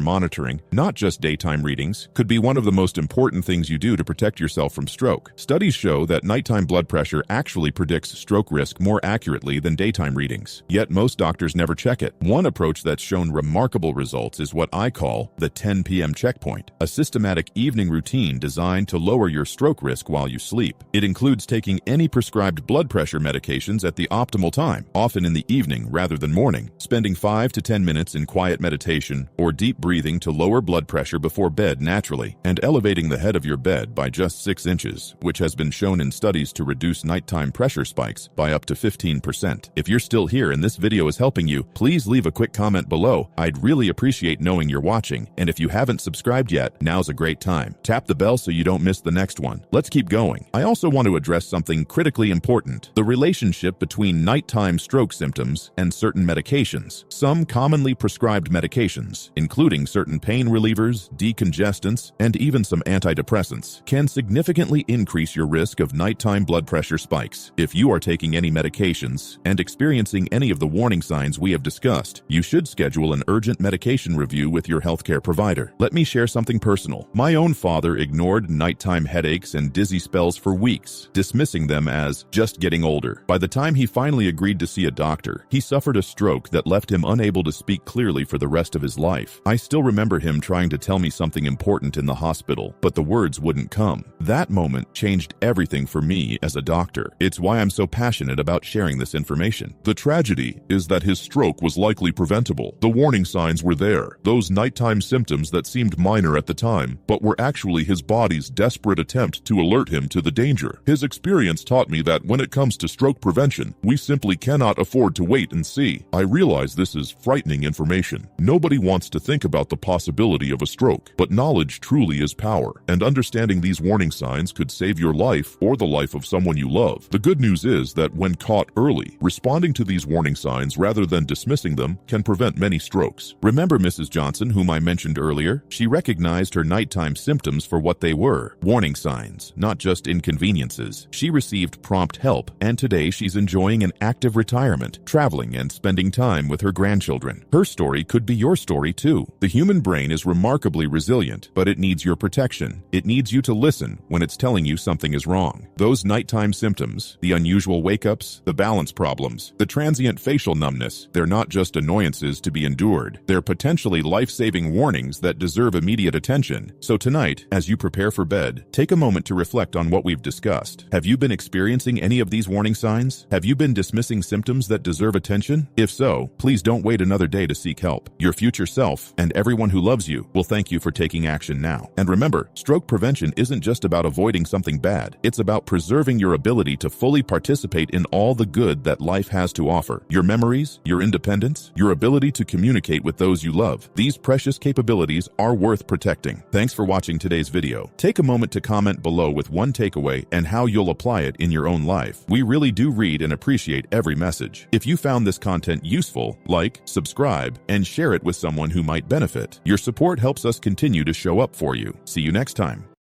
monitoring, not just daytime readings, could be one of the most important things you do to protect yourself from stroke. Studies show that nighttime blood pressure actually predicts stroke risk more accurately than daytime readings. Yet most doctors never check it. One approach that's shown remarkable results is what I call the 10 p.m. checkpoint, a systematic evening routine designed to lower your stroke risk while you sleep. It includes taking any prescribed blood pressure medications at the optimal time, often in the evening rather than morning, spending 5 to 10 minutes in quiet meditation or deep breathing to lower blood pressure before bed naturally, and elevating the head of your bed by just 6 inches, which has been shown in studies to reduce nighttime pressure spikes by up to 15%. If you're still here and this video is helping you, please leave a quick comment below. I'd really appreciate knowing you're watching. And if you haven't subscribed yet, now's a great time. Tap the bell so you don't miss the next one. Let's keep going. I also want to address something critically important: the relationship between nighttime stroke symptoms and certain medications. Some commonly prescribed medications, including certain pain relievers, decongestants, and even some antidepressants, can significantly increase your risk of nighttime blood pressure spikes. If you are taking any medications and experiencing any of the warning signs we have discussed, you should schedule an urgent medication review with your healthcare provider. Let me share something personal. My own father ignored nighttime headaches and dizzy spells for weeks, dismissing them as just getting older. By the time he finally agreed to see a doctor, he suffered a stroke that left him unable to speak clearly for the rest of his life. I still remember him trying to tell me something important in the hospital, but the words wouldn't come. That moment changed everything for me as a doctor. It's why I'm so passionate about sharing this information. The tragedy is that his stroke was likely preventable. The warning signs were there, those nighttime symptoms that seemed minor at the time, but were actually his body's desperate attempt to alert him to the danger. His experience taught me that when it comes to stroke prevention, we simply cannot afford to wait and see. I realize this is frightening information. Nobody wants to think about the possibility of a stroke, but knowledge truly is power, and understanding these warning signs could save your life or the life of someone you love. The good news is that when caught early, responding to these warning signs rather than dismissing them can prevent many strokes. Remember Mrs. Johnson, whom I mentioned earlier? She recognized her nighttime symptoms for what they were: warning signs, not just inconveniences. She received prompt help, and today she's enjoying an active retirement, traveling and spending time with her grandchildren. Her story could be your story too. The human brain is remarkably resilient, but it needs your protection. It needs you to listen when it's telling you something is wrong. Those nighttime symptoms, the unusual wake-ups, the balance problems, the transient facial numbness, they're not just annoyances to be endured. They're potentially life-saving warnings that deserve immediate attention. So tonight, as you prepare for bed, take a moment to reflect on what we've discussed. Have you been experiencing any of these warning signs? Have you been dismissing symptoms that deserve attention? If so, please don't wait another day to seek help. Your future self and everyone who loves you will thank you for taking action now. And remember, stroke prevention isn't just about avoiding something bad. It's about preserving your ability to fully participate in all the good that life has to offer. Your memories, your independence, your ability to communicate with those you love. These precious capabilities are worth protecting. Thanks for watching today's video. Take a moment to comment below with one takeaway and how you'll apply it in your own life. We really do read and appreciate every message. If you found this content useful, like, subscribe, and share it with someone who might benefit. Your support helps us continue to show up for you. See you next time.